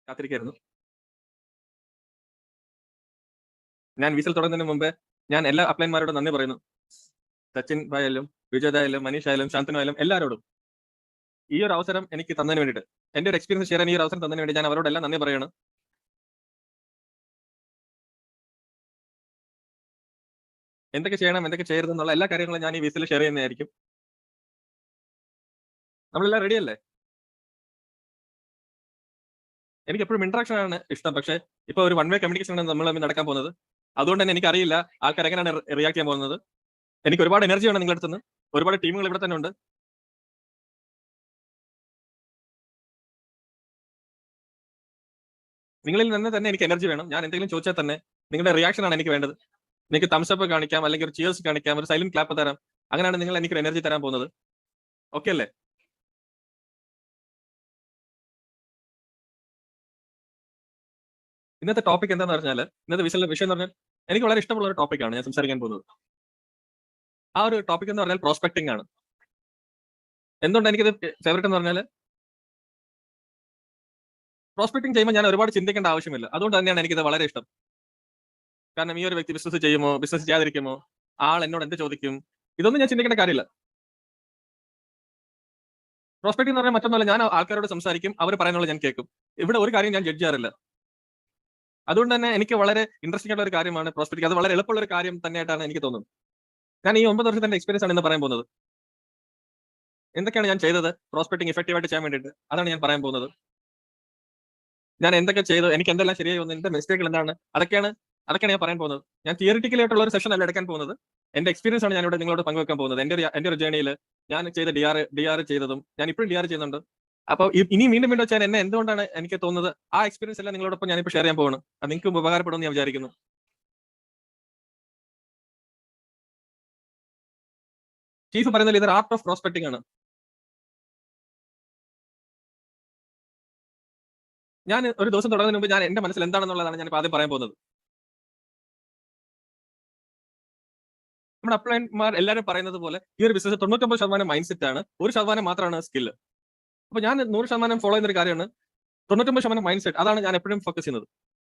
കാത്തിരിക്കായിരുന്നു. ഞാൻ വിസിൽ തുടങ്ങുന്നതിന് മുമ്പേ ഞാൻ എല്ലാ അപ്ലൈൻമാരോടും നന്ദി പറയുന്നു. സച്ചിൻ ഭായ് ആയാലും, വിജയ് ആയാലും, മനീഷ് ആയാലും, ശാന്തനു ആയാലും എല്ലാവരോടും ഈ ഒരു അവസരം എനിക്ക് തന്നതിന് വേണ്ടിയിട്ട്, എന്റെ ഒരു എക്സ്പീരിയൻസ് ഷെയർ ചെയ്യാൻ ഈ ഒരു അവസരം തന്നതിന് വേണ്ടി ഞാൻ അവരോടെല്ലാം നന്ദി പറയാണ്. എന്തൊക്കെ ചെയ്യണം, എന്തൊക്കെ ചെയ്യരുത് എന്നുള്ള എല്ലാ കാര്യങ്ങളും ഞാൻ ഈ വിസിൽ ഷെയർ ചെയ്യുന്നതായിരിക്കും. നമ്മളെല്ലാം റെഡി അല്ലേ? എനിക്ക് എപ്പോഴും ഇന്ററാക്ഷൻ ആണ് ഇഷ്ടം. പക്ഷേ ഇപ്പൊ ഒരു വൺ വേ കമ്മ്യൂണിക്കേഷൻ ആണ് നമ്മൾ തമ്മിൽ നടക്കാൻ പോകുന്നത്. അതുകൊണ്ട് തന്നെ എനിക്കറിയില്ല ആൾക്കാർ എങ്ങനെയാണ് റിയാക്ട് ചെയ്യാൻ പോകുന്നത്. എനിക്ക് ഒരുപാട് എനർജി വേണം നിങ്ങളുടെ അടുത്ത് നിന്ന്. ഒരുപാട് ടീമുകൾ ഇവിടെ തന്നെ ഉണ്ട്. നിങ്ങളിൽ നിന്ന് തന്നെ എനിക്ക് എനർജി വേണം. ഞാൻ എന്തെങ്കിലും ചോദിച്ചാൽ തന്നെ നിങ്ങളുടെ റിയാക്ഷൻ ആണ് എനിക്ക് വേണ്ടത്. നിങ്ങൾക്ക് തംസ് അപ്പ് കാണിക്കാം, അല്ലെങ്കിൽ ഒരു ചിയേഴ്സ് കാണിക്കാം, ഒരു സൈലന്റ് ക്ലാപ്പ് തരാം. അങ്ങനെയാണ് നിങ്ങൾ എനിക്ക് എനർജി തരാൻ പോകുന്നത്. ഓക്കെ അല്ലേ? ഇന്നത്തെ ടോപ്പിക് എന്താണെന്ന് പറഞ്ഞാൽ, ഇന്നത്തെ വിഷയം എന്ന് പറഞ്ഞാൽ എനിക്ക് വളരെ ഇഷ്ടമുള്ള ഒരു ടോപ്പിക്കാണ് ഞാൻ സംസാരിക്കാൻ പോകുന്നത്. ആ ഒരു ടോപ്പിക് എന്ന് പറഞ്ഞാൽ പ്രോസ്പെക്ടിംഗ് ആണ്. എന്തുകൊണ്ട് എനിക്കിത് ഫേവറേറ്റ് എന്ന് പറഞ്ഞാൽ, പ്രോസ്പെക്ടിംഗ് ചെയ്യുമ്പോൾ ഞാൻ ഒരുപാട് ചിന്തിക്കേണ്ട ആവശ്യമില്ല. അതുകൊണ്ട് തന്നെയാണ് എനിക്കിത് വളരെ ഇഷ്ടം. കാരണം ഈ ഒരു വ്യക്തി ബിസിനസ് ചെയ്യുമോ, ബിസിനസ് ചെയ്യാതിരിക്കുമോ, ആൾ എന്നോട് എന്ത് ചോദിക്കും, ഇതൊന്നും ഞാൻ ചിന്തിക്കേണ്ട കാര്യമില്ല. പ്രോസ്പെക്ടിംഗ് എന്ന് പറഞ്ഞാൽ മറ്റൊന്നുമല്ല, ഞാൻ ആൾക്കാരോട് സംസാരിക്കും, അവർ പറയുന്നത് ഞാൻ കേൾക്കും. ഇവിടെ ഒരു കാര്യം ഞാൻ ജഡ്ജ് ചെയ്യാറില്ല. അതുകൊണ്ട് തന്നെ എനിക്ക് വളരെ ഇൻട്രസ്റ്റിംഗ് ആയിട്ടുള്ള ഒരു കാര്യമാണ് പ്രോസ്പെക്ടിംഗ്. അത് വളരെ എളുപ്പമുള്ള ഒരു കാര്യം തന്നെയായിട്ടാണ് എനിക്ക് തോന്നുന്നത്. ഞാൻ ഈ 9 വർഷത്തെ എക്സ്പീരിയൻസ് ആണ് ഇന്ന് പറയാൻ പോകുന്നത്. എന്തൊക്കെയാണ് ഞാൻ ചെയ്തത് പ്രോസ്പെക്ടിംഗ് ഇഫക്റ്റീവ് ആയിട്ട് ചെയ്യാൻ വേണ്ടിയിട്ട്, അതാണ് ഞാൻ പറയാൻ പോകുന്നത്. ഞാൻ എന്തൊക്കെ ചെയ്തു, എനിക്ക് എന്തെല്ലാം ശരിയായി വന്നു, എന്റെ മിസ്റ്റേക്കുകൾ എന്താണ്, അതൊക്കെയാണ് ഞാൻ പറയാൻ പോകുന്നത്. ഞാൻ തിയറിറ്റിക്കൽ ആയിട്ടുള്ള ഒരു സെഷൻ അല്ല എടുക്കാൻ പോകുന്നത്. എന്റെ എക്സ്പീരിയൻസ് ആണ് ഞാൻ ഇവിടെ നിങ്ങളോട് പങ്കുവെക്കാൻ പോകുന്നത്. എന്റെ ഒരു ജേണിയിൽ ഞാൻ ചെയ്ത ഡിആർ ചെയ്തതും, ഞാൻ ഇപ്പോഴും ഡിആർ ചെയ്യുന്നുണ്ട്. അപ്പൊ ഇനി വീണ്ടും വീണ്ടും വെച്ചാൽ എന്നെ എന്തുകൊണ്ടാണ് എനിക്ക് തോന്നുന്നത്, ആ എക്സ്പീരിയൻസ് എല്ലാം നിങ്ങളോടൊപ്പം ഞാനിപ്പോൾ ഷെയർ ചെയ്യാൻ പോകുന്നു. അത് നിങ്ങൾക്ക് ഉപകാരപ്പെടുമെന്ന് ഞാൻ വിചാരിക്കുന്നു. ചീഫ് പറയുന്നത് ഇത് ആർട്ട് ഓഫ് പ്രോസ്പെക്ടിംഗ് ആണ്. ഞാൻ ഒരു ദിവസം തുടങ്ങുന്നതിന് മുമ്പ് ഞാൻ എന്റെ മനസ്സിൽ എന്താണെന്നുള്ളതാണ് ഞാൻ ആദ്യം പറയാൻ പോകുന്നത്. നമ്മുടെ അപ്ലൈൻമാർ എല്ലാവരും പറയുന്നത് പോലെ ഈ ഒരു ബിസിനസ് 99% മൈൻഡ് സെറ്റ് ആണ്, 1% മാത്രമാണ് സ്കില്ല്. അപ്പൊ ഞാൻ 100% ഫോളോ ചെയ്യുന്ന ഒരു കാര്യമാണ് 99% മൈൻഡ് സെറ്റ്. അതാണ് ഞാൻ എപ്പോഴും ഫോക്കസ് ചെയ്യുന്നത്.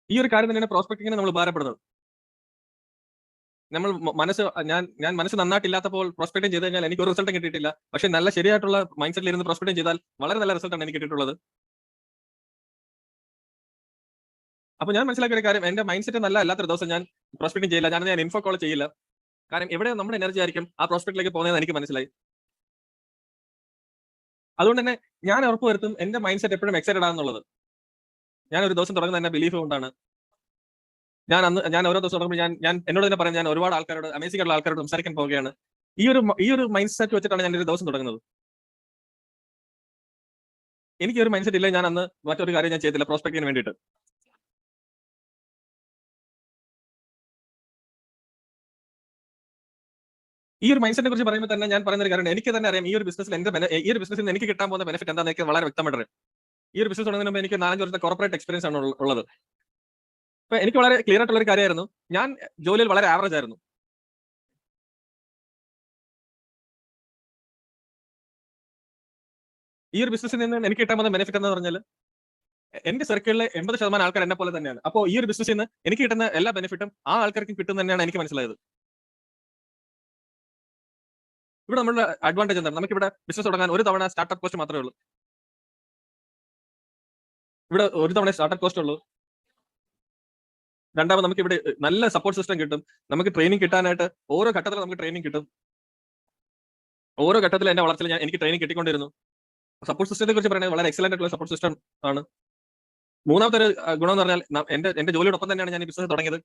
ഈ ഒരു കാര്യം തന്നെയാണ് പ്രോസ്പെക്ടിങ്ങിന് നമ്മൾ ഉപകാരപ്പെടുന്നത്. നമ്മൾ ഞാൻ മനസ്സ് നന്നായിട്ടില്ലാത്തപ്പോൾ പ്രോസ്പെക്ടിങ് ചെയ്ത് കഴിഞ്ഞാൽ എനിക്ക് ഒരു റിസൾട്ടും കിട്ടിയിട്ടില്ല. പക്ഷേ നല്ല ശരിയായിട്ടുള്ള മൈൻഡ് സെറ്റിൽ ഇരുന്ന് പ്രോസ്പെക്ടിങ് ചെയ്താൽ വളരെ നല്ല റിസൾട്ടാണ് എനിക്ക് കിട്ടിയിട്ടുള്ളത്. അപ്പൊ ഞാൻ മനസ്സിലാക്കിയ ഒരു കാര്യം, എന്റെ മൈൻഡ് സെറ്റ് നല്ല അല്ലാത്തൊരു ദിവസം ഞാൻ പ്രോസ്പെക്ടിങ് ചെയ്യില്ല. ഞാൻ ഇൻഫോ കോൾ ചെയ്യില്ല. കാരണം എവിടെ നമ്മുടെ എനർജി ആയിരിക്കും ആ പ്രോസ്പെക്റ്റിലേക്ക് പോകുന്നതെന്ന് എനിക്ക് മനസ്സിലായി. അതുകൊണ്ട് തന്നെ ഞാൻ ഉറപ്പുവരുത്തും എന്റെ മൈൻഡ് സെറ്റ് എപ്പോഴും എക്സൈറ്റഡ് ആണെന്നുള്ളത്. ഞാൻ ഒരു ദിവസം തുടങ്ങുന്ന എന്റെ ബിലീഫ് കൊണ്ടാണ്. ഞാൻ ഓരോ ദിവസം തുടങ്ങുമ്പോൾ ഞാൻ എന്നോട് തന്നെ പറയാം, ഞാൻ ഒരുപാട് ആൾക്കാരോട്, അമേസിംഗ് ആയിട്ടുള്ള ആൾക്കാരോട് സംസാരിക്കാൻ പോവുകയാണ്. ഈ ഒരു മൈൻഡ് സെറ്റ് വെച്ചിട്ടാണ് ഞാൻ ഒരു ദിവസം തുടങ്ങുന്നത്. എനിക്ക് ഒരു മൈൻഡ് സെറ്റ് ഇല്ല, ഞാൻ അന്ന് മറ്റൊരു കാര്യം ഞാൻ ചെയ്തില്ല പ്രോസ്പെക്ടിങ്ങിന് വേണ്ടിയിട്ട്. ഈ ഒരു മൈൻഡ് സെറ്റിനെ കുറിച്ച് പറയുമ്പോൾ തന്നെ ഞാൻ പറയുന്ന ഒരു കാര്യം, എനിക്ക് തന്നെ അറിയാം ഈ ഒരു ബിസിനസ്സിൽ ഈ ഒരു ബിസിനസ്സിൽ എനിക്ക് കിട്ടാൻ പോകുന്ന ബെനിഫിറ്റ് എന്താണെന്ന് എനിക്ക് വളരെ വ്യക്തമായിട്ട് അറിയാം. ഈ ഒരു ബിസിനസ് തുടങ്ങുന്നതിന് മുമ്പ് എനിക്ക് 4 വർഷത്തെ കോർപ്പറേറ്റ് എക്സ്പീരിയൻസ് ആണ് ഉള്ളത്. അപ്പൊ എനിക്ക് വളരെ ക്ലിയർ ആയിട്ടുള്ള ഒരു കാര്യമായിരുന്നു, ഞാൻ ജോലിയിൽ വളരെ ആവറേജ് ആയിരുന്നു. ഈ ഒരു ബിസിനസ്സിൽ നിന്ന് എനിക്ക് കിട്ടാൻ പോകുന്ന ബെനിഫിറ്റ് എന്ന് പറഞ്ഞാൽ, എന്റെ സർക്കിളിലെ 80% ആൾക്കാർ എന്നെ പോലെ തന്നെയാണ്. അപ്പോൾ ഈ ഒരു ബിസിനസ്സിൽ നിന്ന് എനിക്ക് കിട്ടുന്ന എല്ലാ ബെനിഫിറ്റും ആ ആൾക്കാർക്ക് കിട്ടും തന്നെയാണ് എനിക്ക് മനസ്സിലായത്. ഇവിടെ നമ്മുടെ അഡ്വാൻറ്റേജ് എന്താണ്, നമുക്ക് ഇവിടെ ബിസിനസ് തുടങ്ങാൻ ഒരു തവണ സ്റ്റാർട്ടപ്പ് കോസ്റ്റ് മാത്രമേ ഉള്ളൂ. ഇവിടെ ഒരു തവണ സ്റ്റാർട്ടപ്പ് കോസ്റ്റ് ഉള്ളൂ. രണ്ടാമത് നമുക്ക് ഇവിടെ നല്ല സപ്പോർട്ട് സിസ്റ്റം കിട്ടും. നമുക്ക് ട്രെയിനിങ് കിട്ടാനായിട്ട് ഓരോ ഘട്ടത്തിലും നമുക്ക് ട്രെയിനിങ് കിട്ടും. ഓരോ ഘട്ടത്തിലും എന്റെ വളർച്ചയിൽ എനിക്ക് ട്രെയിനിങ് കിട്ടിക്കൊണ്ടിരുന്നു. സപ്പോർട്ട് സിസ്റ്റത്തെ കുറിച്ച് പറയുന്നത് വളരെ എക്സലന്റ് ആയിട്ടുള്ള സപ്പോർട്ട് സിസ്റ്റം ആണ്. മൂന്നാമത്തെ ഒരു ഗുണം എന്ന് പറഞ്ഞാൽ, എന്റെ ജോലിയോടൊപ്പം തന്നെയാണ് ഞാൻ ഈ ബിസിനസ് തുടങ്ങിയത്.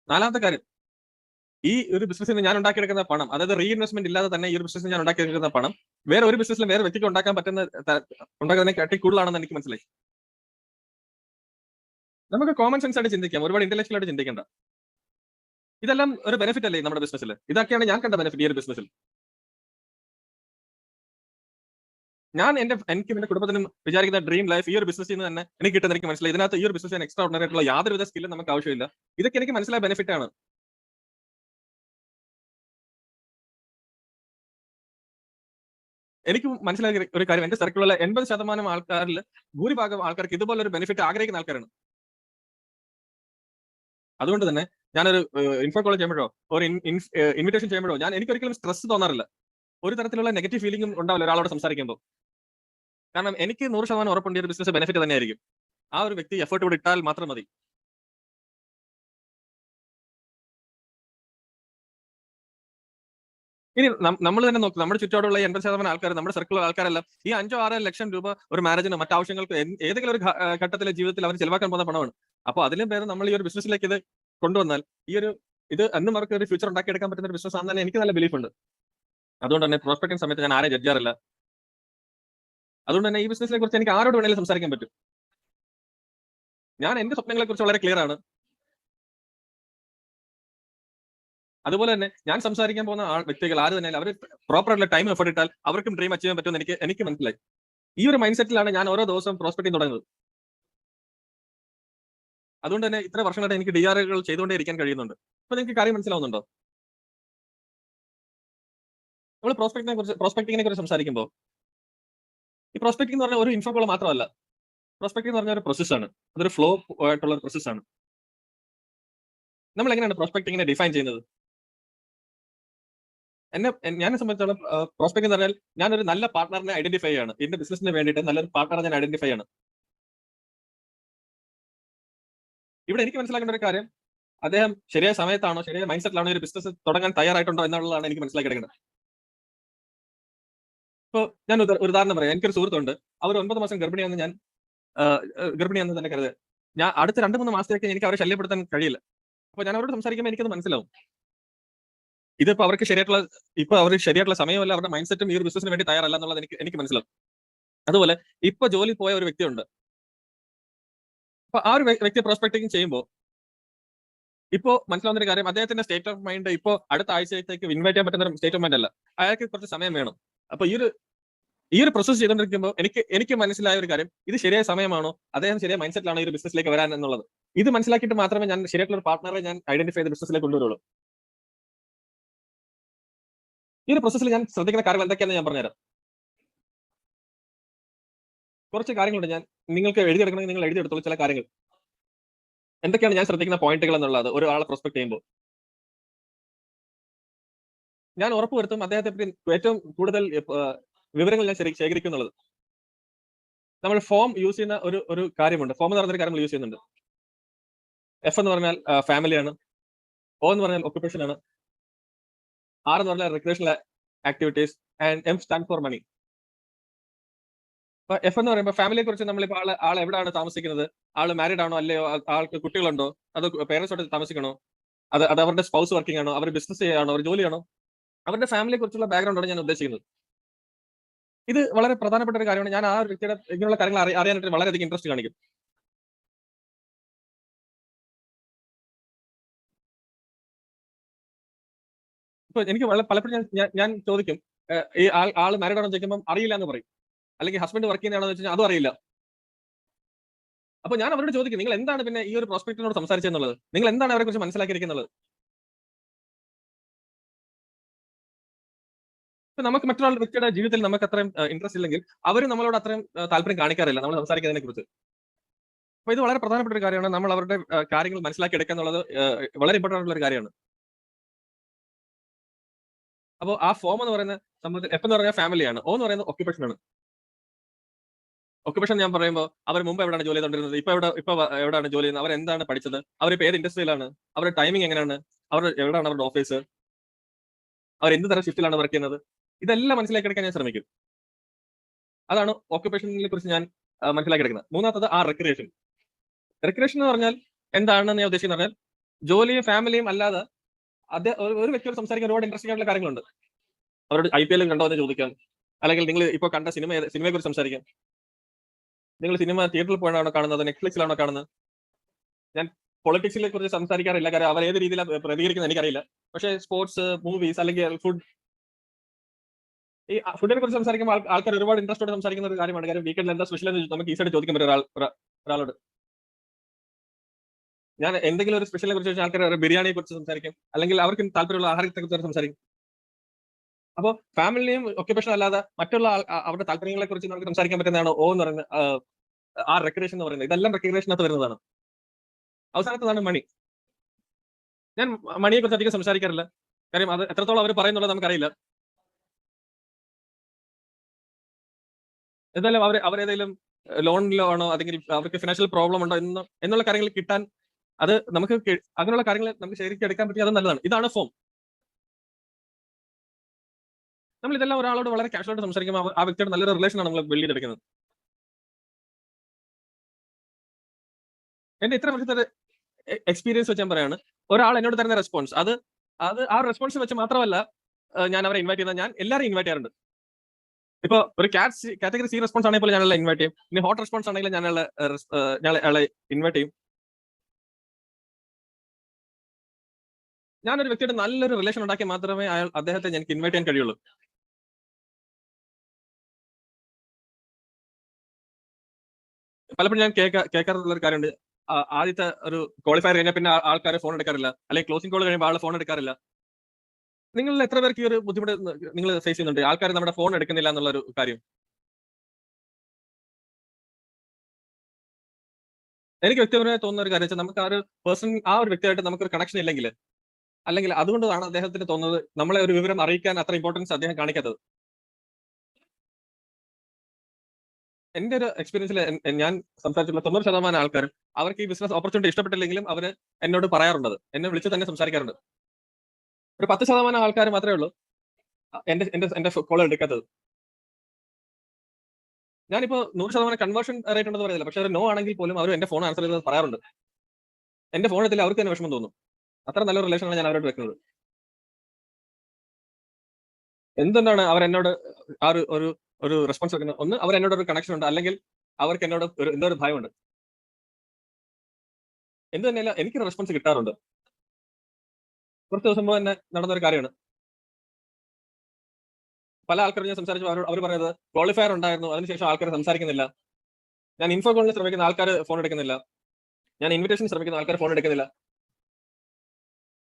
നാലാമത്തെ കാര്യം, ഈ ഒരു ബിസിനസ്സിൽ നിന്ന് ഞാൻ ഉണ്ടാക്കിയെടുക്കുന്ന പണം, അതായത് റീഇൻവെസ്റ്റ്മെന്റ് ഇല്ലാതെ തന്നെ ഈ ഒരു ബിസിനസ്സിൽ ഞാൻ ഉണ്ടാക്കിയെടുക്കുന്ന പണം വേറെ ഒരു ബിസിനസ്സിലും വേറെ വ്യക്തിക്ക് ഉണ്ടാക്കാൻ പറ്റുന്ന ഉണ്ടാക്കുന്നതിനെ കൂടുതലാണെന്ന് എനിക്ക് മനസ്സിലായി. നമുക്ക് കോമൺ സെൻസ് ആയിട്ട് ചിന്തിക്കാം, ഒരുപാട് ഇന്റലക്ച്വൽ ആയിട്ട് ചിന്തിക്കേണ്ട. ഇതെല്ലാം ഒരു ബെനിഫിറ്റ് അല്ലേ നമ്മുടെ ബിസിനസ്സിൽ? ഇതൊക്കെയാണ് ഞാൻ കണ്ട ബെനിഫിറ്റ് ഈ ഒരു ബിസിനസ്സിൽ. എനിക്കും എന്റെ കുടുംബത്തിനും വിചാരിക്കുന്ന ഡ്രീം ലൈഫ് ഈ ഒരു ബിസിനസ്സിൽ നിന്ന് തന്നെ എനിക്ക് കിട്ടുന്ന എനിക്ക് മനസ്സിലായി. ഇതിനകത്ത് ഈ ഒരു ബിസിനസ് എക്സ്ട്രാ ഓർഡിനറി ആയിട്ടുള്ള യാതൊരുവിധ സ്കില്ലും നമുക്ക് ആവശ്യമില്ല. ഇതൊക്കെ എനിക്ക് മനസ്സിലായ ബെനിഫിറ്റ് ആണ്. എനിക്ക് മനസ്സിലാക്കിയ ഒരു കാര്യം, എന്റെ സർക്കിളിലെ 80% ആൾക്കാരിൽ ഭൂരിഭാഗം ആൾക്കാർക്ക് ഇതുപോലെ ഒരു ബെനിഫിറ്റ് ആഗ്രഹിക്കുന്ന ആൾക്കാരാണ്. അതുകൊണ്ട് തന്നെ ഞാനൊരു ഇൻഫോ കോൾ ചെയ്യുമ്പോഴോ ഒരു ഇൻവിറ്റേഷൻ ചെയ്യുമ്പോഴോ എനിക്കൊരിക്കലും സ്ട്രെസ് തോന്നാറില്ല. ഒരു തരത്തിലുള്ള നെഗറ്റീവ് ഫീലിംഗും ഉണ്ടാവില്ല ഒരാളോട് സംസാരിക്കുമ്പോൾ. കാരണം എനിക്ക് 100% ഉറപ്പുണ്ട് ഈ ഒരു ബിസിനസ് ബെനിഫിറ്റ് തന്നെയായിരിക്കും. ആ ഒരു വ്യക്തി എഫേർട്ട് കൂടി ഇട്ടാൽ മാത്രം മതി. ഇനി നമ്മൾ തന്നെ നോക്കും, നമ്മുടെ ചുറ്റോടുള്ള 80% ആൾക്കാർ, നമ്മുടെ സർക്കിളിലുള്ള ആൾക്കാരെല്ലാം ഈ 5-6 ലക്ഷം രൂപ ഒരു മാരേജിന് മറ്റാവശ്യങ്ങൾക്ക് ഏതെങ്കിലും ഒരു ഘട്ടത്തിലെ ജീവിതത്തിൽ അവർ ചെലവാക്കാൻ പോകുന്ന പണമാണ്. അപ്പോൾ അതിലും ഭേദം നമ്മൾ ഈ ഒരു ബിസിനസ്സിലേക്ക് ഇത് കൊണ്ടുവന്നാൽ ഇത് എന്നും അവർക്ക് ഒരു ഫ്യൂച്ചർ ഉണ്ടാക്കിയെടുക്കാൻ പറ്റുന്ന ഒരു ബിസിനസ് ആണെന്ന് തന്നെ എനിക്ക് നല്ല ബിലീഫ് ഉണ്ട്. അതുകൊണ്ട് തന്നെ പ്രോസ്പെക്ടിങ് സമയത്ത് ഞാൻ ആരെയും ജഡ്ജ് ചെയ്യാറില്ല. അതുകൊണ്ട് തന്നെ ഈ ബിസിനസിനെ കുറിച്ച് എനിക്ക് ആരോട് വേണമെങ്കിലും സംസാരിക്കാൻ പറ്റും. ഞാൻ എന്റെ സ്വപ്നങ്ങളെ കുറിച്ച് വളരെ ക്ലിയർ ആണ്. അതുപോലെ തന്നെ ഞാൻ സംസാരിക്കാൻ പോകുന്ന വ്യക്തികൾ ആര് തന്നെ അവർ പ്രോപ്പർ ആയിട്ടുള്ള ടൈം എഫേർട്ട് ഇട്ടാൽ അവർക്കും ഡ്രീം അച്ചീവ് ചെയ്യാൻ പറ്റുമെന്ന് എനിക്ക് മനസ്സിലായി. ഈ ഒരു മൈൻഡ് സെറ്റിലാണ് ഞാൻ ഓരോ ദിവസവും പ്രോസ്പെക്ടിങ് തുടങ്ങുന്നത്. അതുകൊണ്ട് തന്നെ ഇത്ര വർഷങ്ങളായിട്ട് എനിക്ക് ഡിആറുകൾ ചെയ്തുകൊണ്ടേ ഇരിക്കാൻ കഴിയുന്നുണ്ട്. അപ്പൊ നിങ്ങൾക്ക് കാര്യം മനസ്സിലാവുന്നുണ്ടോ? നമ്മൾ പ്രോസ്പെക്ടിങ്ങിനെ കുറിച്ച് സംസാരിക്കുമ്പോൾ ഈ പ്രോസ്പെക്ടിംഗ് എന്ന് പറഞ്ഞാൽ ഒരു ഇൻഫോ കോൾ മാത്രമല്ല. പ്രോസ്പെക്ടിംഗ് എന്ന് പറഞ്ഞ ഒരു പ്രോസസ് ആണ്. അതൊരു ഫ്ലോ ആയിട്ടുള്ള ഒരു പ്രോസസ് ആണ്. നമ്മൾ എങ്ങനെയാണ് പ്രോസ്പെക്ടിങ്ങിനെ ഡിഫൈൻ ചെയ്യുന്നത്? ഞാനെ സംബന്ധിച്ചോളം പ്രോസ്പെക്ടിംഗ് എന്ന് പറഞ്ഞാൽ ഞാനൊരു നല്ല പാർട്ണറിനെ ഐഡന്റിഫൈ ചെയ്യാണ്. എന്റെ ബിസിനസിന് വേണ്ടിയിട്ട് നല്ലൊരു പാർട്ണറെ ഞാൻ ഐഡന്റിഫൈ ആണ്. ഇവിടെ എനിക്ക് മനസ്സിലാക്കേണ്ട ഒരു കാര്യം, അദ്ദേഹം ശരിയായ സമയത്താണോ ശരിയായ മൈൻഡ് സെറ്റിലാണോ ഒരു ബിസിനസ് തുടങ്ങാൻ തയ്യാറായിട്ടുണ്ടോ എന്നുള്ളതാണ് എനിക്ക് മനസ്സിലാക്കിയെടുക്കുന്നത്. ഇപ്പോൾ ഞാൻ ഒരു ഉദാഹരണം പറയാം. എനിക്കൊരു സുഹൃത്തുണ്ട്. അവർ 9 മാസം ഗർഭിണിയാണെന്ന് തന്നെ കരുതുക. ഞാൻ അടുത്ത 2-3 മാസത്തേക്ക് എനിക്ക് അവരെ ശല്യപ്പെടുത്താൻ കഴിയില്ല. അപ്പോൾ ഞാൻ അവരോട് സംസാരിക്കുമ്പോൾ എനിക്കത് മനസ്സിലാവും. ഇതിപ്പോ അവർക്ക് ശരിയായിട്ടുള്ള സമയമല്ല, അവരുടെ മൈൻഡ് സെറ്റും ഈ ഒരു ബിസിനസിന് വേണ്ടി തയ്യാറല്ല എന്നുള്ളത് എനിക്ക് മനസ്സിലാവും. അതുപോലെ ഇപ്പൊ ജോലി പോയ ഒരു വ്യക്തിയുണ്ട്. അപ്പൊ ആ ഒരു വ്യക്തി പ്രോസ്പെക്ടിങ് ചെയ്യുമ്പോൾ ഇപ്പോ മനസ്സിലാവുന്ന ഒരു കാര്യം, അദ്ദേഹത്തിന്റെ സ്റ്റേറ്റ് ഓഫ് മൈൻഡ് ഇപ്പോ അടുത്ത ആഴ്ചത്തേക്ക് ഇൻവൈറ്റ് ചെയ്യാൻ പറ്റുന്ന ഒരു സ്റ്റേറ്റ് ഓഫ് മൈൻഡ് അല്ല. അയാൾക്ക് കുറച്ച് സമയം വേണം. അപ്പൊ ഈ ഒരു പ്രോസസ് ചെയ്തുകൊണ്ടിരിക്കുമ്പോൾ എനിക്ക് മനസ്സിലായ ഒരു കാര്യം, ഇത് ശരിയായ സമയമാണോ, അദ്ദേഹം ശരിയായ മൈൻഡ് സെറ്റിലാണോ ഈ ഒരു ബിസിനസ്സിലേക്ക് വരാൻ എന്നുള്ളത്. ഇത് മനസ്സിലാക്കിയിട്ട് മാത്രമേ ഞാൻ ശരിയായിട്ടുള്ള ഒരു പാർട്ണറെ ഞാൻ ഐഡന്റിഫൈ ചെയ്ത് ബിസിനസ്സിലേക്ക് കൊണ്ടുവരുള്ളൂ. ഈ ഒരു പ്രോസസ്സിൽ ഞാൻ ശ്രദ്ധിക്കുന്ന കാര്യങ്ങൾ എന്തൊക്കെയാണെന്ന് ഞാൻ പറഞ്ഞുതരാം. കുറച്ച് കാര്യങ്ങളുണ്ട്. നിങ്ങൾക്ക് എഴുതിയെടുക്കണമെങ്കിൽ നിങ്ങൾ എഴുതിയെടുത്തോളൂ ചില കാര്യങ്ങൾ. എന്തൊക്കെയാണ് ഞാൻ ശ്രദ്ധിക്കുന്ന പോയിന്റുകൾ എന്നുള്ളത് ഒരാളെ പ്രോസ്പെക്ട് ചെയ്യുമ്പോൾ. ഞാൻ ഉറപ്പുവരുത്തും അദ്ദേഹത്തെ പറ്റി ഏറ്റവും കൂടുതൽ വിവരങ്ങൾ ഞാൻ ശേഖരിക്കും എന്നുള്ളത്. നമ്മൾ ഫോം യൂസ് ചെയ്യുന്ന ഒരു കാര്യമുണ്ട്. ഫോം എന്ന് പറഞ്ഞൊരു കാര്യം നമ്മൾ യൂസ് ചെയ്യുന്നുണ്ട്. എഫ് എന്ന് പറഞ്ഞാൽ ഫാമിലിയാണ്. ഒ എന്ന് പറഞ്ഞാൽ ഒക്യുപ്പേഷൻ ആണ്. ആർ എന്ന് പറഞ്ഞാൽ recreational activities and M stand for money. F എന്ന് പറയുമ്പോൾ ഫാമിലിയെ കുറിച്ച് നമ്മളിപ്പോ ആൾ എവിടെയാണ് താമസിക്കുന്നത്, ആൾ മാരീഡ് ആണോ അല്ലയോ, ആൾക്ക് കുട്ടികളുണ്ടോ, അത് പേരൻസോട് താമസിക്കണോ, അത് അവരുടെ സ്പൗസ് വർക്കിംഗ് ആണോ, അവർ ബിസിനസ് ചെയ്യാണോ, അവർ ജോലിയാണോ, അവരുടെ ഫാമിലിയെ കുറിച്ചുള്ള ബാക്ക്ഗ്രൗണ്ട് ആണ് ഞാൻ ഉദ്ദേശിക്കുന്നത്. ഇത് വളരെ പ്രധാനപ്പെട്ട ഒരു കാര്യമാണ്. ഞാൻ ആ ഒരു വ്യക്തിയുടെ ഇങ്ങനെയുള്ള കാര്യങ്ങൾ അറിയാനായിട്ട് വളരെയധികം ഇൻട്രസ്റ്റ് കാണിക്കും. ഇപ്പൊ എനിക്ക് പലപ്പോഴും ഞാൻ ചോദിക്കും, ഈ ആള് മാരീഡ് ആണോ ചോദിക്കുമ്പോൾ അറിയില്ല എന്ന് പറയും. അല്ലെങ്കിൽ ഹസ്ബൻഡ് വർക്ക് ചെയ്യുന്നതാണോ എന്ന് വെച്ചാൽ അതും അറിയില്ല. അപ്പൊ ഞാൻ അവരോട് ചോദിക്കും, നിങ്ങൾ എന്താണ് പിന്നെ ഈ ഒരു പ്രോസ്പെക്ടിനോട് സംസാരിച്ചെന്നുള്ളത്, നിങ്ങൾ എന്താണ് അവരെ കുറിച്ച് മനസ്സിലാക്കിയിരിക്കുന്നത്? ഇപ്പൊ നമുക്ക് മറ്റൊരാളുടെ വ്യക്തിയുടെ ജീവിതത്തിൽ നമുക്ക് അത്രയും ഇൻട്രസ്റ്റ് ഇല്ലെങ്കിൽ അവർ നമ്മളോട് അത്രയും താല്പര്യം കാണിക്കാറില്ല നമ്മൾ സംസാരിക്കുന്നതിനെ കുറിച്ച്. അപ്പൊ ഇത് വളരെ പ്രധാനപ്പെട്ട ഒരു കാര്യമാണ്. നമ്മൾ അവരുടെ കാര്യങ്ങൾ മനസ്സിലാക്കി എടുക്കുക എന്നുള്ളത് വളരെ ഇമ്പോർട്ടന്റ് ആയിട്ടുള്ള ഒരു കാര്യമാണ്. അപ്പോൾ ആ ഫോം എന്ന് പറയുന്ന സംഭവത്തിൽ എഫ് എന്ന് പറഞ്ഞാൽ ഫാമിലിയാണ്. ഒ എന്ന് പറയുന്നത് ഒക്യുപ്പേഷൻ ആണ്. ഒക്യുപ്പേഷൻ ഞാൻ പറയുമ്പോൾ അവർ മുമ്പ് എവിടെയാണ് ജോലി ചെയ്തുകൊണ്ടിരുന്നത്, ഇപ്പൊ എവിടെയാണ് ജോലി ചെയ്യുന്നത്, അവർ എന്താണ് പഠിച്ചത്, അവരിപ്പോ ഏത് ഇൻഡസ്ട്രിയിലാണ്, അവരുടെ ടൈമിംഗ് എങ്ങനെയാണ്, എവിടെയാണ് അവരുടെ ഓഫീസ്, അവർ എന്ത് തരം ഷിഫ്റ്റിലാണ് വർക്ക് ചെയ്യുന്നത്, ഇതെല്ലാം മനസ്സിലാക്കി എടുക്കാൻ ഞാൻ ശ്രമിക്കും. അതാണ് ഓക്യുപ്പേഷനെ കുറിച്ച് ഞാൻ മനസ്സിലാക്കി എടുക്കുന്നത്. മൂന്നാമത്തത് ആ റെക്രിയേഷൻ. റെക്രിയേഷൻ എന്ന് പറഞ്ഞാൽ എന്താണെന്ന് ഞാൻ ഉദ്ദേശിക്കുന്നത് പറഞ്ഞാൽ ജോലിയും ഫാമിലിയും അല്ലാതെ ഒരു വ്യക്തിയോട് സംസാരിക്കാൻ ഒരുപാട് ഇൻട്രസ്റ്റിംഗ് ആയിട്ടുള്ള കാര്യങ്ങളുണ്ട്. അവരോട് IPL കണ്ടോ എന്ന് ചോദിക്കാം, അല്ലെങ്കിൽ നിങ്ങൾ ഇപ്പോൾ കണ്ട സിനിമയെ കുറിച്ച് സംസാരിക്കാം. നിങ്ങൾ സിനിമ തിയേറ്ററിൽ പോയാണോ കാണുന്നത്, നെറ്റ്ഫ്ലിക്സിലാണോ കാണുന്നത്? ഞാൻ പൊളിറ്റിക്സിനെ കുറിച്ച് സംസാരിക്കാറില്ല, കാര്യം അവർ ഏത് രീതിയിലാണ് പ്രതികരിക്കുന്നത് എനിക്കറിയില്ല. പക്ഷേ സ്പോർട്സ്, മൂവീസ് അല്ലെങ്കിൽ ഈ ഫുഡിനെ കുറിച്ച് സംസാരിക്കുമ്പോൾ ആൾക്കാർ ഒരുപാട് ഇൻട്രസ്റ്റോടെ സംസാരിക്കുന്ന ഒരു കാര്യമാണ്. കാര്യം വീക്കെൻഡിൽ എന്താ സ്പെഷ്യൽ എന്ന് നമുക്ക് ഈസിയായിട്ട് ചോദിക്കാൻ പറ്റും ഒരാളോട്. ഞാൻ എന്തെങ്കിലും ഒരു സ്പെഷ്യലിനെ കുറിച്ച് ആൾക്കാർ ബിരിയാണിയെ കുറിച്ച് സംസാരിക്കും, അല്ലെങ്കിൽ അവർക്ക് താല്പര്യമുള്ള ആഹാരത്തെ കുറിച്ച് സംസാരിക്കും. അപ്പോൾ ഫാമിലിയും ഒക്യുപേഷൻ അല്ലാതെ മറ്റുള്ള അവരുടെ താല്പര്യങ്ങളെ കുറിച്ച് നമുക്ക് സംസാരിക്കാൻ പറ്റുന്നതാണ് ഓ എന്ന് പറയുന്നത്, ആ റെക്രിയേഷൻ എന്ന് പറയുന്നത്. ഇതെല്ലാം റെക്രിയേഷനകത്ത് വരുന്നതാണ്. അവസാനത്തതാണ് മണി. ഞാൻ മണിയെ കുറിച്ച് അധികം സംസാരിക്കാറില്ല, കാര്യം അത് എത്രത്തോളം അവർ പറയുന്നുള്ളത് നമുക്കറിയില്ല. എന്തായാലും അവരേതെങ്കിലും ലോണിലോ ആണോ, അല്ലെങ്കിൽ അവർക്ക് ഫിനാൻഷ്യൽ പ്രോബ്ലം ഉണ്ടോ എന്നുള്ള കാര്യങ്ങൾ കിട്ടാൻ, അത് നമുക്ക് അങ്ങനെയുള്ള കാര്യങ്ങൾ നമുക്ക് ശരിക്കും എടുക്കാൻ പറ്റി, അത് നല്ലതാണ്. ഇതാണ് ഫോം. നമ്മൾ ഇതെല്ലാം ഒരാളോട് വളരെ കാഷ്വലായിട്ട് സംസാരിക്കുമ്പോൾ ആ വ്യക്തിയുടെ നല്ലൊരു റിലേഷനാണ് നമ്മൾ ബിൽഡ് ചെയ്തെടുക്കുന്നത്. എന്റെ ഇത്ര വർഷത്തെ എക്സ്പീരിയൻസ് വെച്ച് ഞാൻ പറയാണ്, ഒരാൾ എന്നോട് തരുന്ന റെസ്പോൺസ്, അത് അത് ആ റെസ്പോൺസ് വെച്ച് മാത്രമല്ല ഞാൻ അവരെ ഇൻവൈറ്റ് ചെയ്യുന്നത്. ഞാൻ എല്ലാവരും ഇൻവൈറ്റ് ചെയ്യാറുണ്ട്. ഇപ്പൊ ഒരു കാറ്റഗറി സി റെസ്പോൺസ് ആണെങ്കിൽ ഞാനുള്ള ഇൻവൈറ്റ് ചെയ്യും. ഇനി ഹോട്ട് റെസ്പോൺസ് ആണെങ്കിൽ ഞാനയാളെ ഇൻവൈറ്റ് ചെയ്യും. ഞാനൊരു വ്യക്തിയുടെ നല്ലൊരു റിലേഷൻ ഉണ്ടാക്കി മാത്രമേ അദ്ദേഹത്തെ എനിക്ക് ഇൻവൈറ്റ് ചെയ്യാൻ കഴിയുള്ളൂ. പലപ്പോഴും ഞാൻ കേൾക്കാറുള്ള ഒരു കാര്യമുണ്ട്, ആദ്യത്തെ ഒരു ക്വാളിഫയർ കഴിഞ്ഞാൽ പിന്നെ ആൾക്കാർ ഫോൺ എടുക്കാറില്ല, അല്ലെങ്കിൽ ക്ലോസിംഗ് കോൾ കഴിയുമ്പോൾ ആൾ ഫോൺ എടുക്കാറില്ല. നിങ്ങൾ എത്ര പേർക്ക് ഈ ഒരു ബുദ്ധിമുട്ട് നിങ്ങൾ ഫേസ് ചെയ്യുന്നുണ്ട്, ആൾക്കാർ നമ്മുടെ ഫോൺ എടുക്കുന്നില്ല എന്നുള്ള ഒരു കാര്യം? എനിക്ക് വ്യക്തിപരമായി തോന്നുന്ന ഒരു കാര്യം വെച്ചാൽ, നമുക്ക് ആ ഒരു വ്യക്തിയായിട്ട് നമുക്കൊരു കണക്ഷൻ ഇല്ലെങ്കിൽ, അല്ലെങ്കിൽ അതുകൊണ്ടാണ് അദ്ദേഹത്തിന് തോന്നുന്നത് നമ്മളെ ഒരു വിവരം അറിയിക്കാൻ അത്ര ഇമ്പോർട്ടൻസ് അദ്ദേഹം കാണിക്കാത്തത്. എന്റെ ഒരു എക്സ്പീരിയൻസിൽ ഞാൻ സംസാരിച്ചിട്ടുള്ള 90% ആൾക്കാരും അവർക്ക് ഈ ബിസിനസ് ഓപ്പർച്യൂണിറ്റി ഇഷ്ടപ്പെട്ടില്ലെങ്കിലും അവര് എന്നോട് പറയാറുണ്ട്, എന്നെ വിളിച്ച് തന്നെ സംസാരിക്കാറുണ്ട്. ഒരു 10% ആൾക്കാർ മാത്രമേ ഉള്ളൂ എന്റെ എന്റെ എന്റെ കോൾ എടുക്കാത്തത്. ഞാനിപ്പോ 100% കൺവേർഷൻ റേറ്റ് ഉണ്ടെന്ന് പറയുന്നില്ല, പക്ഷെ ഒരു നോ ആണെങ്കിൽ പോലും അവർ എന്റെ ഫോൺ ആൻസർ ചെയ്ത് പറയാറുണ്ട്. എന്റെ ഫോൺ എടുത്തില്ല അവർക്ക് തന്നെ വിഷമം തോന്നും. അത്ര നല്ല റിലേഷനാണ് ഞാൻ അവരോട് വെക്കുന്നത്. എന്തുകൊണ്ടാണ് അവർ എന്നോട് ആ ഒരു ഒരു റെസ്പോൺസ് വെക്കുന്നത്? ഒന്ന്, അവർ എന്നോട് ഒരു കണക്ഷൻ ഉണ്ട്, അല്ലെങ്കിൽ അവർക്ക് എന്നോട് എന്തോ ഒരു ഭയമുണ്ട്. എന്ത് തന്നെയല്ല, എനിക്ക് റെസ്പോൺസ് കിട്ടാറുണ്ട്. കുറച്ച് ദിവസം മുമ്പ് തന്നെ നടന്ന ഒരു കാര്യമാണ്. പല ആൾക്കാരും ഞാൻ സംസാരിച്ചു, അവർ പറയുന്നത് ക്വാളിഫയർ ഉണ്ടായിരുന്നു, അതിനുശേഷം ആൾക്കാർ സംസാരിക്കുന്നില്ല. ഞാൻ ഇൻഫോ കോളിന് ശ്രമിക്കുന്ന ആൾക്കാർ ഫോൺ എടുക്കുന്നില്ല. ഞാൻ ഇൻവിറ്റേഷൻ ശ്രമിക്കുന്ന ആൾക്കാർ ഫോൺ എടുക്കുന്നില്ല.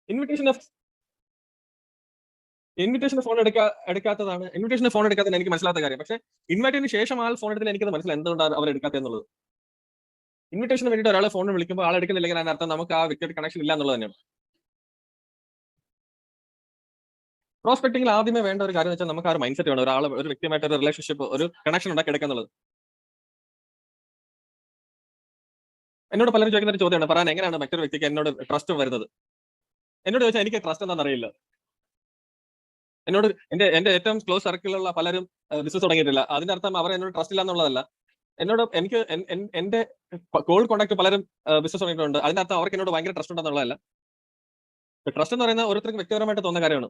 ഇൻവിറ്റേഷന് ഫോൺ എടുക്കാത്തതാണ് എനിക്ക് മനസ്സിലാത്ത കാര്യം. പക്ഷേ ഇൻവൈറ്റിന് ശേഷം ആൾ ഫോൺ എടുത്തില്ല, എനിക്കത് മനസ്സിലായി എന്തുകൊണ്ടാണ് അവർ എടുക്കാത്തതെന്നുള്ളത്. ഇൻവിറ്റേഷന് വേണ്ടിയിട്ട് ഒരാളെ ഫോൺ വിളിക്കുമ്പോൾ ആൾ എടുക്കുന്നില്ലെങ്കിൽ അതിന്റെ അർത്ഥം നമുക്ക് ആ വ്യക്തിയുടെ കണക്ഷൻ ഇല്ല എന്നുള്ളത് തന്നെയാണ്. പ്രോസ്പെക്ടിംഗിൽ ആദ്യമേ വേണ്ട ഒരു കാര്യം വെച്ചാൽ, നമുക്ക് ആ ഒരു മൈൻഡ് സെറ്റ് വേണം, ഒരു വ്യക്തിയുമായിട്ട് ഒരു റിലേഷൻഷിപ്പ്, ഒരു കണക്ഷൻ ഉണ്ടാക്കി എടുക്കുക എന്നുള്ളത്. എന്നോട് പലരും ചോദിക്കുന്ന ഒരു ചോദ്യമാണ്, പറയാൻ എങ്ങനെയാണ് മറ്റൊരു വ്യക്തിക്ക് എന്നോട് ട്രസ്റ്റ് വരുന്നത്? എന്നോട് ചോദിച്ചാൽ എനിക്ക് ട്രസ്റ്റ് എന്താണെന്ന് അറിയില്ല. എന്നോട് എന്റെ ഏറ്റവും ക്ലോസ് സർക്കിളിലുള്ള പലരും ബിസിനസ് തുടങ്ങിയിട്ടില്ല. അതിന്റെ അർത്ഥം അവർ എന്നോട് ട്രസ്റ്റ് ഇല്ല എന്നുള്ളതല്ല. എനിക്ക് എന്റെ കോൾ കോൺടാക്ട് പലരും ബിസിനസ് തുടങ്ങിയിട്ടുണ്ട്. അതിന്റെ അർത്ഥം അവർക്ക് എന്നോട് ഭയങ്കര ട്രസ്റ്റ് ഉണ്ടെന്നുള്ളതല്ല. ട്രസ്റ്റ് എന്ന് പറയുന്നത് ഓരോരുത്തർക്ക് വ്യക്തിപരമായിട്ട് തോന്നുന്ന കാര്യമാണ്.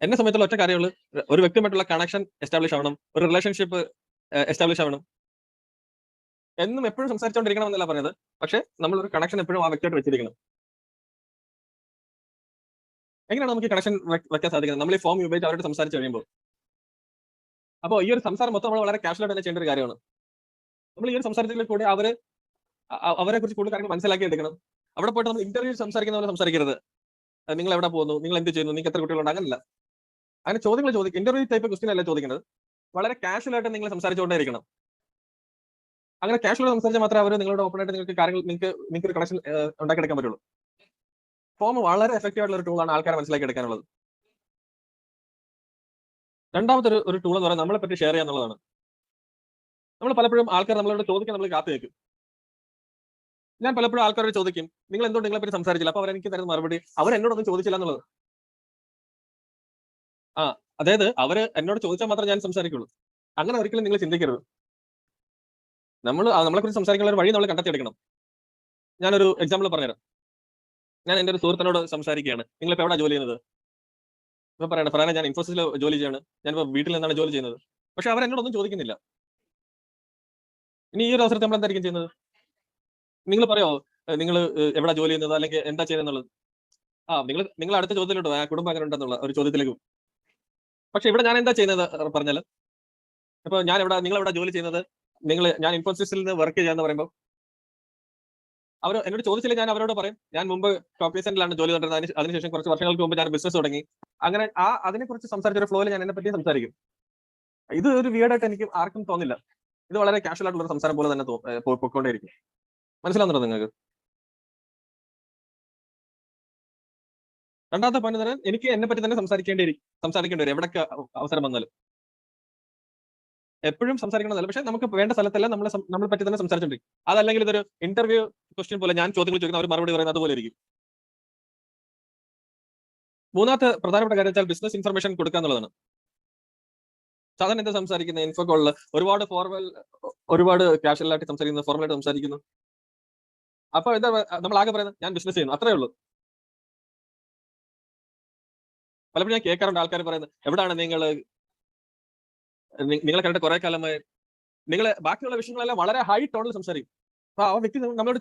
എന്നെ സംബന്ധിച്ചുള്ള ഒറ്റ കാര്യമുള്ളൂ, ഒരു വ്യക്തിയുമായിട്ടുള്ള കണക്ഷൻ എസ്റ്റാബ്ലിഷ് ആവണം, ഒരു റിലേഷൻഷിപ്പ് എസ്റ്റാബ്ലിഷ് ആവണം. എന്നും എപ്പോഴും സംസാരിച്ചുകൊണ്ടിരിക്കണം എന്നല്ല പറഞ്ഞത്, പക്ഷേ നമ്മളൊരു കണക്ഷൻ എപ്പോഴും ആ വ്യക്തിയായിട്ട് വെച്ചിരിക്കണം. എങ്ങനെയാണ് നമുക്ക് കണക്ഷൻ വെക്കാൻ സാധിക്കുന്നത്? നമ്മൾ ഈ ഫോം ഉപയോഗിച്ച് അവരോട് സംസാരിച്ച് കഴിയുമ്പോൾ. അപ്പോൾ ഈ ഒരു സംസാരം മൊത്തം നമ്മൾ വളരെ കാഷ്വലായിട്ട് തന്നെ ചെയ്യേണ്ട ഒരു കാര്യമാണ്. നമ്മൾ ഈ ഒരു സംസാരത്തിൽ കൂടെ അവരെ കുറിച്ച് കൂടുതൽ കാര്യങ്ങൾ മനസ്സിലാക്കി എടുക്കണം. അവിടെ പോയിട്ട് നമ്മൾ ഇന്റർവ്യൂ സംസാരിക്കുന്ന പോലെ സംസാരിക്കരുത്. നിങ്ങൾ എവിടെ പോകുന്നു, നിങ്ങൾ എന്ത് ചെയ്യുന്നു, നിങ്ങൾക്ക് എത്ര കുട്ടികളുണ്ട്, അങ്ങനല്ല. അങ്ങനെ ചോദ്യങ്ങൾ ചോദിക്കും. ഇന്റർവ്യൂ ടൈപ്പ് ക്വസ്റ്റ്യൻ അല്ല ചോദിക്കുന്നത്. വളരെ കാഷ്വലായിട്ട് നിങ്ങൾ സംസാരിച്ചുകൊണ്ടേയിരിക്കണം. അങ്ങനെ കാഷ്വൽ സംസാരിച്ചാൽ മാത്രമേ അവർ നിങ്ങളോട് ഓപ്പൺ ആയിട്ട് നിങ്ങൾക്ക് ഒരു കണക്ഷൻ ഉണ്ടാക്കിയെടുക്കാൻ പറ്റുള്ളൂ. ഫോം വളരെ എഫക്റ്റീവ് ആയിട്ടുള്ള ഒരു ടൂളാണ് ആൾക്കാരെ മനസ്സിലാക്കി എടുക്കാനുള്ളത്. രണ്ടാമത്തെ ഒരു ടൂൾ എന്ന് പറയുന്നത് നമ്മളെ പറ്റി ഷെയർ ചെയ്യുക എന്നുള്ളതാണ്. നമ്മൾ പലപ്പോഴും ആൾക്കാർ നമ്മളോട് ചോദിക്കാൻ നമ്മൾ കാത്തു വെക്കും. ഞാൻ പലപ്പോഴും ആൾക്കാരോട് ചോദിക്കും, നിങ്ങൾ എന്തുകൊണ്ട് നിങ്ങളെ പറ്റി സംസാരിച്ചില്ല? അപ്പൊ അവരെനിക്ക് തരുന്ന മറുപടി, അവർ എന്നോടൊന്നും ചോദിച്ചില്ല എന്നുള്ളത്. അതായത് അവര് എന്നോട് ചോദിച്ചാൽ മാത്രമേ ഞാൻ സംസാരിക്കുള്ളൂ. അങ്ങനെ ഒരിക്കലും നിങ്ങൾ ചിന്തിക്കരുത്. നമ്മളെ കുറിച്ച് സംസാരിക്കാനുള്ള ഒരു വഴി നമ്മൾ കണ്ടെത്തിയെടുക്കണം. ഞാനൊരു എക്സാമ്പിൾ പറഞ്ഞുതരാം. ഞാൻ എന്റെ ഒരു സുഹൃത്തിനോട് സംസാരിക്കുകയാണ്, നിങ്ങളിപ്പോ എവിടെ ജോലി ചെയ്യുന്നത്? ഇപ്പൊ പറയണം, പറയാൻ ഞാൻ ഇൻഫോസിസിൽ ജോലി ചെയ്യാണ്, ഞാനിപ്പോ വീട്ടിൽ നിന്നാണ് ജോലി ചെയ്യുന്നത്. പക്ഷെ അവർ എന്നോടൊന്നും ചോദിക്കുന്നില്ല. ഇനി ഈ ഒരു അവസരത്തിൽ നമ്മൾ എന്തായിരിക്കും ചെയ്യുന്നത്? നിങ്ങൾ പറയോ നിങ്ങൾ എവിടെ ജോലി ചെയ്യുന്നത്, അല്ലെങ്കിൽ എന്താ ചെയ്യുന്നത്? നിങ്ങൾ അടുത്ത ചോദ്യത്തിലോട്ട് കുടുംബം അങ്ങനെ ഉണ്ടെന്നുള്ള ഒരു ചോദ്യത്തിലേക്ക്. പക്ഷെ ഇവിടെ ഞാൻ എന്താ ചെയ്യുന്നത് പറഞ്ഞാൽ, ഇപ്പൊ നിങ്ങൾ എവിടെ ജോലി ചെയ്യുന്നത്, ഞാൻ ഇൻഫോസിസിൽ നിന്ന് വർക്ക് ചെയ്യാന്ന് പറയുമ്പോൾ അവർ എന്നോട് ചോദിച്ചില്ല, ഞാൻ അവരോട് പറയും, ഞാൻ മുമ്പ് കോഗ്നിസന്റിലാണ് ജോലി ചെയ്തിരുന്നത്. അതിനുശേഷം കുറച്ച് വർഷങ്ങൾക്ക് മുമ്പ് ഞാൻ ബിസിനസ് തുടങ്ങി. അങ്ങനെ അതിനെക്കുറിച്ച് സംസാരിച്ച ഒരു ഫ്ലോയിൽ ഞാൻ എന്നെ പറ്റി സംസാരിക്കും. ഇത് ഒരു വിയേർഡായിട്ട് എനിക്ക് ആർക്കും തോന്നില്ല. ഇത് വളരെ കാഷ്വൽ ആയിട്ടുള്ള ഒരു സംസാരം പോലെ തന്നെ പോയിക്കൊണ്ടേയിരിക്കും. മനസ്സിലാവുന്നുണ്ടോ നിങ്ങൾക്ക്? രണ്ടാമത്തെ പോയിന്റ് തന്നെ എനിക്ക് എന്നെ പറ്റി തന്നെ സംസാരിക്കേണ്ടി വരും എവിടൊക്കെ അവസരം വന്നാലും. എപ്പോഴും സംസാരിക്കണമെന്നല്ല, പക്ഷെ നമുക്ക് വേണ്ട സ്ഥലത്തെല്ലാം നമ്മളെ പറ്റി തന്നെ സംസാരിച്ചോണ്ടിരിക്കും. അതല്ലെങ്കിൽ ഇതൊരു ഇന്റർവ്യൂ ക്വസ്റ്റ്യൻ പോലെ ഞാൻ ചോദ്യങ്ങൾ ചോദിക്കുന്ന അവർ മറുപടി പറയുന്നത് അതുപോലെ ഇരിക്കും. മൂന്നാമത്തെ പ്രധാനപ്പെട്ട കാര്യം വെച്ചാൽ ബിസിനസ് ഇൻഫർമേഷൻ കൊടുക്കുക എന്നുള്ളതാണ്. സാധാരണ എന്താ സംസാരിക്കുന്നത് ഇൻഫോ കോളിൽ ഒരുപാട് കാഷ്വൽ ആയിട്ട് സംസാരിക്കുന്നു, ഫോർമലായിട്ട് സംസാരിക്കുന്നു. അപ്പൊ എന്താ നമ്മൾ ആകെ പറയുന്നത് ഞാൻ ബിസിനസ് ചെയ്യുന്നു, അത്രേ ഉള്ളൂ. പലപ്പോഴും ഞാൻ കേൾക്കാറുണ്ട് ആൾക്കാർ പറയുന്നത് എവിടാണ് നിങ്ങളെ കണ്ടിട്ട് കുറെ കാലമായി നിങ്ങൾ ബാക്കിയുള്ള വിഷയങ്ങളെല്ലാം വളരെ ഹൈ ടോണിൽ സംസാരിക്കും. അപ്പൊ ആ വ്യക്തി നമ്മളോട്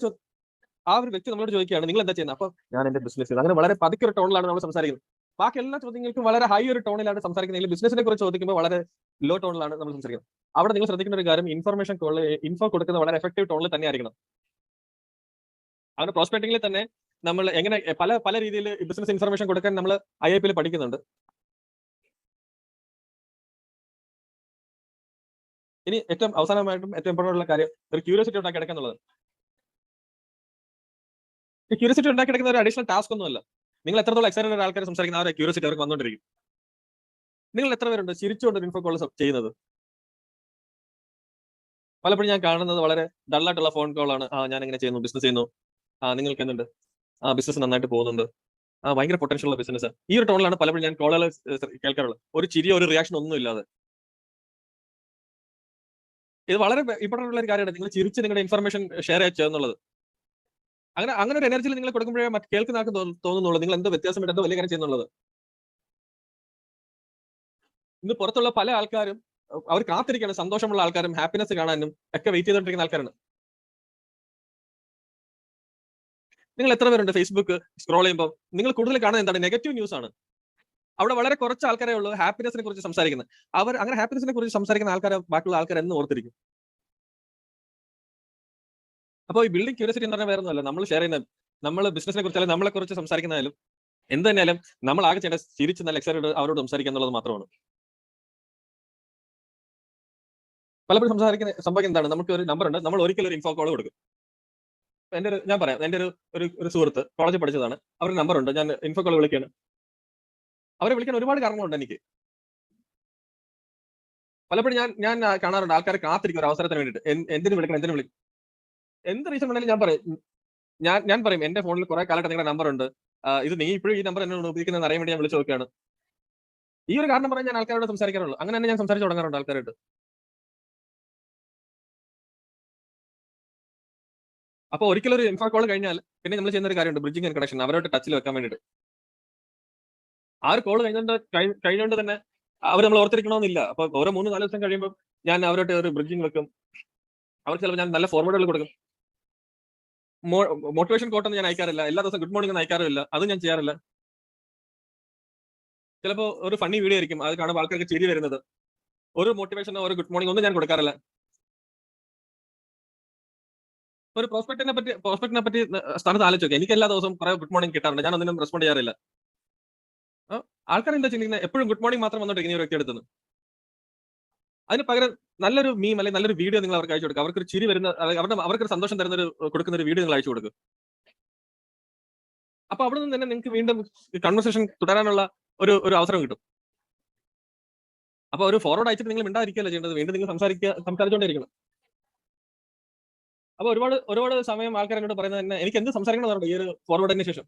ചോദിക്കുകയാണ് നിങ്ങൾ എന്താ ചെയ്യുന്നത്? അപ്പൊ ഞാൻ എന്റെ ബിസിനസ് ചെയ്യുന്നത്. അങ്ങനെ വളരെ പതുക്കെ ഒരു ടോണിലാണ് നമ്മൾ സംസാരിക്കുന്നത്. ബാക്കി എല്ലാ ചോദ്യങ്ങൾക്കും വളരെ ഹൈ ഒരു ടോണിലാണ് സംസാരിക്കുന്നത്. ബിസിനസിനെ കുറിച്ച് ചോദിക്കുമ്പോൾ വളരെ ലോ ടോണിലാണ് നമ്മൾ സംസാരിക്കുന്നത്. അവിടെ നിങ്ങൾ ശ്രദ്ധിക്കേണ്ട ഒരു കാര്യം ഇൻഫോ കൊടുക്കുന്നത് വളരെ എഫക്റ്റീവ് ടോണിൽ തന്നെ ആയിരിക്കണം. അങ്ങനെ പ്രോസ്പെക്ടിംഗിൽ തന്നെ നമ്മൾ എങ്ങനെ പല രീതിയിൽ ബിസിനസ് ഇൻഫർമേഷൻ കൊടുക്കാൻ നമ്മൾ IIP പഠിക്കുന്നുണ്ട്. ഇനി ഏറ്റവും അവസാനമായിട്ടും ഏറ്റവും ഇമ്പോർട്ടൻ്റ് ഉള്ള കാര്യം ഒരു ക്യൂരിയോസിറ്റി ഉണ്ടാക്കി എടുക്കുക എന്നുള്ളത്. ഈ ക്യൂരിയോസിറ്റി ഉണ്ടാക്കി എടുക്കുന്ന ഒരു അഡീഷണൽ ടാസ്ക് ഒന്നുമല്ല. നിങ്ങൾ എത്രത്തോളം എക്സൈറ്റഡ് ആൾക്കാർ സംസാരിക്കുന്ന ആ ഒരു ക്യൂരിയോസിറ്റി അവർക്ക് വന്നുകൊണ്ടിരിക്കും. നിങ്ങൾ എത്ര പേരുണ്ട് ചിരിച്ചുകൊണ്ട് ഇൻഫോ കോൾ ചെയ്യുന്നത്? പലപ്പോഴും ഞാൻ കാണുന്നത് വളരെ ഡള്ളായിട്ടുള്ള ഫോൺ കോളാണ്. ഞാൻ എങ്ങനെ ചെയ്യുന്നു, ബിസിനസ് ചെയ്യുന്നു, നിങ്ങൾക്ക് എന്തുണ്ട്, ബിസിനസ് നന്നായിട്ട് പോകുന്നുണ്ട്, ഭയങ്കര പൊട്ടൻഷ്യൽ ഉള്ള ബിസിനസ്. ഈ ഒരു ടോണിലാണ് പലപ്പോഴും ഞാൻ കോളുകൾ കേൾക്കാറുള്ളത്. ഒരു ചിരിയോ ഒരു റിയാക്ഷൻ ഒന്നും ഇല്ലാതെ. ഇത് വളരെ ഇമ്പോർട്ടൻ്റ് ഉള്ള ഒരു കാര്യമാണ്. നിങ്ങൾ ചിരിച്ച് നിങ്ങളുടെ ഇൻഫർമേഷൻ ഷെയർ ചെയ്യുക എന്നുള്ളത്. അങ്ങനെ ഒരു എനർജിയിൽ നിങ്ങൾ കൊടുക്കുമ്പോഴേ കേൾക്കുന്ന ആൾക്ക് തോന്നുന്നുള്ളൂ നിങ്ങൾ എന്തോ വ്യത്യാസമായിട്ട് എന്തോ വലിയ കാര്യം ചെയ്യുന്നുള്ളത്. ഇന്ന് പുറത്തുള്ള പല ആൾക്കാരും അവർ കാത്തിരിക്കുകയാണ്, സന്തോഷമുള്ള ആൾക്കാരും ഹാപ്പിനെസ് കാണാനും ഒക്കെ വെയിറ്റ് ചെയ്തുകൊണ്ടിരിക്കുന്ന ആൾക്കാരാണ്. നിങ്ങൾ എത്ര പേരുണ്ട് ഫേസ്ബുക്ക് സ്ക്രോൾ ചെയ്യുമ്പോൾ നിങ്ങൾ കൂടുതൽ കാണുന്നത് എന്താണ്? നെഗറ്റീവ് ന്യൂസ് ആണ്. അവിടെ വളരെ കുറച്ച് ആൾക്കാരേ ഉള്ളൂ ഹാപ്പിനെസിനെ കുറിച്ച് സംസാരിക്കുന്നത്. അങ്ങനെ ഹാപ്പിനെസിനെ കുറിച്ച് സംസാരിക്കുന്ന ആൾക്കാരെ ബാക്കിയുള്ള ആൾക്കാർ എന്ന് ഓർത്തിരിക്കും. അപ്പോൾ ഈ ബിൽഡിംഗ് ക്യൂരിയോസിറ്റി എന്ന് പറഞ്ഞാൽ വേറെ ഒന്നുമല്ല. നമ്മൾ ഷെയർ ചെയ്യുന്ന നമ്മൾ ബിസിനസിനെ കുറിച്ചാലും നമ്മളെ കുറിച്ച് സംസാരിക്കുന്നതായാലും എന്ത് തന്നെയാലും നമ്മൾ ആകെ ചെയ്യേണ്ട ചിരിച്ച് നല്ല എക്സൈറ്റഡ് അവരോട് സംസാരിക്കുക എന്നുള്ളത് മാത്രമാണ്. പലപ്പോഴും സംഭവിക്കുന്ന എന്താണ്, നമുക്ക് ഒരു നമ്പർ ഉണ്ട്, നമ്മൾ ഒരിക്കലും ഒരു ഇൻഫോ കോൾ കൊടുക്കും. ഞാൻ പറയാം, എന്റെ ഒരു സുഹൃത്ത് കോളേജിൽ പഠിച്ചതാണ്. അവരുടെ നമ്പർ ഉണ്ട്, ഞാൻ ഇൻഫോ കോൾ വിളിക്കുകയാണ്. അവരെ വിളിക്കാൻ ഒരുപാട് കാരണങ്ങളുണ്ട് എനിക്ക്. പലപ്പോഴും ഞാൻ കാണാറുണ്ട് ആൾക്കാർ കാത്തിരിക്കും ഒരു അവസരത്തിന് വേണ്ടിയിട്ട്. എന്തിനു വിളിക്കണം, എന്ത് റീസൺ വേണമെങ്കിലും ഞാൻ പറയും എന്റെ ഫോണിൽ കുറെ കാലമായിട്ട് നിങ്ങളുടെ നമ്പർ ഉണ്ട്, ഇത് നീ ഇപ്പോഴും ഈ നമ്പർ എന്നോട് ഉപയോഗിക്കുന്നത് അറിയാൻ വേണ്ടി ഞാൻ വിളിച്ചു നോക്കുകയാണ്. ഈ ഒരു കാരണം പറഞ്ഞാൽ ഞാൻ ആൾക്കാരോട് സംസാരിക്കാറുള്ളൂ. അങ്ങനെ തന്നെ ഞാൻ സംസാരിച്ച് തുടങ്ങാറുണ്ട് ആൾക്കാരായിട്ട്. അപ്പോൾ ഒരിക്കലും ഒരു ഇൻഫോ കോൾ കഴിഞ്ഞാൽ പിന്നെ നമ്മൾ ചെയ്യുന്ന ഒരു കാര്യമുണ്ട്, ബ്രിഡ്ജിങ് ആൻഡ് കണക്ഷൻ, അവരോട് ടച്ചിൽ വെക്കാൻ വേണ്ടിയിട്ട്. ആ ഒരു കോൾ കഴിഞ്ഞുകൊണ്ട് തന്നെ അവർ നമ്മൾ ഓർത്തിരിക്കണമെന്നില്ല. അപ്പൊ ഓരോ 3-4 ദിവസം കഴിയുമ്പോൾ ഞാൻ അവരോട്ട് ഒരു ബ്രിഡ്ജിങ് വെക്കും. അവർക്ക് ചിലപ്പോൾ ഞാൻ നല്ല ഫോർവേഡുകൾ കൊടുക്കും. മോട്ടിവേഷൻ കോട്ടൊന്നും ഞാൻ അയക്കാറില്ല. എല്ലാ ദിവസവും ഗുഡ് മോർണിംഗ് ഒന്നും അയക്കാറില്ല. അതും ഞാൻ ചെയ്യാറില്ല. ചിലപ്പോൾ ഒരു ഫണ്ണി വീഡിയോ ആയിരിക്കും, അത് കാണുമ്പോൾ ആൾക്കാർക്ക് ചിരി വരുന്നത്. ഒരു മോട്ടിവേഷനോ ഒരു ഗുഡ് മോർണിംഗ് ഒന്നും ഞാൻ കൊടുക്കാറില്ല. ഒരു പ്രോസ്പെക്റ്റിനെ പറ്റി സ്ഥാനത്ത് ആലോചിച്ച് നോക്കുക. എനിക്ക് എല്ലാ ദിവസവും കുറെ ഗുഡ് മോർണിംഗ് കിട്ടാറുണ്ട്, ഞാൻ ഒന്നിനും റെസ്പോണ്ട് ചെയ്യാറില്ല. ആൾക്കാർ എന്താ ചിന്തിക്കുന്നത്, എപ്പോഴും ഗുഡ് മോർണിംഗ് മാത്രം വന്നോണ്ടിരിക്കുന്ന ഒരു വ്യക്തി എടുത്തുന്നു. അതിന് പകരം നല്ലൊരു മീം അല്ലെങ്കിൽ നല്ലൊരു വീഡിയോ നിങ്ങൾ അവർക്ക് അയച്ചു കൊടുക്കുക. അവർക്കൊരു ചിരി വരുന്ന, അവർക്കൊരു സന്തോഷം തരുന്ന കൊടുക്കുന്ന ഒരു വീഡിയോ നിങ്ങൾ അയച്ചു കൊടുക്കുക. അപ്പൊ അവിടെ നിന്ന് തന്നെ നിങ്ങൾക്ക് വീണ്ടും കൺവെർസേഷൻ തുടരാനുള്ള ഒരു അവസരം കിട്ടും. അപ്പൊ ഒരു ഫോർവേഡ് അയച്ചിട്ട് നിങ്ങൾ മിണ്ടാതിരിക്കുകയല്ല ചെയ്യേണ്ടത്, വീണ്ടും നിങ്ങൾ സംസാരിച്ചുകൊണ്ടിരിക്കണം. അപ്പൊ ഒരുപാട് സമയം ആൾക്കാർ എന്നോട് പറയുന്നത് തന്നെ എനിക്ക് എന്ത് സംസാരിക്കണം ഈ ഒരു ഫോർവേഡിന് ശേഷം.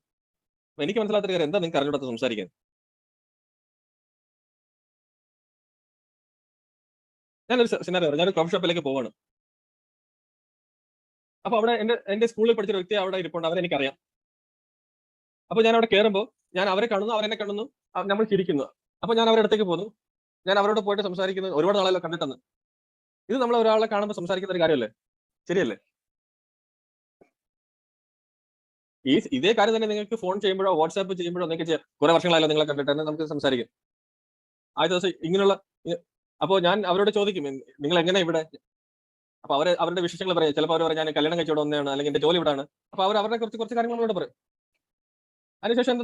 എനിക്ക് മനസ്സിലാത്ത കാര്യം എന്താ നിങ്ങൾക്ക് അറിഞ്ഞൂടാത്ത സംസാരിക്കാൻ. ഞാനൊരു സിനാറിയോ പറയാം. ഞാനൊരു കോഫി ഷോപ്പിലേക്ക് പോവാണ്. അപ്പൊ അവിടെ എന്റെ സ്കൂളിൽ പഠിച്ച വ്യക്തി അവിടെ ഇരിപ്പുണ്ട്, അവരെ എനിക്കറിയാം. അപ്പൊ ഞാൻ അവിടെ കയറുമ്പോൾ ഞാൻ അവരെ കാണുന്നു, അവരെന്നെ കാണുന്നു, നമ്മൾ ചിരിക്കുന്നു. അപ്പൊ ഞാൻ അവരുടെ അടുത്തേക്ക് പോകുന്നു, ഞാൻ അവരോട് പോയിട്ട് സംസാരിക്കുന്നത്. ഒരുപാട് നാളെല്ലാം കണ്ടിട്ടെന്ന്. ഇത് നമ്മൾ ഒരാളെ കാണുമ്പോൾ സംസാരിക്കുന്ന ഒരു കാര്യമല്ലേ, ശരിയല്ലേ? ഇതേ കാര്യം തന്നെ നിങ്ങൾക്ക് ഫോൺ ചെയ്യുമ്പോഴോ വാട്സാപ്പ് ചെയ്യുമ്പോഴോ നിങ്ങൾക്ക് ചെയ്യാം. കുറെ വർഷങ്ങളായാലും നിങ്ങളെ കണ്ടിട്ട് തന്നെ നമുക്ക് സംസാരിക്കാം. ആ ദിവസം ഇങ്ങനെയുള്ള അപ്പോ ഞാൻ അവരോട് ചോദിക്കും നിങ്ങൾ എങ്ങനെ ഇവിടെ. അപ്പൊ അവരുടെ വിശേഷങ്ങൾ പറയാം. ചിലപ്പോൾ അവർ പറയും ഞാൻ കല്യാണം കഴിച്ചോടെ വന്നതാണ്, അല്ലെങ്കിൽ എന്റെ ജോലി ഇവിടാണ്. അപ്പൊ അവരുടെ കുറച്ച് കാര്യങ്ങൾ നമ്മളോട് പറയും. അതിനുശേഷം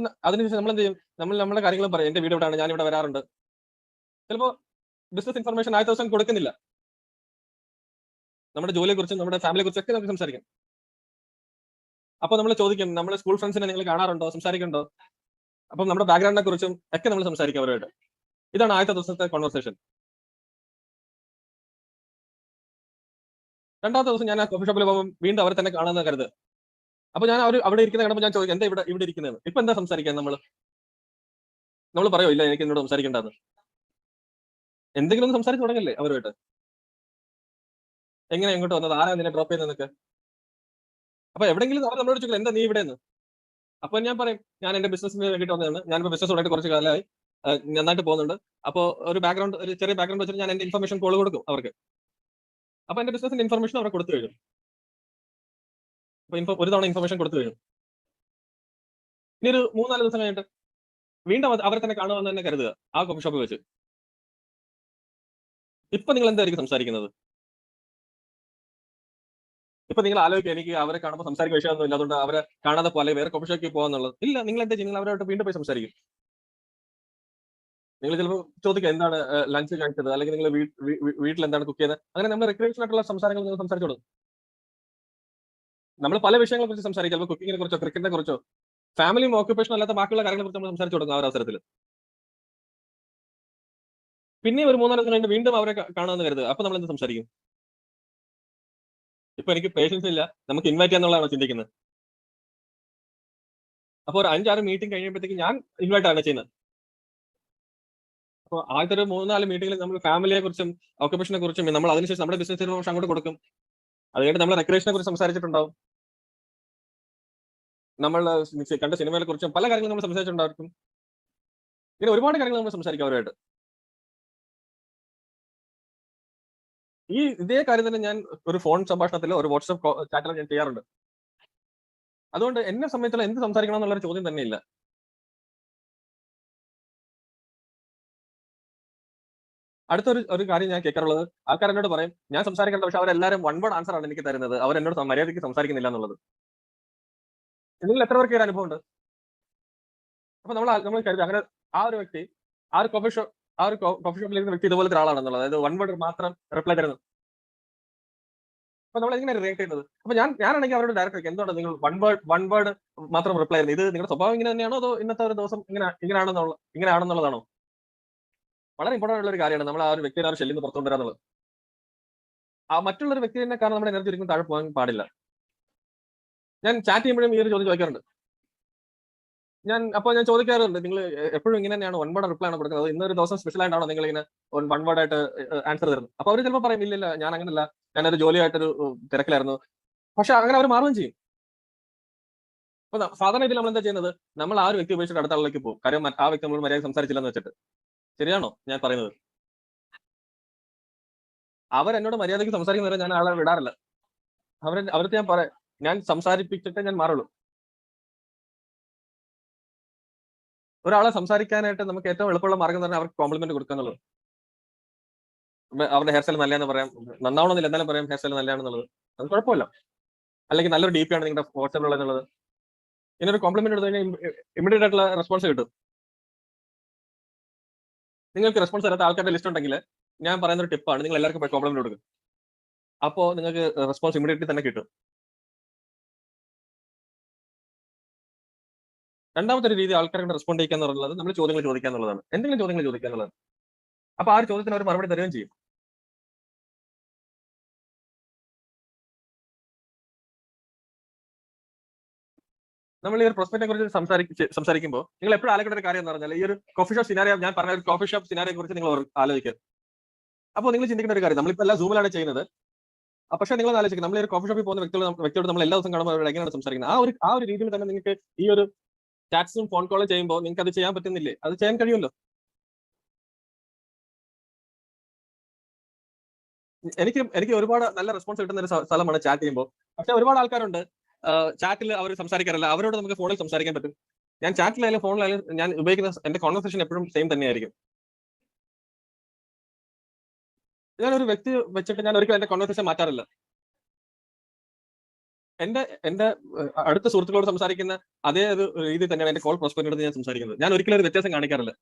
നമ്മൾ എന്ത് ചെയ്യും? നമ്മൾ നമ്മുടെ കാര്യങ്ങളും പറയും. എന്റെ വീട് ഇവിടെയാണ്, ഞാൻ ഇവിടെ വരാറുണ്ട്. ചിലപ്പോ ബിസിനസ് ഇൻഫർമേഷൻ ആദ്യത്തെ ദിവസം കൊടുക്കുന്നില്ല. നമ്മുടെ ജോലിയെക്കുറിച്ചും നമ്മുടെ ഫാമിലിയെ കുറിച്ചും ഒക്കെ നമുക്ക് സംസാരിക്കാം. അപ്പൊ നമ്മൾ ചോദിക്കും, നമ്മുടെ സ്കൂൾ ഫ്രണ്ട്സിനെ നിങ്ങൾ കാണാറുണ്ടോ, സംസാരിക്കുന്നുണ്ടോ? അപ്പം നമ്മുടെ ബാക്ക്ഗ്രൗണ്ടിനെ കുറിച്ചും ഒക്കെ നമ്മൾ സംസാരിക്കും അവരുമായിട്ട്. ഇതാണ് ആദ്യത്തെ ദിവസത്തെ കോൺവെർസേഷൻ. രണ്ടാമത്തെ ദിവസം ഞാൻ ആ കോഫി ഷോപ്പിൽ പോകുമ്പോൾ വീണ്ടും അവരെ തന്നെ കാണാമെന്ന് കരുത്. അപ്പൊ ഞാൻ അവിടെ ഇരിക്കുന്ന കാണുമ്പോൾ ഞാൻ ചോദിക്കും, എന്താ ഇവിടെ ഇവിടെ ഇരിക്കുന്നത്? ഇപ്പൊ എന്താ സംസാരിക്കാൻ നമ്മൾ പറയോ ഇല്ല എനിക്ക് എന്നോട് സംസാരിക്കേണ്ടത്? എന്തെങ്കിലും ഒന്ന് സംസാരിച്ച് തുടങ്ങല്ലേ അവരുമായിട്ട്? എങ്ങനെ എങ്ങോട്ട് വന്നത്, ആരാ നിന്നെ ഡ്രോപ്പ് ചെയ്യുന്നതൊക്കെ? അപ്പൊ എവിടെയെങ്കിലും അവർ നമ്മളോട് ചോദിക്കില്ല, എന്താ നീ ഇവിടെ നിന്ന്? അപ്പൊ ഞാൻ പറയും, ഞാൻ എന്റെ ബിസിനസിന് വേണ്ടിയിട്ട് വന്നതാണ്, ഞാനിപ്പോ ബിസിനസ് തുടങ്ങിയിട്ട് കുറച്ച് കാലമായി, നന്നായിട്ട് പോകുന്നുണ്ട്. അപ്പൊ ഒരു ചെറിയ ബാക്ക്ഗ്രൗണ്ട് വെച്ചിട്ട് ഞാൻ എന്റെ ഇൻഫർമേഷൻ കോൾ കൊടുക്കും അവർക്ക്. അപ്പൊ എന്റെ ബിസിനസിന്റെ ഇൻഫർമേഷൻ അവർക്ക് കൊടുത്തു കഴിഞ്ഞു. അപ്പൊ ഒരു തവണ ഇൻഫർമേഷൻ കൊടുത്തു കഴിഞ്ഞു. ഇനി ഒരു 3-4 ദിവസം കഴിഞ്ഞിട്ട് വീണ്ടും അവരെ തന്നെ കാണുമെന്ന് തന്നെ കരുതുക, ആ കോഫി ഷോപ്പിൽ വെച്ച്. ഇപ്പൊ നിങ്ങൾ എന്തായിരിക്കും സംസാരിക്കുന്നത്? ഇപ്പൊ നിങ്ങൾ ആലോചിക്കുക, എനിക്ക് അവരെ കാണുമ്പോൾ സംസാരിക്കാൻ വിഷയമൊന്നും ഇല്ല, അതുകൊണ്ട് അവരെ കാണാതെ പോലെ വേറെ കോഫി ഷോപ്പിൽ പോകാന്നുള്ളത്. ഇല്ല, നിങ്ങൾ എന്താ ചെയ്യുക? നിങ്ങൾ അവരോട്ട് വീണ്ടും പോയി സംസാരിക്കും. നിങ്ങൾ ചിലപ്പോൾ ചോദിക്കുക, എന്താണ് ലഞ്ച് കഴിച്ചത്, അല്ലെങ്കിൽ നിങ്ങൾ വീട്ടിൽ എന്താണ് കുക്ക് ചെയ്തത്? അങ്ങനെ നമ്മൾ റിക്രിയേഷൻ ആയിട്ടുള്ള സംസാരങ്ങൾ നിങ്ങൾ സംസാരിച്ചോളൂ. നമ്മൾ പല വിഷയങ്ങളെ കുറിച്ച് സംസാരിക്കും, ചിലപ്പോൾ കുക്കിങ്ങിനെ കുറിച്ചോ ക്രിക്കറ്റിനെ കുറിച്ചോ ഫാമിലിയും ഓക്യുപ്പേഷനും അല്ലാത്ത ബാക്കിയുള്ള കാര്യങ്ങളെ കുറിച്ച് നമ്മൾ സംസാരിച്ചു തുടങ്ങും ആ ഒരു അവസരത്തിൽ. പിന്നെ ഒരു 3-4 ദിവസം കഴിഞ്ഞ് വീണ്ടും അവരെ കാണാമെന്ന് കരുതുക. അപ്പൊ നമ്മൾ എന്ത് സംസാരിക്കും? ഇപ്പൊ എനിക്ക് പേഷ്യൻസ് ഇല്ല, നമുക്ക് ഇൻവൈറ്റ് ചെയ്യാന്നുള്ളതാണോ ചിന്തിക്കുന്നത്? അപ്പൊ ഒരു 5-6 മീറ്റിംഗ് കഴിയുമ്പോഴത്തേക്ക് ഞാൻ ഇൻവൈറ്റ് ആണ് ചെയ്യുന്നത്. അപ്പൊ ആദ്യത്തെ ഒരു 3-4 മീറ്റിംഗിൽ നമ്മൾ ഫാമിലിയെ കുറിച്ചും ഓക്യുപ്പേഷനെ കുറിച്ചും നമ്മൾ അതിനുശേഷം നമ്മുടെ ബിസിനസ് ഇൻഫർമേഷൻ അങ്ങോട്ട് കൊടുക്കും. അത് കഴിഞ്ഞിട്ട് നമ്മൾ റെക്രിയേഷനെ കുറിച്ച് സംസാരിച്ചിട്ടുണ്ടാവും. നമ്മൾ കണ്ട സിനിമയെ കുറിച്ചും പല കാര്യങ്ങളും നമ്മൾ സംസാരിച്ചിട്ടുണ്ടായിരിക്കും. ഇങ്ങനെ ഒരുപാട് കാര്യങ്ങൾ നമ്മൾ സംസാരിക്കും അവരുമായിട്ട്. ഇതേ കാര്യം തന്നെ ഞാൻ ഒരു ഫോൺ സംഭാഷണത്തിലോ ഒരു വാട്സ്ആപ്പ് ചാറ്റിലോ ഞാൻ ചെയ്യാറുണ്ട്. അതുകൊണ്ട് എന്നെ സംബന്ധിച്ചുള്ള എന്ത് സംസാരിക്കണം എന്നുള്ളൊരു ചോദ്യം തന്നെ ഇല്ല. അടുത്തൊരു കാര്യം ഞാൻ കേൾക്കാറുള്ളത്, ആൾക്കാർ എന്നോട് പറയും, ഞാൻ സംസാരിക്കേണ്ട, പക്ഷെ അവരെല്ലാരും വൺ വേർഡ് ആൻസർ ആണ് എനിക്ക് തരുന്നത്, അവരെന്നോട് മര്യാദയ്ക്ക് സംസാരിക്കുന്നില്ല എന്നുള്ളത്. നിങ്ങൾ എത്ര പേർക്ക് ഈ ഒരു അനുഭവം ഉണ്ട്? അപ്പൊ നമ്മൾ കരുതി അങ്ങനെ ആ ഒരു വ്യക്തി ആ ഒരു കോഫി ഷോപ്പ് ആ ഒരു കോഫി ഷോപ്പിൽ ഇരുന്ന വ്യക്തി ഇതുപോലത്തെ ഒരാളാണെന്നുള്ളത്, അതായത് വൺ വേർഡ് മാത്രം റിപ്ലൈ തരുന്നത്. അപ്പൊ നമ്മൾ എങ്ങനെ റിയാക്ട് ചെയ്യുന്നത്? അപ്പൊ ഞാനാണെങ്കിൽ അവരോട് ഡയറക്റ്റ് എന്തുകൊണ്ട് നിങ്ങൾ വൺ വേർഡ് മാത്രം റിപ്ലൈ ചെയ്യുന്നത്? ഇത് നിങ്ങളുടെ സ്വഭാവം ഇങ്ങനെ തന്നെയാണോ, അതോ ഇന്നത്തെ ഒരു ദിവസം ഇങ്ങനെയാണെന്നുള്ളതാണോ? വളരെ ഇമ്പോർട്ടന്റ് ആയിട്ടുള്ള ഒരു കാര്യമാണ് നമ്മൾ ആ ഒരു വ്യക്തിയെ ആ ഒരു ഷെല്ലിൽ നിന്ന് പുറത്തു കൊണ്ടുവരാന്നുള്ളത്. ആ മറ്റുള്ള ഒരു വ്യക്തിയെ കാരണം നമ്മുടെ എനർജി ഒരിക്കലും താഴെ പോകാൻ പാടില്ല. ഞാൻ ചാറ്റ് ചെയ്യുമ്പോഴും ഈ ഒരു ചോദ്യം ചോദിക്കാറുണ്ട്. ഞാൻ ചോദിക്കാറുണ്ട്, നിങ്ങൾ എപ്പോഴും ഇങ്ങനെ തന്നെയാണ് വൺ വേർഡ് റിപ്ലൈ ആണ് കൊടുക്കുന്നത്, ഇന്നൊരു ദിവസം സ്പെഷ്യൽ ആയിട്ടാണോ നിങ്ങൾ ഇങ്ങനെ വൺ വേർഡ് ആയിട്ട് ആൻസർ തരുന്നത്? അപ്പൊ അവർ ചിലപ്പോൾ പറയും, ഇല്ലില്ല ഞാൻ അങ്ങനല്ല, ഞാനൊരു ജോലിയായിട്ടൊരു തിരക്കിലായിരുന്നു. പക്ഷെ അങ്ങനെ അവർ മാറുകയും ചെയ്യും. അപ്പൊ സാധാരണ ഇതിൽ നമ്മൾ എന്താ ചെയ്യുന്നത്? നമ്മൾ ആ ഒരു വ്യക്തി ഉപേക്ഷിച്ചിട്ട് അടുത്ത ആളിലേക്ക് പോകും. കാര്യം ആ വ്യക്തി നമ്മൾ മര്യാദ സംസാരിച്ചില്ലെന്ന് വെച്ചിട്ട്. ശരിയാണോ ഞാൻ പറയുന്നത്? അവരെന്നോട് മര്യാദയ്ക്ക് സംസാരിക്കുന്നവരെ ഞാൻ ആളെ വിടാറില്ല. അവരടുത്ത് ഞാൻ പറയാം, ഞാൻ സംസാരിപ്പിച്ചിട്ടേ ഞാൻ മാറുള്ളൂ. ഒരാളെ സംസാരിക്കാനായിട്ട് നമുക്ക് ഏറ്റവും എളുപ്പമുള്ള മാർഗ്ഗം എന്ന് പറഞ്ഞാൽ അവർക്ക് കോംപ്ലിമെന്റ് കൊടുക്കുക എന്നുള്ളത്. അവരുടെ ഹെയർ സ്റ്റൈൽ നല്ലതെന്ന് പറയാം, നന്നാവണമെന്നില്ല എന്നാലും പറയാം ഹെയർ സ്റ്റൈൽ നല്ലതാണെന്നുള്ളത്. അത് കുഴപ്പമില്ല. അല്ലെങ്കിൽ നല്ലൊരു DP ആണ് നിങ്ങളുടെ വാട്സാപ്പിലുള്ളത്. ഇങ്ങനൊരു കോംപ്ലിമെന്റ് എടുത്തു കഴിഞ്ഞാൽ ഇമ്മീഡിയറ്റ് ആയിട്ടുള്ള റെസ്പോൺസ് കിട്ടും. നിങ്ങൾക്ക് റെസ്പോൺസ് തരാത്ത ആൾക്കാരുടെ ലിസ്റ്റ് ഉണ്ടെങ്കിൽ ഞാൻ പറയുന്ന ഒരു ടിപ്പാണ്, നിങ്ങൾ എല്ലാവർക്കും പോയി കോംപ്ലിമെന്റ് കൊടുക്കുക. അപ്പോൾ നിങ്ങൾക്ക് റെസ്പോൺസ് ഇമ്മീഡിയറ്റ്ലി തന്നെ കിട്ടും. രണ്ടാമത്തെ ഒരു രീതി ആൾക്കാരോട് റെസ്പോണ്ട് ചെയ്യുക എന്നുള്ളത് നമ്മൾ ചോദ്യങ്ങൾ ചോദിക്കുക എന്നുള്ളതാണ്. എന്തെങ്കിലും ചോദ്യങ്ങൾ ചോദിക്കുക എന്നുള്ളതാണ്. അപ്പൊ ആ ഒരു ചോദ്യത്തിന് അവർ മറുപടി തരുകയും ചെയ്യും. നമ്മൾ ഈ ഒരു പ്രൊസ്പെക്റ്റിനെ കുറിച്ച് സംസാരിക്കുമ്പോൾ നിങ്ങൾ എപ്പോഴും ആലോചിക്കേണ്ട ഒരു കാര്യം എന്ന് പറഞ്ഞാൽ, ഈ ഒരു കോഫി ഷോപ്പ് സിനാരിയോ, ഞാൻ പറഞ്ഞ ഒരു കോഫി ഷോപ്പ് സിനാരിയെ കുറിച്ച് നിങ്ങൾ ആലോചിക്കുക. അപ്പോൾ നിങ്ങൾ ചിന്തിക്കേണ്ട ഒരു കാര്യം, നമ്മളിപ്പോൾ എല്ലാം സൂമിലാണ് ചെയ്യുന്നത്. പക്ഷേ നിങ്ങൾ ആലോചിക്കുക, നമ്മൾ ഈ ഒരു കോഫി ഷോപ്പിൽ പോകുന്ന വ്യക്തിയോട് നമ്മൾ എല്ലാ ദിവസം കാണുമ്പോൾ അവരോട് എങ്ങനെയാണ് സംസാരിക്കുന്നത്? ആ ഒരു രീതിയിൽ തന്നെ നിങ്ങൾക്ക് ഈ ഒരു ചാറ്റ്സും ഫോൺ കോളും ചെയ്യുമ്പോൾ നിങ്ങൾക്ക് അത് ചെയ്യാൻ പറ്റുന്നില്ലേ? അത് ചെയ്യാൻ കഴിയുമല്ലോ. എനിക്ക് ഒരുപാട് നല്ല റെസ്പോൺസ് കിട്ടുന്ന ഒരു സ്ഥലമാണ് ചാറ്റ് ചെയ്യുമ്പോൾ. പക്ഷെ ഒരുപാട് ആൾക്കാരുണ്ട് ചാറ്റിൽ അവർ സംസാരിക്കാറില്ല. അവരോട് നമുക്ക് ഫോണിൽ സംസാരിക്കാൻ പറ്റും. ഞാൻ ചാറ്റിലായാലും ഫോണിലായാലും ഞാൻ ഉപയോഗിക്കുന്ന എന്റെ കോൺവെർസേഷൻ എപ്പോഴും സെയിം തന്നെയായിരിക്കും. ഞാനൊരു വ്യക്തി വെച്ചിട്ട് ഞാൻ ഒരിക്കലും എന്റെ കോൺവെർസേഷൻ മാറ്റാറില്ല. എന്റെ എന്റെ അടുത്ത സുഹൃത്തുക്കളോട് സംസാരിക്കുന്ന അതേ ഒരു രീതിയിൽ തന്നെയാണ് എന്റെ കോൾ പ്രോസ്പെക്ടിനോട് ഞാൻ സംസാരിക്കുന്നത്. ഞാൻ ഒരിക്കലും ഒരു വ്യത്യാസം കാണിക്കാറില്ല.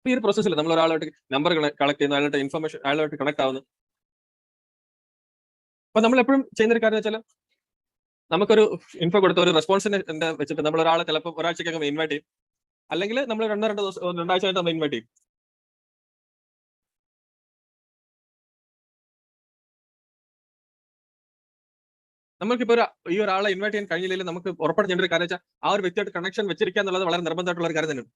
ഈ ഒരു പ്രോസസ്സിൽ നമ്മൾ ഒരാളായിട്ട് നമ്പർ കളക്ട് ചെയ്യുന്നു, അയാളുടെ ഇൻഫർമേഷൻ അയാളുമായിട്ട് കണക്ട് ആവുന്നു. അപ്പൊ നമ്മൾ എപ്പോഴും ചെയ്യുന്ന ഒരു കാര്യം വെച്ചാൽ നമുക്കൊരു ഇൻഫോ കൊടുത്ത ഒരു റെസ്പോൺസിനെ വെച്ചിട്ട് നമ്മൾ ഒരാളെ ചിലപ്പോൾ ഒരാഴ്ചക്കകം ഇൻവൈറ്റ് ചെയ്യും, അല്ലെങ്കിൽ നമ്മൾ രണ്ട് ദിവസം രണ്ടാഴ്ച ആയിട്ട് നമ്മൾ ഇൻവൈറ്റ് ചെയ്യും. നമുക്കിപ്പോ ഈ ഒരാളെ ഇൻവൈറ്റ് ചെയ്യാൻ കഴിഞ്ഞില്ലെങ്കിൽ നമുക്ക് ഉറപ്പായിട്ട് ചെയ്യേണ്ട ഒരു കാര്യം വെച്ചാൽ ആ ഒരു വ്യക്തിയായിട്ട് കണക്ഷൻ വെച്ചിരിക്കുക എന്നുള്ളത് വളരെ നിർബന്ധമായിട്ടുള്ള ഒരു കാര്യം തന്നെയാണ്.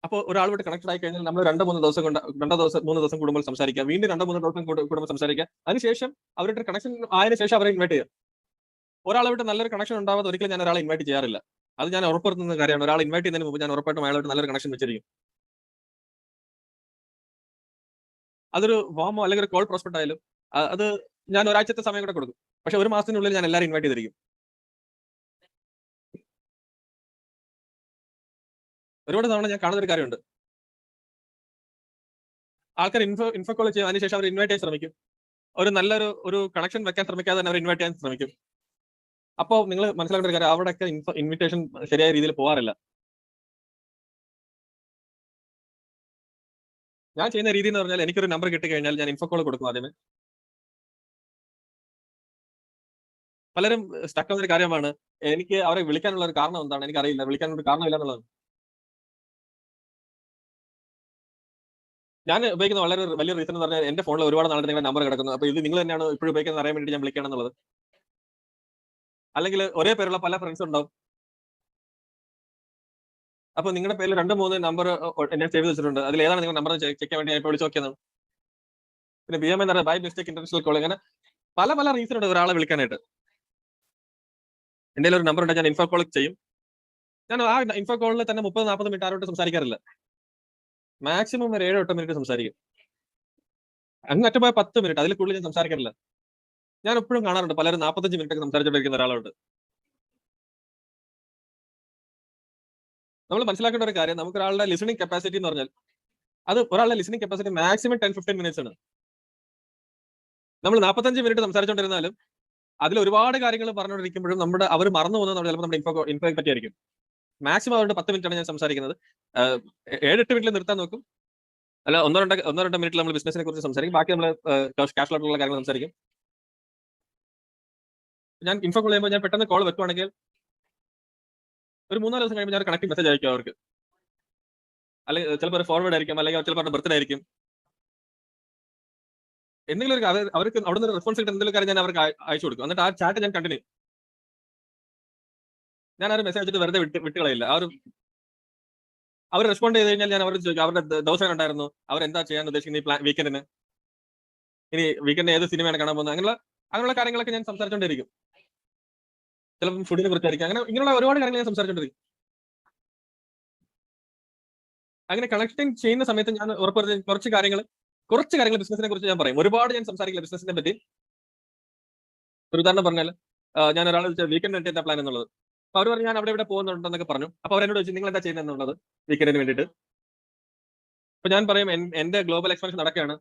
അപ്പോൾ ഒരാളുമായിട്ട് കണക്ട് ആയി കഴിഞ്ഞാൽ നമ്മൾ 2-3 ദിവസം കൊണ്ട് 2 ദിവസം കൂടുമ്പോൾ സംസാരിക്കുക, വീണ്ടും 2-3 ദിവസം കൂടുമ്പോൾ സംസാരിക്കുക. അതിനുശേഷം അവരുടെ കണക്ഷൻ ആയതിനു ശേഷം അവരെ ഇൻവൈറ്റ് ചെയ്യുക. ഒരാളുമായിട്ട് നല്ലൊരു കണക്ഷൻ ഉണ്ടാവാതെ ഒരിക്കലും ഞാൻ ഒരാളെ ഇൻവൈറ്റ് ചെയ്യാറില്ല. അത് ഞാൻ ഉറപ്പുവരുത്തുന്ന കാര്യമാണ്. ഒരാൾ ഇൻവൈറ്റ് ചെയ്യുന്നതിന് മുമ്പ് ഞാൻ ഉറപ്പായിട്ടും അയാളായിട്ട് നല്ലൊരു കണക്ഷൻ വെച്ചിരിക്കും. അതൊരു വാമോ അല്ലെങ്കിൽ ഒരു കോൾ പ്രോസ്പെക്ട് ആയാലും അത് ഞാൻ ഒരാഴ്ചത്തെ സമയം കൂടെ കൊടുക്കും. പക്ഷെ ഒരു മാസത്തിനുള്ളിൽ ഞാൻ എല്ലാവരും ഇൻവൈറ്റ് ചെയ്തിരിക്കും. ഒരുപാട് തവണ ഞാൻ കാണുന്ന ഒരു കാര്യമുണ്ട്. ആൾക്കാർ ഇൻഫോ കോൾ ചെയ്യും, അതിനുശേഷം അവർ ഇൻവൈറ്റ് ചെയ്യാൻ ശ്രമിക്കും. ഒരു നല്ലൊരു കണക്ഷൻ വെക്കാൻ ശ്രമിക്കാതെ തന്നെ അവർ ഇൻവൈറ്റ് ചെയ്യാൻ ശ്രമിക്കും. അപ്പോൾ നിങ്ങൾ മനസ്സിലാക്കേണ്ട ഒരു കാര്യം, അവിടെയൊക്കെ ഇൻവിറ്റേഷൻ ശരിയായ രീതിയിൽ പോകാറില്ല. ഞാൻ ചെയ്യുന്ന രീതി എന്ന് പറഞ്ഞാൽ എനിക്കൊരു നമ്പർ കിട്ടി കഴിഞ്ഞാൽ ഞാൻ ഇൻഫോ കോൾ കൊടുക്കും ആദ്യമേ. പലരും സ്റ്റക്ക് ആവുന്ന ഒരു കാര്യമാണ്, എനിക്ക് അവരെ വിളിക്കാനുള്ള ഒരു കാരണം എന്താണ് എനിക്കറിയില്ല, വിളിക്കാനുള്ള ഒരു കാരണമില്ല എന്നുള്ളത്. ഞാൻ ഉപയോഗിക്കുന്ന വളരെ വലിയ റീസൺ എന്ന് പറഞ്ഞാൽ എന്റെ ഫോണിൽ ഒരുപാട് നാളെ നിങ്ങളുടെ നമ്പർ കിടക്കുന്നു. അപ്പൊ ഇത് നിങ്ങൾ തന്നെയാണ് ഇപ്പോഴും ഉപയോഗിക്കുന്നത് അറിയാൻ വേണ്ടി ഞാൻ വിളിക്കണം എന്നുള്ളത്. അല്ലെങ്കിൽ ഒരേ പേരുള്ള പല ഫ്രണ്ട്സ് ഉണ്ടാവും. അപ്പൊ നിങ്ങളുടെ പേരിൽ 2-3 നമ്പർ ഞാൻ സേവ് വെച്ചിട്ടുണ്ട്. അതിൽ ഏതാണ് നിങ്ങളുടെ നമ്പർ ചെക്ക് ചെയ്യാൻ വേണ്ടി ഞാൻ ഇപ്പോൾ വിളിച്ചു നോക്കിയത്. പിന്നെ ബി എം എന്ന് ബൈ മിസ്റ്റേക്ക് ഇന്റർനാഷണൽ കോൾ, അങ്ങനെ പല പല റീസൺ ഉണ്ട് ഒരാളെ വിളിക്കാനായിട്ട്. എന്റെ ഒരു നമ്പർ ഉണ്ട്, ഞാൻ ഇൻഫോ കോൾ ചെയ്യും. ഞാൻ ആ ഇൻഫോ കോളിൽ തന്നെ 30-40 മിനിറ്റ് ആരോട്ട് സംസാരിക്കാറില്ല. മാക്സിമം ഒരു 7-8 മിനിറ്റ് സംസാരിക്കും. അങ്ങ് പോയ 10 മിനിറ്റ്, അതിൽ കൂടുതൽ ഞാൻ സംസാരിക്കാറില്ല. ഞാൻ എപ്പോഴും കാണാറുണ്ട് പലരും 45 മിനിറ്റ് ഒക്കെ സംസാരിച്ചുകൊണ്ടിരിക്കുന്ന ഒരാളുണ്ട്. നമ്മൾ മനസ്സിലാക്കേണ്ട ഒരു കാര്യം, നമുക്ക് ഒരാളുടെ ലിസണിംഗ് കപ്പാസിറ്റി എന്ന് പറഞ്ഞാൽ അത് ഒരാളുടെ ലിസണിംഗ് കപ്പാസിറ്റി മാക്സിമം 10-15 മിനിറ്റ്സ് ആണ്. നമ്മൾ 45 മിനിറ്റ് സംസാരിച്ചുകൊണ്ടിരുന്നാലും അതിൽ ഒരുപാട് കാര്യങ്ങൾ പറഞ്ഞുകൊണ്ടിരിക്കുമ്പോഴും അവർ മറന്നു പോകുന്നത് ചിലപ്പോൾ നമ്മുടെ ഇൻഫോയെ പറ്റിയായിരിക്കും. മാക്സിമം അവരുടെ 10 മിനിറ്റ് ആണ് ഞാൻ സംസാരിക്കുന്നത്. 7-8 മിനിറ്റിൽ നിർത്താൻ നോക്കും. അല്ല, 1-2 മിനിറ്റിൽ നമ്മൾ ബിസിനസിനെ കുറിച്ച് സംസാരിക്കും. ബാക്കി നമ്മൾ കാഷ്വൽ ആയിട്ടുള്ള കാര്യങ്ങൾ സംസാരിക്കും. ഞാൻ ഇൻഫോ കോൾ ചെയ്യുമ്പോൾ ഞാൻ പെട്ടെന്ന് കോൾ വെക്കുവാണെങ്കിൽ ഒരു 3-4 ദിവസം കഴിയുമ്പോൾ ഞാൻ കണക്റ്റിംഗ് മെസ്സേജ് അയക്കും അവർക്ക്. അല്ലെങ്കിൽ ചിലപ്പോൾ ഫോർവേഡ് ആയിരിക്കും, അല്ലെങ്കിൽ ചിലപ്പോൾ ബർത്ത്ഡേ ആയിരിക്കും. എന്തെങ്കിലും ഒരു അവർക്ക് അവിടെ നിന്ന് റെസ്പോൺസ് കിട്ടുന്ന എന്തെങ്കിലും കാര്യം ഞാൻ അവർക്ക് അയച്ചു കൊടുക്കും. എന്നിട്ട് ആ ചാറ്റ് ഞാൻ കണ്ടിന്യൂ. ഞാൻ ആ ഒരു മെസ്സേജ് അയച്ചിട്ട് വെറുതെ വിട്ടുകളയില്ല. അവർ റെസ്പോണ്ട് ചെയ്ത് കഴിഞ്ഞാൽ ഞാൻ അവരോട് ചോദിക്കും അവരുടെ ദിവസം ഉണ്ടായിരുന്നു, അവരെന്താ ചെയ്യാൻ ഉദ്ദേശിക്കുന്ന ഈ വീക്കെൻഡിന്, ഇനി വീക്കെൻഡ് ഏത് സിനിമയാണ് കാണാൻ പോകുന്നത്, അങ്ങനെയുള്ള കാര്യങ്ങളൊക്കെ ഞാൻ സംസാരിച്ചുകൊണ്ടിരിക്കും. ചിലപ്പോൾ ഫുഡിനെ കുറിച്ചായിരിക്കും. ഇങ്ങനെയുള്ള ഒരുപാട് കാര്യങ്ങൾ ഞാൻ സംസാരിച്ചുകൊണ്ടിരിക്കും. അങ്ങനെ കണക്റ്റിംഗ് ചെയ്യുന്ന സമയത്ത് ഞാൻ ഉറപ്പുവരുത്തി കുറച്ച് കാര്യങ്ങൾ ബിസിനസിനെ കുറിച്ച് ഞാൻ പറയും. ഒരുപാട് ഞാൻ സംസാരിക്കില്ല ബിസിനസിനെ പറ്റി. ഒരു ഉദാഹരണം പറഞ്ഞാൽ, ഞാൻ ഒരാൾ വീക്കെൻഡ് എന്താ പ്ലാൻ എന്നുള്ളത്. അപ്പൊ അവർ പറഞ്ഞു ഞാൻ അവിടെ ഇവിടെ പോകുന്നുണ്ടെന്നൊക്കെ പറഞ്ഞു. അപ്പൊ അവരെന്നോട് ചോദിച്ചു നിങ്ങൾ എന്താ ചെയ്യുന്നത് എന്നുള്ളത് വീക്കെൻഡിന് വേണ്ടിയിട്ട്. അപ്പൊ ഞാൻ പറയും എന്റെ ഗ്ലോബൽ എക്സ്പാൻഷൻ നടക്കുകയാണ്,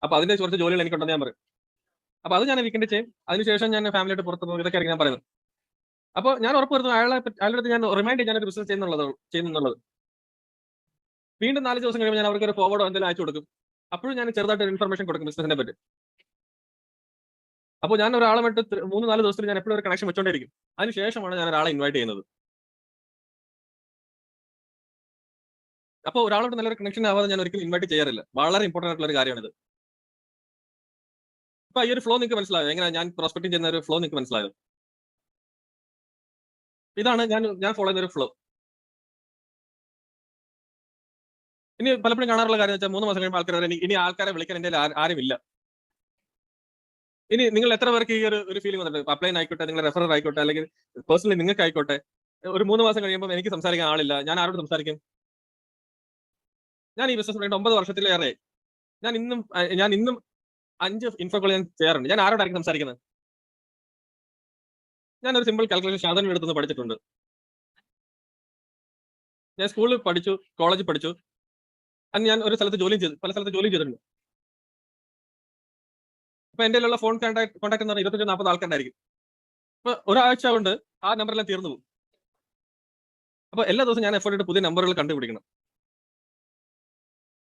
അപ്പൊ അതിന്റെ കുറച്ച് ജോലികൾ എനിക്കുണ്ടെന്ന് ഞാൻ പറയും. അപ്പൊ അത് ഞാൻ വീക്കെൻഡ് ചെയ്യും. അതിനുശേഷം ഞാൻ ഫാമിലിയായിട്ട് പുറത്ത് പോകും. ഇതൊക്കെയായിരിക്കും ഞാൻ പറയുന്നത്. അപ്പൊ ഞാൻ ഉറപ്പുവരുത്തും അയാളുടെ അടുത്ത് ഞാൻ റിമൈൻഡ് ചെയ്യും ഞാനൊരു ബിസിനസ് ചെയ്യുന്നുള്ളത്. വീണ്ടും 4 ദിവസം കഴിയുമ്പോൾ ഞാൻ അവർക്ക് ഒരു ഫോർവേഡോ എന്തെങ്കിലും അയച്ചു കൊടുക്കും. അപ്പോഴും ഞാൻ ചെറുതായിട്ട് ഇൻഫർമേഷൻ കൊടുക്കും ബിസിനസിനെ പറ്റി. അപ്പോൾ ഞാൻ ഒരാളുമായിട്ട് 3-4 ദിവസത്തിൽ ഞാൻ എപ്പോഴും ഒരു കണക്ഷൻ വെച്ചോണ്ടിരിക്കും. അതിനുശേഷമാണ് ഞാൻ ഒരാളെ ഇൻവൈറ്റ് ചെയ്യുന്നത്. അപ്പോൾ ഒരാളോട് നല്ലൊരു കണക്ഷൻ ആവാതെ ഞാൻ ഒരിക്കലും ഇൻവൈറ്റ് ചെയ്യാറില്ല. വളരെ ഇമ്പോർട്ടന്റ് ആയിട്ടുള്ള ഒരു കാര്യമാണിത്. അപ്പൊ ഈ ഒരു ഫ്ലോ നിങ്ങൾക്ക് മനസ്സിലായോ? എങ്ങനെ ഞാൻ പ്രോസ്പെക്ടിങ് ചെയ്യുന്ന ഒരു ഫ്ലോ നിങ്ങൾക്ക് മനസ്സിലായോ? ഇതാണ് ഞാൻ ഫോളോ ചെയ്യുന്ന ഒരു ഫ്ലോ. ഇനി പലപ്പോഴും കാണാറുള്ള കാര്യം വെച്ചാൽ 3 മാസം കഴിയുമ്പോൾ ആൾക്കാർ ഇനി ആൾക്കാരെ വിളിക്കാൻ എന്റെ ആരുമില്ല. ഇനി നിങ്ങൾ എത്ര പേർക്ക് ഈ ഒരു ഫീലിംഗ് വന്നിട്ടുണ്ട്? അപ്ലൈൻ ആയിക്കോട്ടെ, നിങ്ങൾ റെഫറർ ആയിക്കോട്ടെ, അല്ലെങ്കിൽ പേഴ്സണലി നിങ്ങൾക്ക് ആയിക്കോട്ടെ, ഒരു 3 മാസം കഴിയുമ്പോൾ എനിക്ക് സംസാരിക്കാൻ ആളില്ല, ഞാൻ ആരോട് സംസാരിക്കും? ഞാൻ ഈ ബിസിനസ് തുടങ്ങിയിട്ട് 9 വർഷത്തിലേറെയായി. ഞാൻ ഇന്നും 5 ഇൻഫോ കോൾ ഞാൻ ചെയ്യാറുണ്ട്. ഞാൻ ആരോടായിരിക്കും സംസാരിക്കുന്നത്? ഞാൻ ഒരു സിമ്പിൾ കാൽക്കുലേഷൻ ഷാദാൻ എടുത്തുനിന്ന് പഠിച്ചിട്ടുണ്ട്. ഞാൻ സ്കൂളിൽ പഠിച്ചു, കോളേജിൽ പഠിച്ചു. അന്ന് ഞാൻ ഒരു സ്ഥലത്ത് ജോലിയും ചെയ്തു, പല സ്ഥലത്ത് ജോലിയും ചെയ്തിട്ടുണ്ട്. അപ്പൊ എന്റെ കയ്യിലുള്ള ഫോൺ കോൺടാക്ട് എന്ന് പറഞ്ഞാൽ 25-40 ആൾക്കാരുണ്ടായിരിക്കും. അപ്പൊ ഒരാഴ്ച കൊണ്ട് ആ നമ്പറെല്ലാം തീർന്നു പോകും. അപ്പൊ എല്ലാ ദിവസവും ഞാൻ എഫേർട്ട് ഇട്ട് പുതിയ നമ്പറുകൾ കണ്ടുപിടിക്കണം.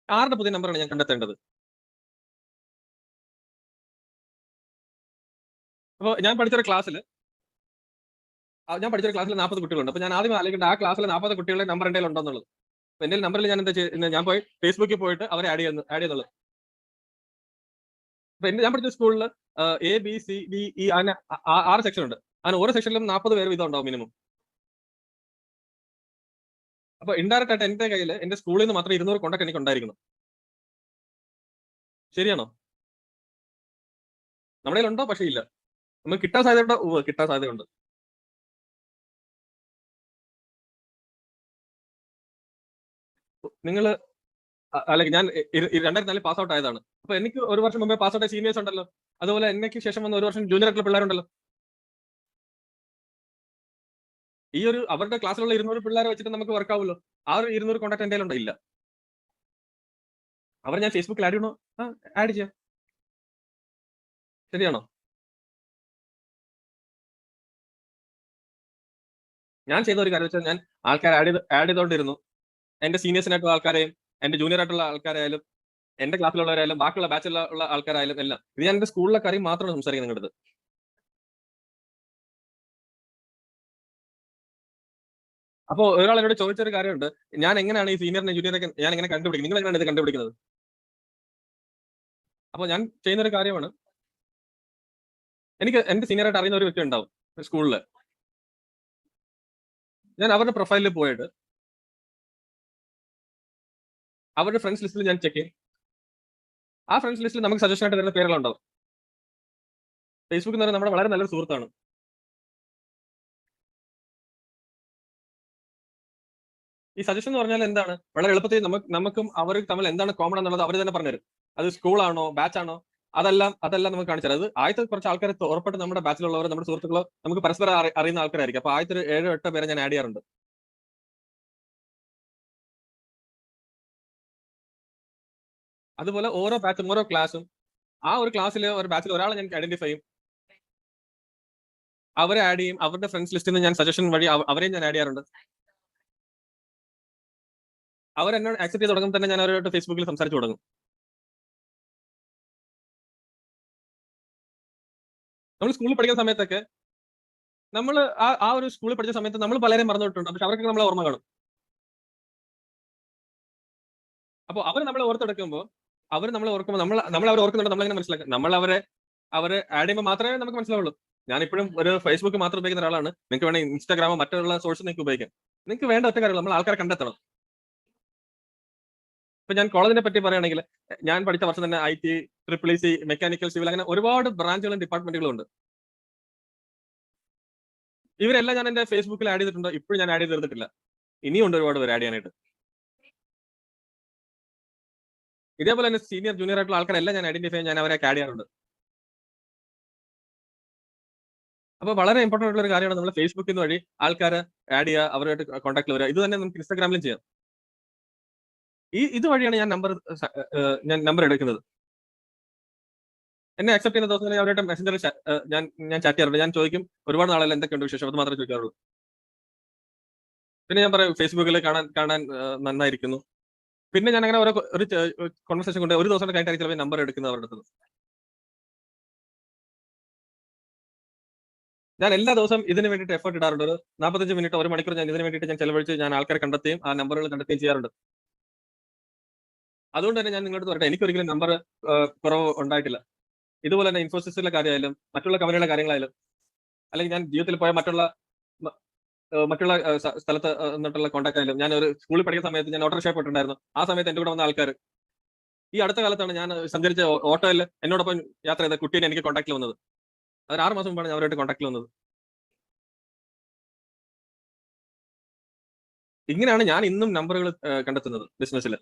ആരുടെ പുതിയ നമ്പറാണ് ഞാൻ കണ്ടെത്തേണ്ടത്? അപ്പൊ ഞാൻ പഠിച്ചൊരു ക്ലാസ്സിൽ 40 കുട്ടികളുണ്ട്. അപ്പൊ ഞാൻ ആദ്യം ആലോചിക്കേണ്ട ആ ക്ലാസ്സിലെ 40 കുട്ടികളുടെ നമ്പർ എന്റെ കയ്യിൽ ഉണ്ടോന്നുള്ളത്. അപ്പൊ എന്റെ നമ്പറിൽ ഞാൻ എന്താ ചെയ്യുന്നത്? ഞാൻ പോയി ഫേസ്ബുക്കിൽ പോയിട്ട് അവരെ ആഡ് ചെയ്യുന്നുള്ളത്. അപ്പൊ ഞാൻ പഠിച്ച സ്കൂളിൽ A B C D E അങ്ങനെ 6 സെക്ഷൻ ഉണ്ട്. അങ്ങനെ ഓരോ സെക്ഷനിലും 40 പേര് വീതം ഉണ്ടാവും മിനിമം. അപ്പൊ ഇൻഡയറക്റ്റ് ആയിട്ട് എന്റെ കയ്യിൽ എന്റെ സ്കൂളിൽ നിന്ന് മാത്രം 200 കോൺടാക്ട് എനിക്ക് ഉണ്ടായിരിക്കണം. ശരിയാണോ? നമ്മുടെ കയ്യിലുണ്ടോ? പക്ഷേ ഇല്ല. നമുക്ക് കിട്ടാൻ സാധ്യതയുണ്ടോ? കിട്ടാൻ സാധ്യതയുണ്ട്. നിങ്ങൾ അല്ലെങ്കിൽ ഞാൻ 2004 പാസ് ഔട്ട് ആയതാണ്. അപ്പൊ എനിക്ക് ഒരു വർഷം മുമ്പേ പാസ് ഔട്ട് ആയ സീനിയേഴ്സ് ഉണ്ടല്ലോ. അതുപോലെ എനിക്ക് ശേഷം വന്ന ഒരു വർഷം ജൂനിയർ ആയിട്ടുള്ള പിള്ളേരുണ്ടല്ലോ. ഈ ഒരു അവരുടെ ക്ലാസ്സിലുള്ള 200 പിള്ളേരെ വെച്ചിട്ട് നമുക്ക് വർക്ക് ആവുമല്ലോ. ആ ഒരു 200 കോൺടാക്ട് എന്റെ കയ്യിലുണ്ടോ? ഇല്ല. അവർ ഞാൻ ഫേസ്ബുക്കിൽ ആഡ് ചെയ്യണോ? ആഡ് ചെയ്യാം. ശരിയാണോ? ഞാൻ ചെയ്ത ഒരു കാര്യം വെച്ചാൽ ഞാൻ ആൾക്കാരെ ആഡ് ചെയ്തുകൊണ്ടിരുന്നു. എന്റെ സീനിയേഴ്സിനായിട്ടുള്ള ആൾക്കാരെയും എന്റെ ജൂനിയർ ആയിട്ടുള്ള ആൾക്കാരായാലും എന്റെ ക്ലാസ്സിലുള്ളവരായാലും ബാക്കിയുള്ള ബാച്ചിലുള്ള ആൾക്കാരായാലും എല്ലാം. ഇത് ഞാൻ എന്റെ സ്കൂളിലെ കാര്യം മാത്രമാണ് സംസാരിക്കുന്നത് നിങ്ങളുടെ അടുത്ത്. അപ്പൊ ഒരാൾ എന്നോട് ചോദിച്ചൊരു കാര്യമുണ്ട്. ഞാൻ എങ്ങനെയാണ് ഈ സീനിയറിനെ ജൂനിയറൊക്കെ ഞാൻ എങ്ങനെ കണ്ടുപിടിക്കും? നിങ്ങൾ എങ്ങനെയാണ് ഇത് കണ്ടുപിടിക്കുന്നത്? അപ്പൊ ഞാൻ ചെയ്യുന്ന ഒരു കാര്യമാണ്. എനിക്ക് എന്റെ സീനിയർ ആയിട്ട് അറിയുന്ന ഒരു വ്യക്തി ഉണ്ടാവും സ്കൂളില്. ഞാൻ അവരുടെ പ്രൊഫൈലിൽ പോയിട്ട് അവരുടെ ഫ്രണ്ട്സ് ലിസ്റ്റിൽ ഞാൻ ചെക്ക് ചെയ്യും. ആ ഫ്രണ്ട്സ് ലിസ്റ്റിൽ നമുക്ക് സജഷൻ ആയിട്ട് വരുന്ന പേരുകളുണ്ടാവും. ഫേസ്ബുക്ക് എന്ന് പറയുന്നത് നമ്മുടെ വളരെ നല്ലൊരു സുഹൃത്താണ്. ഈ സജഷൻ എന്ന് പറഞ്ഞാൽ എന്താണ്? വളരെ എളുപ്പത്തിൽ നമുക്കും അവരും തമ്മിൽ എന്താണ് കോമൺ എന്നുള്ളത് അവർ തന്നെ പറഞ്ഞുതരും. അത് സ്കൂളാണോ ബാച്ച് ആണോ അതെല്ലാം നമുക്ക് കാണിച്ചു തരാം. അത് ആദ്യത്തെ കുറച്ച് ആൾക്കാർ ഉറപ്പായിട്ട് നമ്മുടെ ബാച്ചിലുള്ളവർ നമ്മുടെ സുഹൃത്തുക്കളോ നമുക്ക് പരസ്പരം അറിയുന്ന ആൾക്കാരായിരിക്കും. അപ്പൊ ആദ്യത്തെ ഒരു 7-8 പേരെ ഞാൻ ആഡ് ചെയ്യാറുണ്ട്. അതുപോലെ ഓരോ ബാച്ചും ഓരോ ക്ലാസ്സും ആ ഒരു ക്ലാസ്സിലെ ഒരു ബാച്ചിൽ ഒരാളെ ഞാൻ ഐഡന്റിഫൈ ചെയ്യും. അവരെ ആഡ് ചെയ്യും. അവരുടെ ഫ്രണ്ട്സ് ലിസ്റ്റിൽ നിന്ന് ഞാൻ സജഷൻ വഴി അവരെയും ഞാൻ ആഡ് ചെയ്യാറുണ്ട്. അവരെന്നോട് ആക്സെപ്റ്റ് ചെയ്ത് തുടങ്ങുമ്പോൾ തന്നെ ഞാൻ അവരോട് ഫേസ്ബുക്കിൽ സംസാരിച്ച് തുടങ്ങും. നമ്മൾ സ്കൂളിൽ പഠിക്കുന്ന സമയത്തൊക്കെ നമ്മൾ ആ ഒരു സ്കൂളിൽ പഠിച്ച സമയത്ത് നമ്മൾ പലരെയും മറന്നിട്ടുണ്ട്. പക്ഷെ അവർക്കൊക്കെ നമ്മളെ ഓർമ്മ കാണും. അപ്പൊ അവർ നമ്മളെ ഓർക്കുമ്പോൾ നമ്മൾ അവരെ ഓർക്കുന്നുണ്ട്. നമ്മളെങ്ങനെ മനസ്സിലാക്കുക? നമ്മൾ അവരെ ആഡ് ചെയ്യുമ്പോൾ മാത്രമേ നമുക്ക് മനസ്സിലാവുള്ളൂ. ഞാനിപ്പോഴും ഒരു ഫേസ്ബുക്ക് മാത്രം ഉപയോഗിക്കുന്ന ഒരാളാണ്. നിങ്ങൾക്ക് വേണമെങ്കിൽ ഇൻസ്റ്റാഗ്രാമോ മറ്റുള്ള സോഴ്സ് നിങ്ങൾക്ക് ഉപയോഗിക്കാം. നിങ്ങൾക്ക് വേണ്ട ഒറ്റ കാര്യമുള്ളൂ. നമ്മൾ ആൾക്കാരെ കണ്ടെത്തണം. ഇപ്പൊ ഞാൻ കോളേജിനെ പറ്റി പറയുകയാണെങ്കിൽ ഞാൻ പഠിച്ച വർഷം തന്നെ IT, EEC, മെക്കാനിക്കൽ, സിവിൽ അങ്ങനെ ഒരുപാട് ബ്രാഞ്ചുകളും ഡിപ്പാർട്ട്മെന്റുകളും ഉണ്ട്. ഇവരെല്ലാം ഞാൻ എന്റെ ഫേസ്ബുക്കിൽ ആഡ് ചെയ്തിട്ടുണ്ട്. ഇപ്പോഴും ഞാൻ ആഡ് ചെയ്ത് തീർന്നിട്ടില്ല. ഇനിയും ഉണ്ട് ഒരുപാട് പേര് ആഡ് ചെയ്യാനായിട്ട്. ഇതേപോലെ തന്നെ സീനിയർ, ജൂനിയർ ആയിട്ടുള്ള ആൾക്കാരെല്ലാം ഞാൻ ഐഡന്റിഫൈ ചെയ്യാൻ ഞാൻ അവരെ ആഡ് ചെയ്യാറുണ്ട്. അപ്പൊ വളരെ ഇമ്പോർട്ടന്റ് ആയിട്ടുള്ള ഒരു കാര്യമാണ് നമ്മൾ ഫേസ്ബുക്കിൽ നിന്ന് വഴി ആൾക്കാരെ ആഡ് ചെയ്യുക, അവരുമായിട്ട് കോൺടാക്റ്റിൽ വരിക. ഇത് തന്നെ നമുക്ക് ഇൻസ്റ്റാഗ്രാമിലും ചെയ്യാം. ഇത് വഴിയാണ് ഞാൻ നമ്പർ എടുക്കുന്നത്. എന്നെ അക്സെപ്റ്റ് ചെയ്യുന്ന ദിവസം തന്നെ അവരായിട്ട് മെസ്സഞ്ചറിൽ ഞാൻ ചാറ്റ് ചെയ്യാറുണ്ട്. ഞാൻ ചോദിക്കും ഒരുപാട് നാളല്ല എന്തൊക്കെയുണ്ട് വിശേഷം അത് മാത്രമേ ചോദിക്കാറുള്ളൂ. പിന്നെ ഞാൻ പറയും ഫേസ്ബുക്കിൽ കാണാൻ കാണാൻ നന്നായിരിക്കുന്നു. പിന്നെ ഞാൻ അങ്ങനെ ഒരു കോൺവെർസേഷൻ കൊണ്ട് ഒരു ദിവസം കഴിഞ്ഞിട്ടായിരിക്കും ചിലപ്പോൾ നമ്പർ എടുക്കുന്നത് അവരുടെ അടുത്ത്. ഞാൻ എല്ലാ ദിവസവും ഇതിന് വേണ്ടിയിട്ട് എഫർട്ട് ഇടാറുണ്ട്. ഒരു 45 മിനിറ്റ് 1 മണിക്കൂർ ഞാൻ ഇതിന് വേണ്ടിയിട്ട് ഞാൻ ചെലവഴിച്ച് ഞാൻ ആൾക്കാരെ കണ്ടെത്തുകയും ആ നമ്പറുകൾ കണ്ടെത്തുകയും ചെയ്യാറുണ്ട്. അതുകൊണ്ട് തന്നെ ഞാൻ നിങ്ങളടുത്ത് പറയട്ടെ എനിക്കൊരിക്കലും നമ്പർ കുറവ് ഉണ്ടായിട്ടില്ല. ഇതുപോലെ തന്നെ ഇൻഫോസിസിലെ കാര്യമായാലും മറ്റുള്ള കമ്പനികളുടെ കാര്യങ്ങളായാലും അല്ലെങ്കിൽ ഞാൻ ജീവിതത്തിൽ പോയ മറ്റുള്ള സ്ഥലത്ത് നിന്നിട്ടുള്ള കോൺടാക്ട് ആയാലും ഞാൻ ഒരു സ്കൂളിൽ പഠിക്കുന്ന സമയത്ത് ഞാൻ ഓട്ടോറിക്ഷ പോയിട്ടുണ്ടായിരുന്നു. ആ സമയത്ത് എന്റെ കൂടെ വന്ന ആൾക്കാർ ഈ അടുത്ത കാലത്താണ് ഞാൻ സഞ്ചരിച്ച ഓട്ടോയിൽ എന്നോടൊപ്പം യാത്ര ചെയ്ത കുട്ടീനെ എനിക്ക് കോൺടാക്റ്റിൽ വന്നത്. അത് 6 മാസം മുമ്പാണ് ഞാൻ അവരുമായിട്ട് കോൺടാക്റ്റിൽ വന്നത്. ഇങ്ങനെയാണ് ഞാൻ ഇന്നും നമ്പറുകൾ കണ്ടെത്തുന്നത് ബിസിനസ്സിൽ.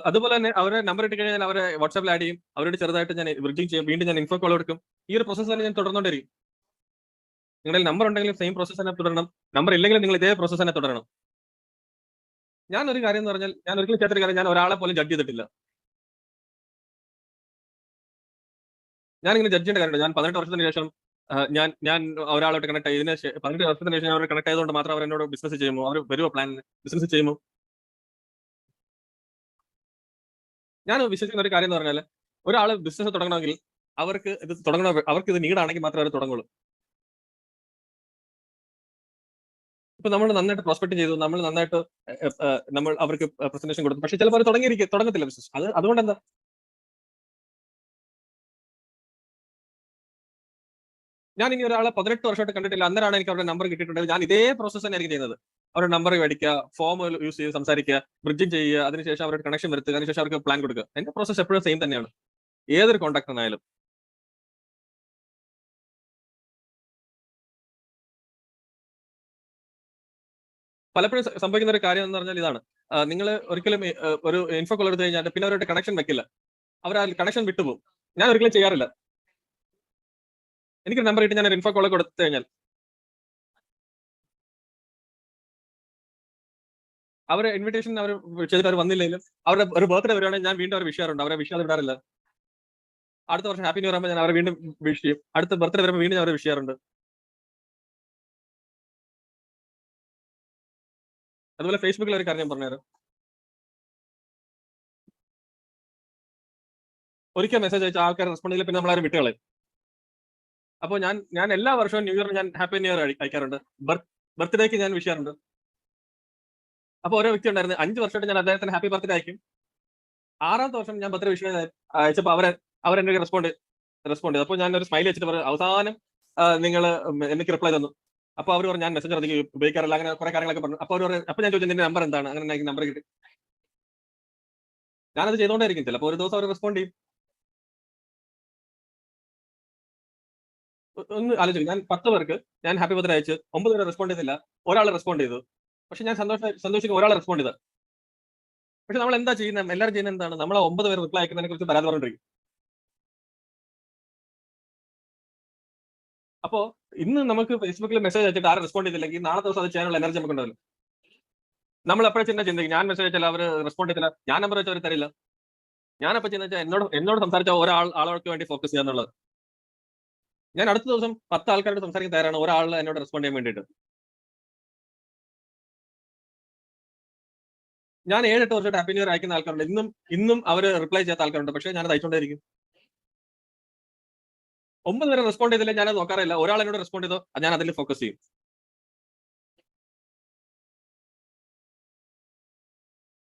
അതുപോലെ തന്നെ അവരെ നമ്പർ ഇട്ട് കഴിഞ്ഞാൽ അവരെ വാട്സാപ്പിൽ ആഡ് ചെയ്യും. അവരോട് ചെറുതായിട്ട് ഞാൻ ബ്രിഡ്ജിങ് ചെയ്യും. വീണ്ടും ഞാൻ ഇൻഫോ കോൾ എടുക്കും. ഈ ഒരു പ്രോസസ്സ് തന്നെ ഞാൻ തുടർന്നുകൊണ്ടിരിക്കും. നിങ്ങളുടെ നമ്പർ ഉണ്ടെങ്കിൽ സെയിം പ്രോസസ് തന്നെ തുടരണം. നമ്പർ ഇല്ലെങ്കിൽ നിങ്ങൾ ഇതേ പ്രോസസ് തന്നെ തുടരണം. ഞാൻ ഒരു കാര്യം എന്ന് പറഞ്ഞാൽ ഞാൻ ഒരിക്കലും ചെയ്യാത്തൊരു കാര്യം, ഞാൻ ഒരാളെ പോലും ജഡ്ജ് ചെയ്തിട്ടില്ല. ഞാനിങ്ങനെ ജഡ്ജ് ചെയ്യേണ്ട കാര്യമില്ല. ഞാൻ 18 വർഷത്തിന് ശേഷം ഞാൻ ഞാൻ ഒരാളോട്ട് കണക്ട് ആയി. 18 വർഷത്തിന് ശേഷം ഞാൻ അവരെ കണക്ട് ആയതുകൊണ്ട് മാത്രം അവർ എന്നോട് ബിസിനസ് ചെയ്യുമോ? അവർ വരുമോ പ്ലാനിന്? ബിസിനസ് ചെയ്യുമോ? ഞാൻ വിശ്വസിക്കുന്ന ഒരു കാര്യം എന്ന് പറഞ്ഞാൽ, ഒരാൾ ബിസിനസ് തുടങ്ങണമെങ്കിൽ അവർക്ക് ഇത് നീഡാണെങ്കിൽ മാത്രമേ അവർ തുടങ്ങുള്ളൂ. ഇപ്പൊ നമ്മൾ നന്നായിട്ട് പ്രോസ്പെക്ട് ചെയ്തു, നമ്മൾ നന്നായിട്ട് നമ്മൾ അവർക്ക് പ്രസന്റേഷൻ കൊടുത്തു, പക്ഷെ ചിലപ്പോൾ അവർ തുടങ്ങത്തില്ല ബിസിനസ്. അതുകൊണ്ട് എന്താ? ഞാൻ ഇനി ഒരാളെ 18 വർഷമായിട്ട് കണ്ടിട്ടില്ല, അന്നേരമാണ് എനിക്ക് അവരുടെ നമ്പർ കിട്ടിയിട്ടുണ്ടെങ്കിൽ ഞാൻ ഇതേ പ്രോസസ് തന്നെ ആയിരിക്കും ചെയ്യുന്നത്. അവരുടെ നമ്പർ മേടിക്കുക, ഫോം യൂസ് ചെയ്ത് സംസാരിക്കുക, ബ്രിഡ്ജിങ് ചെയ്യുക, അതിനുശേഷം അവരുടെ കണക്ഷൻ വരുത്തുക, അതിനുശേഷം അവർക്ക് പ്ലാൻ കൊടുക്കുക. എന്റെ പ്രോസസ് എപ്പോഴും സെയിം തന്നെയാണ്, ഏതൊരു കോൺടാക്ടറിനായാലും. പലപ്പോഴും സംഭവിക്കുന്ന ഒരു കാര്യം എന്ന് പറഞ്ഞാൽ ഇതാണ്, നിങ്ങൾ ഒരിക്കലും ഒരു ഇൻഫോ കോൾ എടുത്തു കഴിഞ്ഞാൽ പിന്നെ അവരുടെ കണക്ഷൻ വെക്കില്ല, അവർ ആ കണക്ഷൻ വിട്ടുപോകും. ഞാൻ ഒരിക്കലും ചെയ്യാറില്ല. എനിക്ക് നമ്പർ കിട്ടി ഞാൻ ഒരു ഇൻഫോ കോൾ കൊടുത്തു കഴിഞ്ഞാൽ അവരെ ഇൻവിറ്റേഷൻ അവർ ചെയ്തിട്ട് അവർ വന്നില്ലെങ്കിലും അവരുടെ ഒരു ബർത്ത്ഡേ വരുവാണെങ്കിൽ ഞാൻ വീണ്ടും അവർ വിഷ് ചെയ്യാറുണ്ട്. അവരെ വിഷ് ചെയ്യാതെ വിടാറില്ല. അടുത്ത വർഷം ഹാപ്പി ന്യൂ ഇയർ ആകുമ്പോൾ ഞാൻ അവരെ വീണ്ടും വിഷ് ചെയ്യും. അടുത്ത ബർത്ത്ഡേ വരുമ്പോൾ വീണ്ടും ഞാൻ അവരെ വിഷ് ചെയ്യാറുണ്ട്. അതുപോലെ ഫേസ്ബുക്കിൽ ഒരു കാര്യം ഞാൻ പറഞ്ഞുതരാം. ഒരിക്കൽ മെസ്സേജ് അയച്ച ആൾക്കാർ റെസ്പോണ്ട് ചെയ്തില്ല, പിന്നെ നമ്മളാരും വിട്ടുകളയും. അപ്പോൾ ഞാൻ എല്ലാ വർഷവും ന്യൂ ഇയറിന് ഞാൻ ഹാപ്പി ന്യൂ ഇയർ അയക്കാറുണ്ട്. ബർത്ത്ഡേക്ക് ഞാൻ വിഷ് ചെയ്യാറുണ്ട്. അപ്പോൾ ഓരോ വ്യക്തി ഉണ്ടായിരുന്നു, 5 വർഷമായിട്ട് ഞാൻ അദ്ദേഹത്തിന് ഹാപ്പി ബർത്ത്ഡേ അയക്കും. 6ാമത്തെ വർഷം ഞാൻ ബർത്ത്ഡേ വിഷ് അയച്ചപ്പോൾ അവരെന്നെ റെസ്പോണ്ട് ചെയ്തു. അപ്പോൾ ഞാൻ ഒരു സ്മൈൽ വെച്ചിട്ട് പറഞ്ഞു, അവസാനം നിങ്ങൾ എനിക്ക് റിപ്ലൈ തന്നു. അപ്പോൾ അവർ പറഞ്ഞു ഞാൻ മെസ്സേജ് അധികം ഉപയോഗിക്കാറില്ല, അങ്ങനെ കുറെ കാര്യങ്ങളൊക്കെ പറഞ്ഞു. അപ്പോൾ ഞാൻ ചോദിച്ചു നിന്റെ നമ്പർ എന്താണ്? അങ്ങനെ എനിക്ക് നമ്പർ കിട്ടി. ഞാനത് ചെയ്തുകൊണ്ടായിരിക്കും. ചിലപ്പോൾ ഒരു ദിവസം അവർ റെസ്പോണ്ട് ചെയ്യും. ഒന്ന് ആലോചിക്കും, ഞാൻ 10 പേർക്ക് ഞാൻ ഹാപ്പി ബർത്ത്ഡേ അയച്ച് 9 പേര് റെസ്പോണ്ട് ചെയ്തില്ല, ഒരാൾ റെസ്പോണ്ട് ചെയ്തു. പക്ഷെ ഞാൻ സന്തോഷിക്കും ഒരാൾ റെസ്പോണ്ട് ചെയ്ത. പക്ഷെ നമ്മൾ എന്താ ചെയ്യുന്നത്? എല്ലാവരും ചെയ്യുന്നത് എന്താണ്? നമ്മൾ 9 പേര് റിപ്ലൈ അയക്കുന്നതിനെ കുറിച്ച് പരാതി പറഞ്ഞിരിക്കും. അപ്പോ ഇന്ന് നമുക്ക് ഫേസ്ബുക്കിൽ മെസ്സേജ് അയച്ചിട്ട് ആരും റെസ്പോണ്ട് ചെയ്തില്ലെങ്കിൽ നാളെ ദിവസം അത് ചെയ്യാനുള്ള എനർജി നമുക്ക് ഉണ്ടാവില്ല. നമ്മൾ എപ്പോഴും ചിന്തിക്കും, ഞാൻ മെസ്സേജ് അയച്ചാൽ അവർ റെസ്പോണ്ട് ചെയ്തില്ല, ഞാൻ നമ്പർ വെച്ചാൽ അവർ തരില്ല. ഞാൻ അപ്പൊ ചെയ്യുന്ന വെച്ചാൽ എന്നോട് സംസാരിച്ച ആളുകൾക്ക് വേണ്ടി ഫോക്കസ് ചെയ്യുക എന്നുള്ളത്. ഞാൻ അടുത്ത ദിവസം 10 ആൾക്കാരോട് സംസാരിക്കാൻ തയ്യാറാണ്, ഒരാൾ എന്നോട് റെസ്പോണ്ട് ചെയ്യാൻ വേണ്ടിയിട്ട്. ഞാൻ 7-8 വർഷമായിട്ട് ഹാപ്പി ന്യൂ ഇയർ അയക്കുന്ന ആൾക്കാരുണ്ട്. ഇന്നും അവർ റിപ്ലൈ ചെയ്യാത്ത ആൾക്കാരുണ്ട്. പക്ഷേ ഞാനത് അയച്ചുകൊണ്ടേയിരിക്കും. 9 പേരെ റെസ്പോണ്ട് ചെയ്തില്ല, ഞാനത് നോക്കാറില്ല. ഒരാൾ എന്നോട് റെസ്പോണ്ട് ചെയ്തോ, ഞാൻ അതിൽ ഫോക്കസ് ചെയ്യും.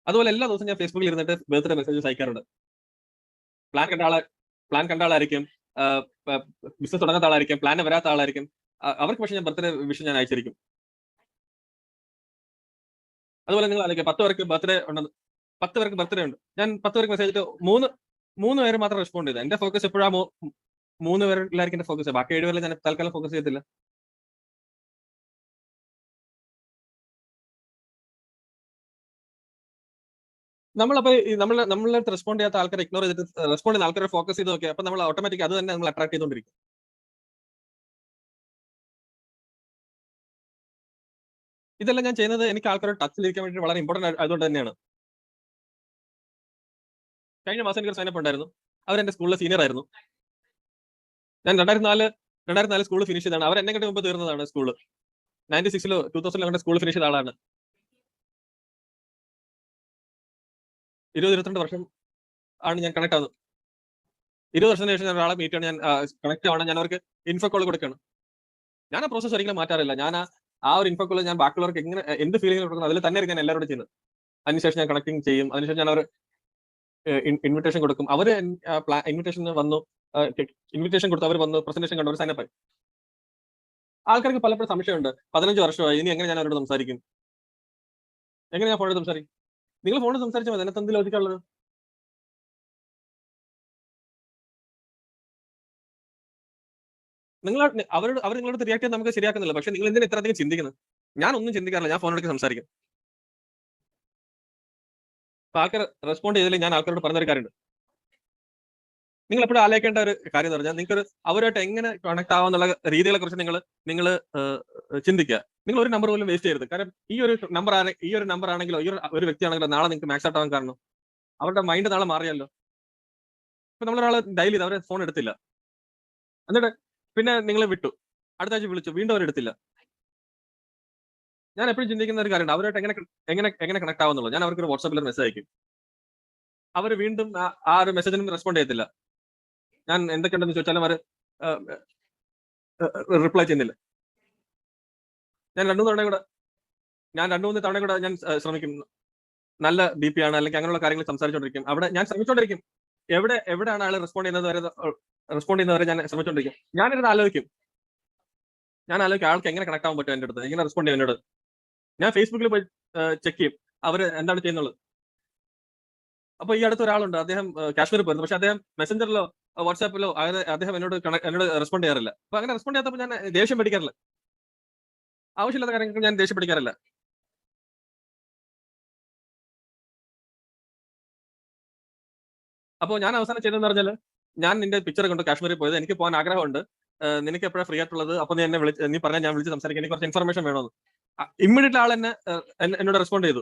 അതുപോലെ എല്ലാ ദിവസവും ഞാൻ ഫേസ്ബുക്കിൽ ഇരുന്നിട്ട് ബർത്ത്ഡേ മെസ്സേജസ് അയക്കാറുണ്ട്. പ്ലാൻ കണ്ട ആളെ പ്ലാൻ കണ്ട ആളായിരിക്കും, ബിസിനസ് തുടങ്ങാത്ത ആളായിരിക്കും, പ്ലാൻ വരാത്ത ആളായിരിക്കും. അവർക്ക് പക്ഷേ ഞാൻ ബർത്ത്ഡേ വിഷ് ഞാൻ അയച്ചിരിക്കും. അതുപോലെ നിങ്ങൾ ആലോചിക്കുക, 10 പേർക്ക് ബർത്ത്ഡേ ഉണ്ടെന്ന്, 10 പേർക്ക് ബർത്ത്ഡേ ഉണ്ട്. ഞാൻ 10 പേർക്ക് മെസ്സേജ് അയച്ചിട്ട് 3 പേര് മാത്രം റെസ്പോണ്ട് ചെയ്തത്. എന്റെ ഫോക്കസ് എപ്പോഴും ആ 3 പേരിലായിരിക്കും എന്റെ ഫോക്കസ്. ബാക്കി 7 പേരിൽ ഞാൻ തൽക്കാലം ഫോക്കസ് ചെയ്യത്തില്ല. നമ്മളപ്പോ നമ്മളെ റെസ്പോണ്ട് ചെയ്യാത്ത ആൾക്കാരെ ഇഗ്നോർ ചെയ്തിട്ട് റെസ്പോണ്ട് ചെയ്യുന്ന ആൾക്കാരെ ഫോക്കസ് ചെയ്ത് നോക്കിയാൽ അപ്പൊ നമ്മൾ ഓട്ടോമാറ്റിക് അത് തന്നെ നമ്മൾ അട്രാക്ട് ചെയ്തുകൊണ്ടിരിക്കും. ഇതെല്ലാം ഞാൻ ചെയ്യുന്നത് എനിക്ക് ആൾക്കാരോട് ടച്ചിലിരിക്കാൻ വേണ്ടി വളരെ ഇമ്പോർട്ടന്റ് ആയതുകൊണ്ട് തന്നെയാണ്. കഴിഞ്ഞ മാസം എനിക്ക് ഒരു സൈനപ്പ് ഉണ്ടായിരുന്നു. അവർ എന്റെ സ്കൂളിലെ സീനിയർ ആയിരുന്നു. ഞാൻ 2004 സ്കൂൾ ഫിനിഷ് ചെയ്താണ്. അവർ എന്നെ മുമ്പ് തീർന്നതാണ് സ്കൂള്. 96-ലോ 2000-ലോ സ്കൂൾ ഫിനിഷ് ചെയ്ത ആളാണ്. 22 വർഷം ആണ് ഞാൻ കണക്ട് ആവുന്നത്. 20 വർഷത്തിന് ശേഷം ഞാൻ ഒരാളെ മീറ്റ് ചെയ്യണം, ഞാൻ കണക്ട് ആവണം, ഞാൻ അവർക്ക് ഇൻഫോ കോൾ കൊടുക്കണം. ഞാൻ ആ പ്രോസസ് ഒരിക്കലും മാറ്റാറില്ല. ഞാൻ ആ ഒരു ഇൻഫോ കോൾ ഞാൻ ബാക്കിയുള്ളവർക്ക് എങ്ങനെ എന്ത് ഫീലിംഗ് കൊടുക്കണം അതിൽ തന്നെ ഞാൻ എല്ലാവരോടും ചെയ്യുന്നത്. അതിനുശേഷം ഞാൻ കണക്ടിങ് ചെയ്യും. അതിനുശേഷം ഞാൻ അവർ ഇൻവിറ്റേഷൻ കൊടുക്കും. അവര് ഇൻവിറ്റേഷൻ വന്നു, ഇൻവിറ്റേഷൻ കൊടുത്തു, അവർ വന്നു, പ്രസന്റേഷൻ കണ്ടു, അവർ സൈനപ്പ് ആയി. ആൾക്കാർക്ക് പലപ്പോഴും സംശയമുണ്ട്, 15 വർഷമായി ഇനി എങ്ങനെ ഞാൻ അവരോട് സംസാരിക്കും, എങ്ങനെ ഞാൻ ഫോണിൽ സംസാരിക്കും? നിങ്ങൾ ഫോണിൽ സംസാരിച്ചാൽ മതി, അതിനകത്ത് എന്ത് ലോജിക്കാനുള്ളത്? അവർ നിങ്ങളോട് റിയാക്ട് ചെയ്യാൻ നമുക്ക് ശരിയാക്കുന്നില്ല. പക്ഷെ നിങ്ങൾ എന്തിനാ ഇത്രയധികം ചിന്തിക്കുന്നത്? ഞാൻ ഒന്നും ചിന്തിക്കാറില്ല, ഞാൻ ഫോണിലേക്ക് സംസാരിക്കും. അപ്പൊ ആൾക്കാർ റെസ്പോണ്ട് ചെയ്തില്ലെങ്കിൽ ഞാൻ ആൾക്കാരോട് പറഞ്ഞൊരു കാര്യമുണ്ട്, നിങ്ങൾ എപ്പോഴും ആലോചിക്കേണ്ട ഒരു കാര്യം എന്ന് പറഞ്ഞാൽ നിങ്ങൾക്ക് അവരുമായിട്ട് എങ്ങനെ കണക്ട് ആവാന്നുള്ള രീതികളെ കുറിച്ച് നിങ്ങൾ ചിന്തിക്കുക. നിങ്ങൾ ഒരു നമ്പർ പോലും വേസ്റ്റ് ചെയ്യരുത്. കാരണം ഈ ഒരു നമ്പർ ആണെങ്കിലോ ഒരു വ്യക്തി ആണെങ്കിലോ നാളെ നിങ്ങൾക്ക് മാക്സ് ഔട്ട് ആവാൻ കാരണം അവരുടെ മൈൻഡ് നാളെ മാറിയല്ലോ. ഇപ്പൊ നമ്മളൊരാളെ ഡയൽ ചെയ്ത് അവരെ ഫോൺ എടുത്തില്ല, എന്നിട്ട് പിന്നെ നിങ്ങൾ വിട്ടു, അടുത്ത ആഴ്ച വിളിച്ചു, വീണ്ടും അവരെടുത്തില്ല. ഞാൻ എപ്പോഴും ചിന്തിക്കുന്ന ഒരു കാര്യമുണ്ട്, അവരായിട്ട് എങ്ങനെ കണക്ട് ആവുന്നുള്ളൂ. ഞാൻ അവർക്ക് ഒരു വാട്സാപ്പിൽ മെസ്സേജ് അയക്കും, അവർ വീണ്ടും ആ ഒരു മെസ്സേജിനും റെസ്പോണ്ട് ചെയ്യത്തില്ല. ഞാൻ എന്തൊക്കെയുണ്ടെന്ന് ചോദിച്ചാലും അവർ റിപ്ലൈ ചെയ്യുന്നില്ല. ഞാൻ രണ്ടു മൂന്ന് തവണ കൂടെ ഞാൻ ശ്രമിക്കും, നല്ല ബി പി ആണ് അല്ലെങ്കിൽ അങ്ങനെയുള്ള കാര്യങ്ങൾ സംസാരിച്ചുകൊണ്ടിരിക്കും. അവിടെ ഞാൻ ശ്രമിച്ചുകൊണ്ടിരിക്കും, എവിടെയാണ് ആൾ റെസ്പോണ്ട് ചെയ്യുന്നവരെ ഞാൻ ശ്രമിച്ചുകൊണ്ടിരിക്കും. ഞാനിരുന്ന് ആലോചിക്കും ആൾക്ക് എങ്ങനെ കണക്ട് ആവാൻ പറ്റും, എന്റെ അടുത്ത് എങ്ങനെ റെസ്പോണ്ട് ചെയ്യും എന്നോട്. ഞാൻ ഫേസ്ബുക്കിൽ പോയി ചെക്ക് ചെയ്യും അവർ എന്താണ് ചെയ്യുന്നുള്ളത്. അപ്പൊ ഈ അടുത്ത് ഒരാളുണ്ട്, അദ്ദേഹം കാശ്മീരിൽ പോയിരുന്നു, പക്ഷെ അദ്ദേഹം മെസ്സഞ്ചറിലോ വാട്സാപ്പിലോ അദ്ദേഹം എന്നോട് റെസ്പോണ്ട് ചെയ്യാറില്ല. അപ്പൊ അങ്ങനെ റെസ്പോണ്ട് ചെയ്യാത്തപ്പോൾ ഞാൻ ദേഷ്യം പിടിക്കാറില്ല, ആവശ്യമില്ലാത്ത കാര്യങ്ങൾക്ക് ഞാൻ ദേഷ്യം പിടിക്കാറില്ല. അപ്പോൾ ഞാൻ അവസാനം ചെയ്തതെന്ന് പറഞ്ഞാൽ, ഞാൻ നിന്റെ പിക്ചർ കൊണ്ട് കാശ്മീരിൽ പോയത്, എനിക്ക് പോകാൻ ആഗ്രഹമുണ്ട്, നിനക്ക് എപ്പോഴാണ് ഫ്രീ ആയിട്ടുള്ളത്, അപ്പൊ നീ പറഞ്ഞാൽ ഞാൻ വിളിച്ച് സംസാരിക്കാൻ, എനിക്ക് കുറച്ച് ഇൻഫർമേഷൻ വേണമെന്ന്. ഇമ്മീഡിയറ്റ് ആൾ എന്നോട് റെസ്പോണ്ട് ചെയ്തു.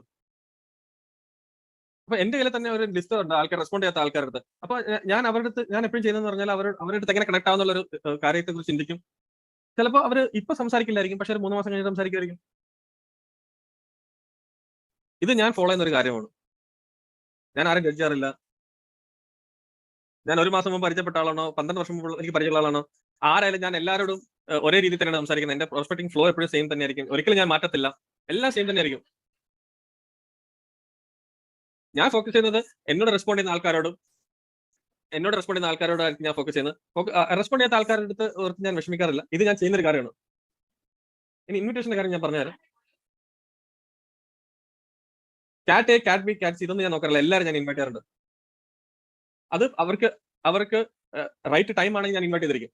അപ്പൊ എന്റെ കയ്യിൽ തന്നെ ഒരു ലിസ്റ്റ് ഉണ്ട് ആൾക്കാർ റെസ്പോണ്ട് ചെയ്യാത്ത ആൾക്കാരുടെ അടുത്ത്. അപ്പൊ ഞാൻ എപ്പോഴും ചെയ്യുന്നതെന്ന് പറഞ്ഞാൽ അവരുടെ അടുത്ത് എങ്ങനെ കണക്ട് ആവുന്നുള്ള ഒരു കാര്യത്തെ കുറിച്ച് ചിന്തിക്കും. ചിലപ്പോൾ അവർ ഇപ്പൊ സംസാരിക്കില്ലായിരിക്കും, പക്ഷെ ഒരു 3 മാസം കഴിഞ്ഞ് സംസാരിക്കുമായിരിക്കും. ഇത് ഞാൻ ഫോളോ ചെയ്യുന്ന ഒരു കാര്യമാണ്. ഞാൻ ആരും ജഡ്ജ് ചെയ്യാറില്ല. ഞാൻ 1 മാസം മുമ്പ് പരിചയപ്പെട്ട ആളാണോ, 12 വർഷം മുമ്പ് എനിക്ക് പരിചയമുള്ള ആളാണോ, ആരായാലും ഞാൻ എല്ലാവരോടും ഒരേ രീതിയിൽ തന്നെയാണ് സംസാരിക്കുന്നത്. എന്റെ പ്രോസ്പെക്ടിങ് ഫ്ലോ എപ്പോഴും സെയിം തന്നെയായിരിക്കും, ഒരിക്കലും ഞാൻ മാറ്റത്തില്ല, എല്ലാം സെയിം തന്നെയായിരിക്കും. ഞാൻ ഫോക്കസ് ചെയ്യുന്നത് എന്നോട് റെസ്പോണ്ട് ചെയ്യുന്ന ആൾക്കാരോടായിരിക്കും ഞാൻ ഫോക്കസ് ചെയ്യുന്നത്. റെസ്പോണ്ട് ചെയ്യാത്ത ആൾക്കാരുടെ അടുത്ത് ഓർത്ത് ഞാൻ വിഷമിക്കാറില്ല. ഇത് ഞാൻ ചെയ്യുന്ന ഒരു കാര്യമാണ്. ഇനി ഇൻവിറ്റേഷന്റെ കാര്യം ഞാൻ പറഞ്ഞുതരാം. കാറ്റ് എ, കാറ്റ് ബി, കാറ്റ് സി ഇതൊന്നും ഞാൻ നോക്കാറില്ല, എല്ലാവരും ഞാൻ ഇൻവൈറ്റ് ചെയ്യാറുണ്ട്. അത് അവർക്ക് റൈറ്റ് ടൈം ആണെങ്കിൽ ഞാൻ ഇൻവൈറ്റ് ചെയ്തിരിക്കും.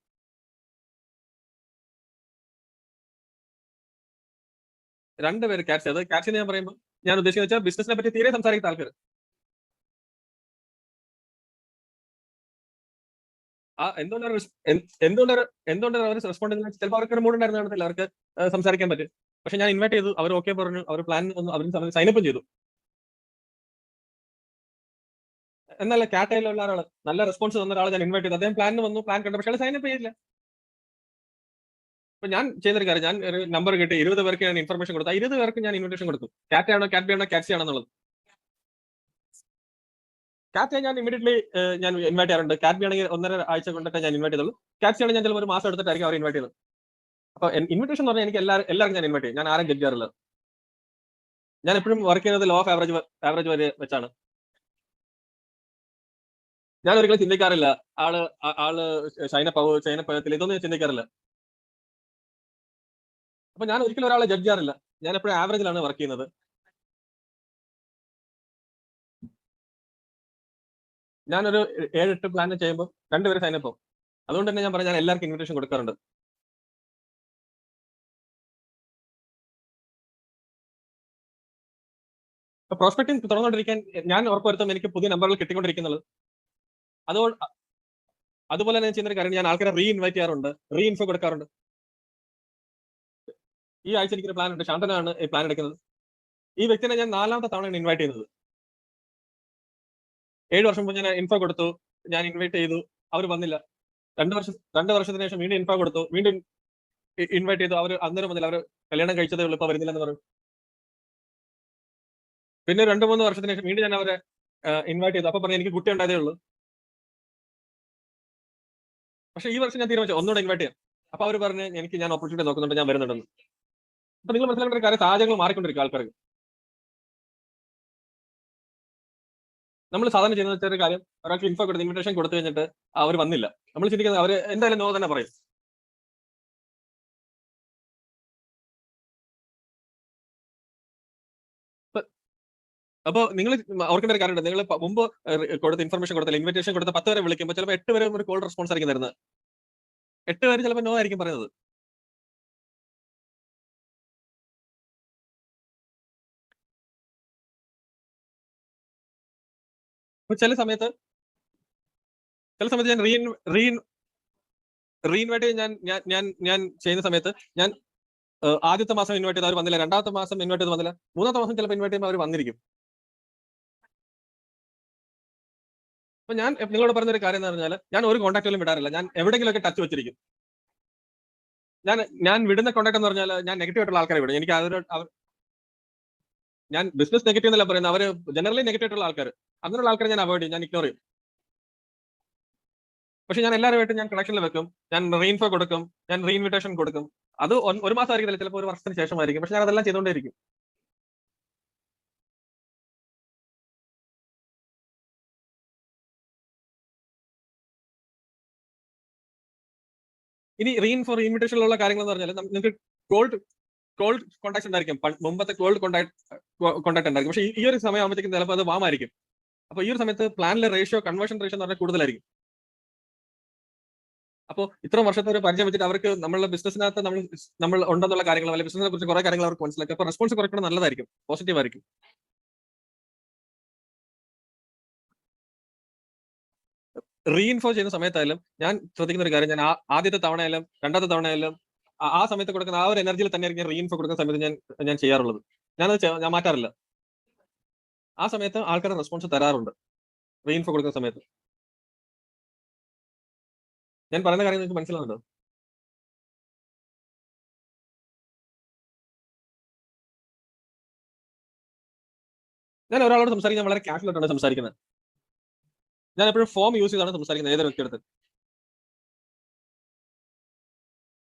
രണ്ടുപേര് കാറ്റ്സ് എന്ന് ഞാൻ പറയുമ്പോൾ ഞാൻ ഉദ്ദേശിക്കുന്നത് വെച്ചാൽ ബിസിനസിനെ പറ്റി തീരെ സംസാരിക്കുന്ന ആൾക്കാർ. എന്തുകൊണ്ട് അവർ റെസ്പോണ്ട് ചെയ്യുന്നത്, ചിലപ്പോൾ അവർക്ക് ഒരു മൂഡ് ഉണ്ടായിരുന്നു കാണത്തില്ല, അവർക്ക് സംസാരിക്കാൻ പറ്റും. പക്ഷെ ഞാൻ ഇൻവൈറ്റ് ചെയ്തു, അവർ ഓക്കെ പറഞ്ഞു, അവർ പ്ലാൻ വന്നു, അവർ സൈനപ്പും ചെയ്തു. എന്നല്ല, കാറ്റയിലുള്ള ഒരാള് നല്ല റെസ്പോൺസ് തന്ന ഒരാളെ ഞാൻ ഇൻവൈറ്റ് ചെയ്തു, അദ്ദേഹം പ്ലാനിന് വന്നു, പ്ലാൻ കണ്ടു, പക്ഷേ സൈനപ്പ് ചെയ്തില്ല. അപ്പൊ ഞാൻ ചെയ്തൊരു കാര്യം, ഞാൻ ഒരു നമ്പർ കിട്ടി, 20 പേർക്ക് ഞാൻ ഇൻഫർമേഷൻ കൊടുത്തു, 20 പേർക്ക് ഞാൻ ഇൻവിറ്റേഷൻ കൊടുത്തു. കാറ്റ് ആണോ, കാറ്റ് ബി ആണോ, കാറ്റ് സി ആണെന്നുള്ളത്. കാറ്റ് ഞാൻ ഇമീഡിയറ്റ്ലി ഞാൻ ഇൻവൈറ്റ് ചെയ്യാറുണ്ട്. കാറ്റ് ബി ആണെങ്കിൽ 1.5 ആഴ്ച കൊണ്ടിട്ട് ഞാൻ ഇൻവൈറ്റ് ചെയ്തുള്ളൂ. കാറ്റ് സി ആണെങ്കിൽ ഞാൻ ചിലപ്പോൾ ഒരു മാസം എടുത്തിട്ടായിരിക്കും അവർ ഇൻവൈറ്റ് ചെയ്തത്. അപ്പൊ ഇൻവിറ്റേഷൻ എന്ന് പറഞ്ഞാൽ എനിക്ക് എല്ലാവർക്കും ഞാൻ ഇൻവൈറ്റ് ചെയ്യും, ഞാൻ ആരും ജഡ്ജ് ചെയ്യാറില്ല. ഞാൻ എപ്പോഴും വർക്ക് ചെയ്യുന്നത് ലോ ഓഫ് ആവറേജ് വരെ വെച്ചാണ്. ഞാൻ ഒരിക്കലും ചിന്തിക്കാറില്ല ആള് ചൈനപ്പകത്തില്ല, ഇതൊന്നും ഞാൻ ചിന്തിക്കാറില്ല. അപ്പൊ ഞാൻ ഒരിക്കലും ഒരാളെ ജഡ്ജ് ചെയ്യാറില്ല, ഞാൻ എപ്പോഴും ആവറേജിലാണ് വർക്ക് ചെയ്യുന്നത്. ഞാനൊരു 7-8 പ്ലാൻ ചെയ്യുമ്പോൾ 2 പേര് സൈനപ്പ് ആവും. അതുകൊണ്ട് തന്നെ ഞാൻ പറഞ്ഞ എല്ലാവർക്കും ഇൻവിറ്റേഷൻ കൊടുക്കാറുണ്ട്. ഇപ്പൊ പ്രോസ്പെക്ടിങ് തുറന്നുകൊണ്ടിരിക്കാൻ ഞാൻ ഉറപ്പുവരുത്തും എനിക്ക് പുതിയ നമ്പറുകൾ കിട്ടിക്കൊണ്ടിരിക്കുന്നത്. അതുകൊണ്ട് അതുപോലെ തന്നെ ചെയ്യുന്ന ഒരു കാര്യം, ഞാൻ ആൾക്കാരെ ഇൻവൈറ്റ് ചെയ്യാറുണ്ട്, ഇൻഫോ കൊടുക്കാറുണ്ട്. ഈ ആഴ്ച എനിക്കൊരു പ്ലാൻ ഉണ്ട്, ശാന്തനാണ് ഈ പ്ലാൻ എടുക്കുന്നത്. ഈ വ്യക്തിനെ ഞാൻ 4ാമത്തെ തവണയാണ് ഇൻവൈറ്റ് ചെയ്യുന്നത്. 7 വർഷം മുമ്പ് ഞാൻ ഇൻഫോ കൊടുത്തു, ഞാൻ ഇൻവൈറ്റ് ചെയ്തു, അവർ വന്നില്ല. 2 വർഷത്തിന് ശേഷം വീണ്ടും ഇൻഫോ കൊടുത്തു, വീണ്ടും ഇൻവൈറ്റ് ചെയ്തു, അവർ അന്നേരം വന്നില്ല, അവർ കല്യാണം കഴിച്ചതേ ഉള്ളൂ, ഇപ്പൊ വരുന്നില്ലെന്ന് പറഞ്ഞു. പിന്നെ 2-3 വർഷത്തിന് ശേഷം വീണ്ടും ഞാൻ അവരെ ഇൻവൈറ്റ് ചെയ്തു, അപ്പൊ പറഞ്ഞു എനിക്ക് കുട്ടി ഉണ്ടായതേ ഉള്ളൂ. പക്ഷെ ഈ വർഷം ഞാൻ തീരുമാനിച്ചു ഒന്നുകൂടെ ഇൻവൈറ്റ് ചെയ്യാം. അപ്പൊ അവർ പറഞ്ഞു ഞാൻ ഓപ്പർച്യൂണിറ്റി നോക്കുന്നുണ്ട്, ഞാൻ വരുന്നുണ്ടെന്ന്. അപ്പൊ നിങ്ങൾ മനസ്സിലാക്കേണ്ട ഒരു കാര്യം, സാഹചര്യങ്ങൾ മാറിക്കൊണ്ടിരിക്കും ആൾക്കാർക്ക്. നമ്മൾ സാധാരണ ചെയ്യുന്ന വെച്ച ഒരു കാര്യം, ഒരാൾക്ക് ഇൻഫോ കൊടുത്ത് ഇൻവിറ്റേഷൻ കൊടുത്തു കഴിഞ്ഞിട്ട് അവർ വന്നില്ല, നമ്മൾ ചിന്തിക്കുന്നത് അവർ എന്തായാലും നോ തന്നെ പറയും. അപ്പൊ നിങ്ങൾ ഓർക്കേണ്ട ഒരു കാര്യമുണ്ട്, നിങ്ങൾ മുമ്പ് കൊടുത്ത ഇൻഫർമേഷൻ കൊടുത്തില്ല, ഇൻവിറ്റേഷൻ കൊടുത്ത 10 വരെ വിളിക്കുമ്പോൾ ചിലപ്പോൾ 8 വരെ ഒരു കോൾ റെസ്പോൺസ് ആയിരിക്കും തരുന്നത്. 8 പേര് ചിലപ്പോൾ നോ ആയിരിക്കും പറയുന്നത്. അപ്പൊ ചില ചില സമയത്ത് ഞാൻ റീഇൻവൈറ്റ് ഞാൻ ചെയ്യുന്ന സമയത്ത് ഞാൻ ആദ്യത്തെ മാസം ഇൻവൈറ്റ് ചെയ്ത് അവർ വന്നില്ല, രണ്ടാമത്തെ മാസം ഇൻവൈറ്റ് ചെയ്ത് വന്നില്ല, മൂന്നാമത്തെ മാസം ചിലപ്പോൾ ഇൻവൈറ്റ് ചെയ്യുമ്പോൾ അവർ വന്നിരിക്കും. അപ്പൊ ഞാൻ നിങ്ങളോട് പറഞ്ഞൊരു കാര്യം എന്ന് പറഞ്ഞാൽ ഞാൻ ഒരു കോൺടാക്റ്റുകളും വിടാറില്ല. ഞാൻ എവിടെയെങ്കിലുമൊക്കെ ടച്ച് വെച്ചിരിക്കും. ഞാൻ വിടുന്ന കോൺടാക്ട് എന്ന് പറഞ്ഞാൽ ഞാൻ നെഗറ്റീവ് ആയിട്ടുള്ള ആൾക്കാരെ വിടും. എനിക്ക് ഞാൻ ബിസിനസ് നെഗറ്റീവ് എന്നല്ല പറയുന്നത്, അവര് ജനറലി നെഗറ്റീവ് ആയിട്ടുള്ള ആൾക്കാർ, അങ്ങനെയുള്ള ആൾക്കാരെ ഞാൻ അവോയ്ഡ് ചെയ്യും, ഞാൻ ഇഗ്നോർ ചെയ്യും. പക്ഷെ ഞാൻ എല്ലാവരുമായിട്ട് ഞാൻ കണക്ഷനിൽ വെക്കും, ഞാൻ റീഇൻഫോ കൊടുക്കും, ഞാൻ റീഇൻവിറ്റേഷൻ കൊടുക്കും. അത് ഒരു മാസം ആയിരിക്കില്ല, ചിലപ്പോൾ ഒരു വർഷത്തിന് ശേഷമായിരിക്കും. പക്ഷെ ഞാൻ അതെല്ലാം ചെയ്തുകൊണ്ടേയിരിക്കും. ഇനി റീഇൻവിറ്റേഷനിലുള്ള കാര്യങ്ങൾ എന്ന് പറഞ്ഞാൽ നിങ്ങൾക്ക് കോൾഡ് കോൺടാക്ട് ഉണ്ടായിരിക്കും. മുമ്പത്തെ കോൾഡ് കോൺടാക്ട് ഉണ്ടായിരിക്കും. പക്ഷേ ഈ ഒരു സമയം ആകുമ്പോഴത്തേക്കും ചിലപ്പോൾ അത് വാമായിരിക്കും. അപ്പൊ ഈ ഒരു സമയത്ത് പ്ലാനിലെ കൺവേർഷൻ റേഷ്യോ എന്ന് പറഞ്ഞാൽ കൂടുതലായിരിക്കും. അപ്പോൾ ഇത്രയും വർഷത്തെ ഒരു പരിചയം വെച്ചിട്ട് അവർക്ക് നമ്മളുടെ ബിസിനസ്സിനകത്ത് നമ്മൾ ഉണ്ടെന്നുള്ള കാര്യങ്ങൾ, അല്ലെങ്കിൽ ബിസിനസിനെ കുറിച്ച് കുറെ കാര്യങ്ങൾ അവർക്ക് മനസ്സിലാക്കി. അപ്പൊ റെസ്പോൺസ് കുറയ്ക്കണം, നല്ലതായിരിക്കും, പോസിറ്റീവ് ആയിരിക്കും. റീഇൻഫോ ചെയ്യുന്ന സമയത്തായാലും ഞാൻ ശ്രദ്ധിക്കുന്ന ഒരു കാര്യം, ഞാൻ ആദ്യത്തെ തവണയായാലും രണ്ടാമത്തെ തവണയായാലും ആ സമയത്ത് കൊടുക്കുന്ന ആ ഒരു എനർജിയിൽ തന്നെയായിരിക്കും റീഇൻഫോ കൊടുക്കുന്ന സമയത്ത് ഞാൻ ചെയ്യാറുള്ളത്. ഞാൻ മാറ്റാറില്ല. ആ സമയത്ത് ആൾക്കാരുടെ റെസ്പോൺസ് തരാറുണ്ട് റീഇൻഫോ കൊടുക്കുന്ന സമയത്ത്. ഞാൻ പറയുന്ന കാര്യം നിങ്ങൾക്ക് മനസ്സിലാവുന്നുണ്ടോ? ഞാൻ ഒരാളോട് സംസാരിക്കാൻ വളരെ കാഷ്വൽ ആയിട്ടാണ് സംസാരിക്കുന്നത്. ഞാൻ എപ്പോഴും ഫോം യൂസ് ചെയ്താണ് സംസാരിക്കുന്നത് ഏതൊരു വ്യക്തിയെടുത്ത്.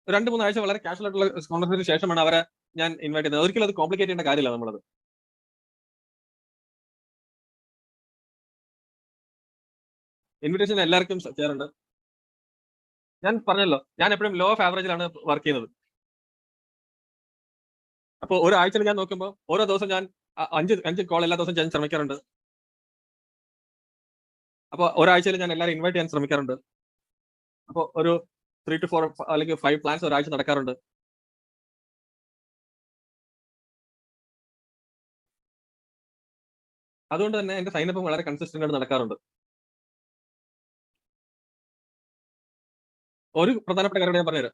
2-3 ആഴ്ച വളരെ കാഷ്വൽ ആയിട്ടുള്ള കോൺവെർസേഷന് ശേഷമാണ് അവരെ ഞാൻ ഇൻവൈറ്റ് ചെയ്യുന്നത്. ഒരിക്കലും അത് കോംപ്ലിക്കേറ്റ് ചെയ്യേണ്ട കാര്യമില്ല നമ്മളത്. ഇൻവിറ്റേഷൻ എല്ലാവർക്കും ചെയ്യാറുണ്ട്. ഞാൻ പറഞ്ഞല്ലോ, ഞാൻ എപ്പോഴും ലോ ഓഫ് ആവറേജിലാണ് വർക്ക് ചെയ്യുന്നത്. അപ്പോൾ ഒരാഴ്ചയിൽ ഞാൻ നോക്കുമ്പോൾ ഓരോ ദിവസം ഞാൻ 5 കോൾ എല്ലാ ദിവസവും ഞാൻ ശ്രമിക്കാറുണ്ട്. അപ്പോൾ ഒരാഴ്ചയിൽ ഞാൻ എല്ലാവരും ഇൻവൈറ്റ് ചെയ്യാൻ ശ്രമിക്കാറുണ്ട്. അപ്പോൾ ഒരു 3 to 4 അല്ലെങ്കിൽ 5 പ്ലാൻസ് ഒരാഴ്ച നടക്കാറുണ്ട്. അതുകൊണ്ട് തന്നെ എന്റെ സൈനപ്പും വളരെ കൺസിസ്റ്റന്റ് ആയിട്ട് നടക്കാറുണ്ട്. ഒരു പ്രധാനപ്പെട്ട കാര്യം ഞാൻ പറഞ്ഞുതരാം.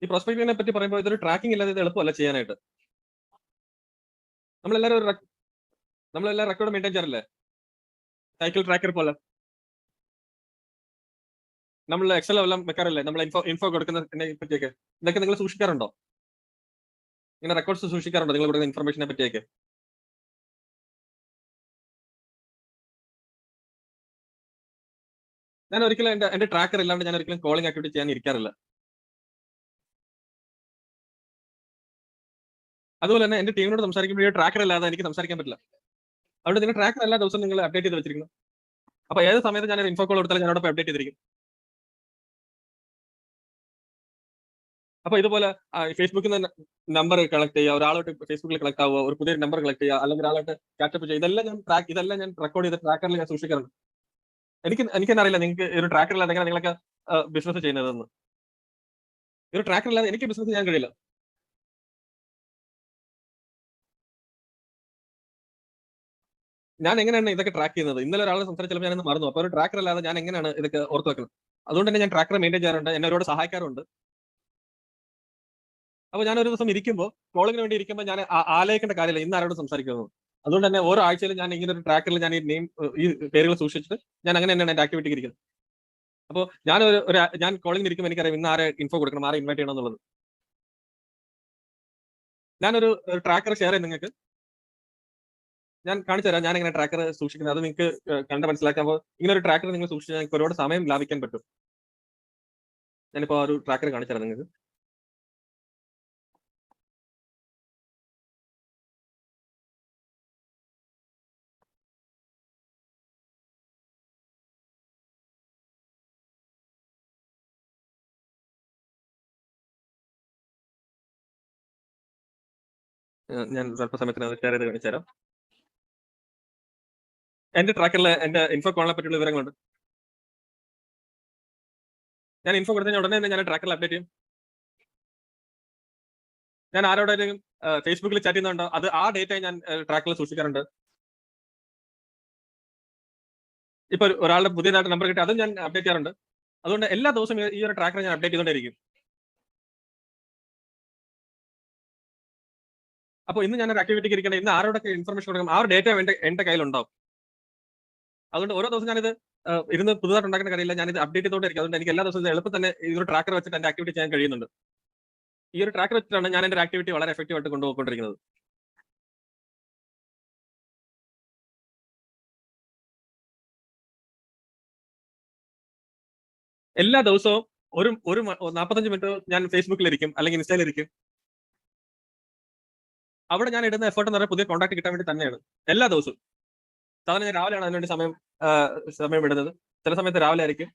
ഈ പ്രോസ്പെക്ടിങ്ങിനെ പറ്റി പറയുമ്പോൾ ഇതൊരു ട്രാക്കിംഗ് ഇല്ലാതെ ഇത് എളുപ്പമല്ല ചെയ്യാനായിട്ട്. നമ്മളെല്ലാം റെക്കോർഡ് മെയിൻറ്റെയിൻ ചെയ്യാറില്ലേ, സൈക്കിൾ ട്രാക്കർ പോലെ. നമ്മൾ എക്സൽ എല്ലാം വെക്കാറില്ലേ, നമ്മൾ ഇൻഫോ കൊടുക്കുന്നതിനെ പറ്റിയൊക്കെ. ഇതൊക്കെ നിങ്ങൾ സൂക്ഷിക്കാറുണ്ടോ? ഇങ്ങനെ റെക്കോർഡ്സ് സൂക്ഷിക്കാറുണ്ടോ നിങ്ങൾ കൊടുക്കുന്ന ഇൻഫർമേഷനെ പറ്റിയൊക്കെ? ഞാൻ ഒരിക്കലും എന്റെ ട്രാക്കർ ഇല്ലാണ്ട് ഞാൻ ഒരിക്കലും കോളിംഗ് ആക്ടിവിറ്റി ചെയ്യാൻ ഇരിക്കാറില്ല. അതുപോലെ തന്നെ എന്റെ ടീമിനോട് സംസാരിക്കുമ്പോൾ ഈ ട്രാക്കർ ഇല്ലാതെ എനിക്ക് സംസാരിക്കാൻ പറ്റില്ല. അതുകൊണ്ട് നിങ്ങൾ ട്രാക്കർ എല്ലാ ദിവസവും നിങ്ങൾ അപ്ഡേറ്റ് ചെയ്ത് വെച്ചിരിക്കുന്നു. അപ്പൊ ഏത് സമയത്ത് ഞാൻ ഇൻഫോ കോൾ കൊടുത്താലും ഞാനോടൊപ്പം അപ്ഡേറ്റ് ചെയ്തിരിക്കും. അപ്പൊ ഇതുപോലെ ഫേസ്ബുക്കിൽ നിന്ന് നമ്പർ കളക്ട് ചെയ്യുക, ഒരാളോട്ട് ഫേസ്ബുക്കിൽ കളക്ട് ആവുക, ഒരു പുതിയ നമ്പർ കളക്ട് ചെയ്യുക, അല്ലെങ്കിൽ ഒരാളായിട്ട് കാറ്റപ്പ് ചെയ്യുക, ഇതെല്ലാം ഞാൻ റെക്കോർഡ് ചെയ്ത് ട്രാക്കറിൽ ഞാൻ സൂക്ഷിക്കാറുണ്ട്. എനിക്ക് അറിയില്ല നിങ്ങൾക്ക് ഒരു ട്രാക്കർ ഇല്ലാതെ എങ്ങനെ നിങ്ങളൊക്കെ ബിസിനസ് ചെയ്യുന്നതെന്ന്. ഒരു ട്രാക്കർ ഇല്ലാതെ എനിക്ക് ബിസിനസ് ചെയ്യാൻ കഴിയില്ല. ഞാൻ എങ്ങനെയാണ് ഇതൊക്കെ ട്രാക്ക് ചെയ്യുന്നത്? ഇന്നലെ ഒരാൾ സംസാരിച്ചപ്പോൾ ഞാനൊന്ന് മറന്നു. അപ്പൊ ഒരു ട്രാക്കർ അല്ലാതെ ഞാൻ എങ്ങനെയാണ് ഇതൊക്കെ ഓർത്ത് വെക്കുന്നത്? അതുകൊണ്ട് തന്നെ ഞാൻ ട്രാക്കർ മെയിൻറ്റെയിൻ ചെയ്യാറുണ്ട്, എന്നെ ഒരുപാട് സഹായിക്കാറുണ്ട്. അപ്പൊ ഞാൻ ഒരു ദിവസം ഇരിക്കുമ്പോൾ, കോളിങ്ങിന് വേണ്ടി ഇരിക്കുമ്പോൾ ഞാൻ ആലോചിക്കേണ്ട കാര്യമില്ല ഇന്ന് ആരോട് സംസാരിക്കുന്നത്. അതുകൊണ്ട് തന്നെ ഓരോ ആഴ്ചയിലും ഞാൻ ഇങ്ങനെ ഒരു ട്രാക്കറിൽ ഞാൻ ഈ പേരുകൾ സൂക്ഷിച്ചിട്ട് ഞാൻ അങ്ങനെ തന്നെയാണ് എന്റെ ആക്ടിവിറ്റിക്ക് ഇരിക്കുന്നത്. അപ്പോൾ ഞാൻ കോളിങ്ങിന് ഇരിക്കുമ്പോൾ എനിക്കറിയാം ഇന്ന് ആരെ ഇൻഫോ കൊടുക്കണം, ആരെ ഇൻവൈറ്റ് ചെയ്യണം എന്നുള്ളത്. ഞാനൊരു ട്രാക്കർ ഷെയർ ചെയ്യാം നിങ്ങൾക്ക്. ഞാൻ കാണിച്ചു തരാം ഞാൻ എങ്ങനെ ട്രാക്കർ സൂക്ഷിക്കുന്നത്. അത് നിങ്ങൾക്ക് കണ്ട് മനസ്സിലാക്കുമ്പോൾ ഇങ്ങനെ ഒരു ട്രാക്കർ നിങ്ങൾ സൂക്ഷിച്ചാൽ നിങ്ങൾക്ക് ഒരുപാട് സമയം ലാഭിക്കാൻ പറ്റും. ഞാനിപ്പോ ഒരു ട്രാക്കർ കാണിച്ചു തരാം നിങ്ങൾക്ക്. ഞാൻ സ്വല്പ സമയത്തിന് ഷെയർ ചെയ്ത് കാണിച്ചു തരാം. എന്റെ ട്രാക്കറിൽ എന്റെ ഇൻഫോ കോളിനെ പറ്റിയുള്ള വിവരങ്ങളുണ്ട്. ഞാൻ ഇൻഫോ കൊടുത്തതിന് ഉടനെ തന്നെ ഞാൻ ട്രാക്കറിൽ അപ്ഡേറ്റ് ചെയ്യും. ഞാൻ ആരോടെങ്കിലും ഫേസ്ബുക്കിൽ ചാറ്റ് ചെയ്യുന്നുണ്ടോ അത് ആ ഡേറ്റ ഞാൻ ട്രാക്കറിൽ സൂക്ഷിക്കാറുണ്ട്. ഇപ്പൊ ഒരാളുടെ പുതിയതായിട്ട് നമ്പർ കിട്ടി അതും ഞാൻ അപ്ഡേറ്റ് ചെയ്യാറുണ്ട്. അതുകൊണ്ട് എല്ലാ ദിവസവും ഈ ഒരു ട്രാക്കർ ഞാൻ അപ്ഡേറ്റ് ചെയ്തുകൊണ്ടിരിക്കും. അപ്പോൾ ഇന്ന് ഞാനൊരു ആക്ടിവിറ്റിക്ക് ഇരിക്കണം, ഇന്ന് ആരോടൊക്കെ ഇൻഫർമേഷൻ കൊടുക്കണം, ആ ഒരു ഡേറ്റ എന്റെ കയ്യിലുണ്ടാവും. അതുകൊണ്ട് ഓരോ ദിവസം ഞാനിത് ഇരുന്ന് പുതുതായിട്ട് ഉണ്ടാക്കുന്ന കാര്യമില്ല, ഞാനിത് അപ്ഡേറ്റ് ചെയ്തുകൊണ്ടിരിക്കും. അതുകൊണ്ട് എനിക്ക് എല്ലാ ദിവസവും എളുപ്പം തന്നെ ഈ ഒരു ട്രാക്കർ വെച്ചിട്ട് എന്റെ ആക്ടിവിറ്റി ചെയ്യാൻ കഴിയുന്നുണ്ട്. ഈ ഒരു ട്രാക്കർ വെച്ചിട്ടാണ് ഞാൻ എന്റെ ആക്ടിവിറ്റി വളരെ എഫക്റ്റീവ് ആയിട്ട് കൊണ്ടുപോയിക്കൊണ്ടിരിക്കുന്നത്. എല്ലാ ദിവസവും ഒരു ഒരു 45 മിനിറ്റ് ഞാൻ ഫേസ്ബുക്കിലിരിക്കും, അല്ലെങ്കിൽ ഇൻസ്റ്റയിലിരിക്കും. അവിടെ ഞാൻ ഇടുന്ന എഫേർട്ട് എന്ന് പറഞ്ഞാൽ പുതിയ കോൺടാക്ട് കിട്ടാൻ വേണ്ടി തന്നെയാണ്. എല്ലാ ദിവസവും. സാധാരണ ഞാൻ രാവിലെയാണ് അതിനുവേണ്ടി സമയം ഇടുന്നത്. ചില സമയത്ത് രാവിലെ ആയിരിക്കും.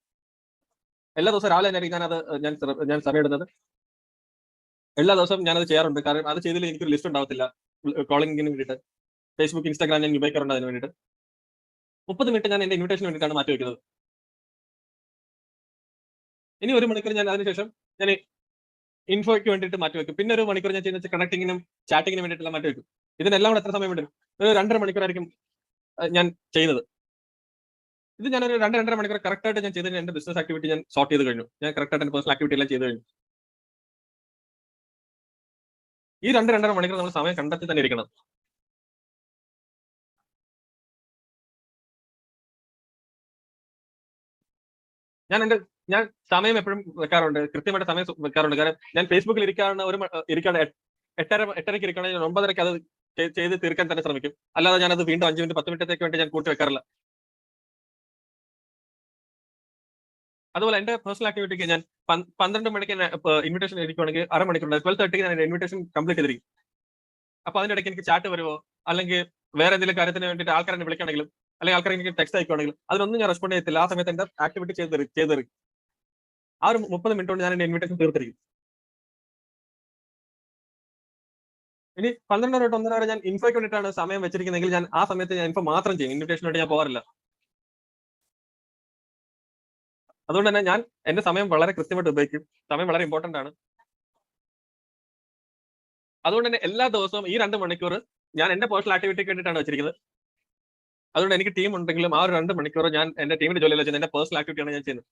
എല്ലാ ദിവസവും രാവിലെ തന്നെ ആയിരിക്കും ഞാൻ സമയം ഇടുന്നത്. എല്ലാ ദിവസവും ഞാനത് ചെയ്യാറുണ്ട്. കാരണം അത് ചെയ്തില്ലെങ്കിൽ എനിക്കൊരു ലിസ്റ്റ് ഉണ്ടാവത്തില്ല. കോളിംഗിന് വേണ്ടിയിട്ട്. ഫേസ്ബുക്ക്, ഇൻസ്റ്റാഗ്രാം ഞാൻ ഉപയോഗിക്കാറുണ്ട് അതിന് വേണ്ടിയിട്ട്. 30 മിനിറ്റ് ഞാൻ എന്റെ ഇൻവിറ്റേഷന് വേണ്ടിയിട്ടാണ് മാറ്റി വെക്കുന്നത്. ഇനി 1 മണിക്കൂർ ഞാൻ അതിനുശേഷം ഞാൻ ഇൻഫോയ്ക്ക് വേണ്ടിയിട്ട് മാറ്റി വെക്കും. പിന്നെ 1 മണിക്കൂർ ഞാൻ ചെയ്യുന്നത് കണക്റ്റിംഗിനും ചാറ്റിംഗിനും വേണ്ടിയിട്ടുള്ള മാറ്റി വെക്കും. ഇതിനെല്ലാം കൂടെ എത്ര സമയം വേണ്ടി വരും? ഒരു 2.5 മണിക്കൂറായിരിക്കും ഞാൻ ചെയ്യുന്നത്. ഇത് ഞാനൊരു 2, 2.5 മണിക്കൂർ കറക്റ്റായിട്ട് ഞാൻ ചെയ്ത് എന്റെ ബിസിനസ് ആക്ടിവിറ്റി ഞാൻ സോർട്ട് ചെയ്ത് കഴിഞ്ഞു. ഞാൻ കറക്റ്റായിട്ട് എന്റെ പേഴ്സണൽ ആക്ടിവിറ്റി എല്ലാം ചെയ്ത് കഴിഞ്ഞു. ഈ 2, 2.5 മണിക്കൂർ നമ്മൾ സമയം കണ്ടെത്തി തന്നെ ഇരിക്കണം. ഞാൻ സമയം എപ്പോഴും വെക്കാറുണ്ട്. കൃത്യമായിട്ട് സമയം വെക്കാറുണ്ട്. കാരണം ഞാൻ ഫേസ്ബുക്കിൽ ഇരിക്കാണ് 8:30ക്ക് ഇരിക്കുകയാണെങ്കിൽ 9:30ക്ക് അത് ചെയ്ത് തീർക്കാൻ തന്നെ ശ്രമിക്കും. അല്ലാതെ ഞാനത് വീണ്ടും 5 മിനിറ്റ് 10 മിനിറ്റത്തേക്ക് വേണ്ടി ഞാൻ കൂട്ടി വെക്കാറില്ല. അതുപോലെ എന്റെ പേഴ്സണൽ ആക്ടിവിറ്റിക്ക് ഞാൻ 12 മണിക്ക് ഇൻവിറ്റേഷൻ ഇരിക്കുകയാണെങ്കിൽ അരമണിക്കൂർ 12:30ക്ക് ഞാൻ ഇൻവിറ്റേഷൻ കംപ്ലീറ്റ് ചെയ്തിരിക്കും. അപ്പൊ അതിന്റെ ഇടയ്ക്ക് എനിക്ക് ചാറ്റ് വരുമോ, അല്ലെങ്കിൽ വേറെ എന്തെങ്കിലും കാര്യത്തിന് വേണ്ടിയിട്ട് ആൾക്കാരെ വിളിക്കുകയാണെങ്കിലും, അല്ലെങ്കിൽ ആൾക്കാരെ എനിക്ക് ടെക്സ്റ്റ് അയക്കുകയാണെങ്കിലും അതിനൊന്നും ഞാൻ റെസ്പോണ്ട് ചെയ്യത്തില്ല. ആ സമയത്ത് എന്റെ ആക്ടിവിറ്റി ചെയ്തിരിക്കും. ആ ഒരു 30 മിനിറ്റ് കൊണ്ട് ഞാൻ എന്റെ ഇൻവിറ്റേഷൻ തീർത്തിരിക്കും. ഇനി 12 തൊട്ട് 1:30 വരെ ഞാൻ ഇൻഫോയ്ക്ക് വേണ്ടിയിട്ടാണ് സമയം വെച്ചിരിക്കുന്നതെങ്കിൽ ഞാൻ ആ സമയത്ത് ഞാൻ ഇൻഫോ മാത്രം ചെയ്യും. ഇൻവിറ്റേഷന് വേണ്ടി ഞാൻ പോകാറില്ല. അതുകൊണ്ട് തന്നെ ഞാൻ എന്റെ സമയം വളരെ കൃത്യമായിട്ട് ഉപയോഗിക്കും. സമയം വളരെ ഇമ്പോർട്ടന്റ് ആണ്. അതുകൊണ്ട് തന്നെ എല്ലാ ദിവസവും ഈ 2 മണിക്കൂർ ഞാൻ എന്റെ പേഴ്സണൽ ആക്ടിവിറ്റിക്ക് വേണ്ടിയിട്ടാണ് വെച്ചിരിക്കുന്നത്. അതുകൊണ്ട് എനിക്ക് ടീം ഉണ്ടെങ്കിലും ആ ഒരു 2 മണിക്കൂർ ഞാൻ എന്റെ ടീമിന്റെ ജോലിയല്ല ചെയ്യുന്നത്. എന്റെ പേഴ്സണൽ ആക്ടിവിറ്റിയാണ് ഞാൻ ചെയ്യുന്നത്.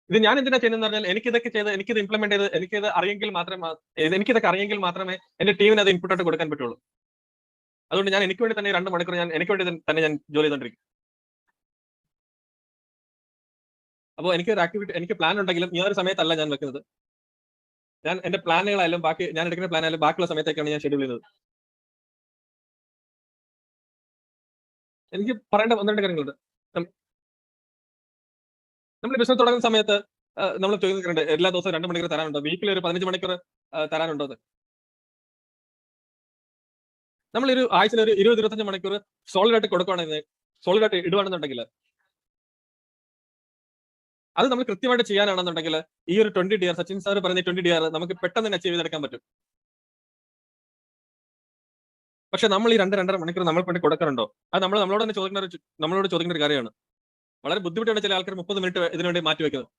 ഇത് ഞാൻ എന്തിനാ ചെയ്യുന്നതെന്ന് പറഞ്ഞാൽ എനിക്കിത് ഇംപ്ലിമെന്റ് ചെയ്ത് എനിക്കിതൊക്കെ അറിയെങ്കിൽ മാത്രമേ എന്റെ ടീമിന് അത് ഇൻപുട്ട് ആയിട്ട് കൊടുക്കാൻ പറ്റുള്ളൂ. അതുകൊണ്ട് ഞാൻ എനിക്ക് വേണ്ടി തന്നെ 2 മണിക്കൂർ എനിക്ക് വേണ്ടി തന്നെ ഞാൻ ജോലി ചെയ്തുകൊണ്ടിരിക്കും. അപ്പോൾ എനിക്ക് പ്ലാൻ ഉണ്ടെങ്കിലും ഈ ഒരു സമയത്തല്ല ഞാൻ വെക്കുന്നത്. ഞാൻ എന്റെ പ്ലാനുകളായാലും ഞാൻ എടുക്കുന്ന പ്ലാനായാലും ബാക്കിയുള്ള സമയത്തേക്കാണ് ഞാൻ ഷെഡ്യൂൾ ചെയ്യുന്നത്. എനിക്ക് പറയേണ്ട 1, 2 കാര്യങ്ങളുണ്ട്. നമ്മൾ ബിസിനസ് തുടങ്ങുന്ന സമയത്ത് നമ്മൾ ചോദിക്കാറുണ്ട്, എല്ലാ ദിവസവും 2 മണിക്കൂർ തരാനുണ്ടോ? വീക്കിലി ഒരു 15 മണിക്കൂർ തരാനുണ്ടോ എന്ന്. നമ്മളൊരു ആഴ്ചയിൽ ഒരു 20, 25 മണിക്കൂർ സോളിഡ് ആയിട്ട് സോളിഡ് ആയിട്ട് ഇടുവാണെന്നുണ്ടെങ്കിൽ അത് നമ്മൾ കൃത്യമായിട്ട് ചെയ്യാനാണെന്നുണ്ടെങ്കിൽ ഈ ഒരു 20 ഡിആർ, സച്ചിൻ സാർ പറയുന്ന 20 ഡിആർ നമുക്ക് പെട്ടെന്ന് തന്നെ അച്ചീവ് ചെയ്തെടുക്കാൻ പറ്റും. പക്ഷെ നമ്മൾ ഈ 2, 2.5 മണിക്കൂർ നമ്മൾക്ക് വേണ്ടി കൊടുക്കാറുണ്ടോ? അത് നമ്മളോട് ചോദിക്കേണ്ട ഒരു കാര്യമാണ്. വളരെ ബുദ്ധിമുട്ടാണ് ചില ആൾക്കാർ 30 മിനിറ്റ് ഇതിനുവേണ്ടി മാറ്റി വെക്കുന്നത്.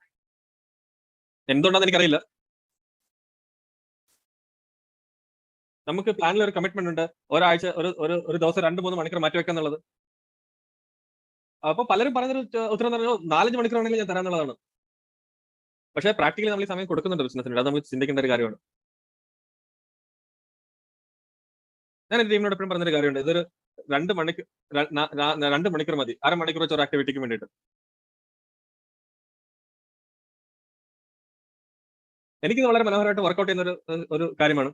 എന്തുകൊണ്ടാണെന്ന് എനിക്കറിയില്ല. നമുക്ക് പ്ലാനിൽ ഒരു കമ്മിറ്റ്മെന്റ് ഉണ്ട്. ഒരാഴ്ച ഒരു ദിവസം 2, 3 മണിക്കൂർ മാറ്റി വെക്കുക എന്നുള്ളത്. അപ്പൊ പലരും പറയുന്നൊരു ഉത്തരം എന്ന് പറഞ്ഞാൽ 4, 5 മണിക്കൂർ ആണെങ്കിൽ ഞാൻ തരാന്നുള്ളതാണ്. പക്ഷേ പ്രാക്ടിക്കലി നമ്മൾ ഈ സമയം കൊടുക്കുന്നുണ്ട് ബിസിനസിന്. അത് നമുക്ക് ചിന്തിക്കേണ്ട ഒരു കാര്യമാണ്. ഞാൻ എന്റെ ടീമിനോട് എപ്പോഴും പറഞ്ഞൊരു കാര്യമുണ്ട്. ഇതൊരു 2 മണിക്കൂർ മതി. അരമണിക്കൂർ വെച്ച് ഒരു ആക്ടിവിറ്റിക്ക് വേണ്ടിയിട്ട്. എനിക്കിത് വളരെ മനോഹരമായിട്ട് വർക്ക്ഔട്ട് ചെയ്യുന്ന ഒരു കാര്യമാണ്.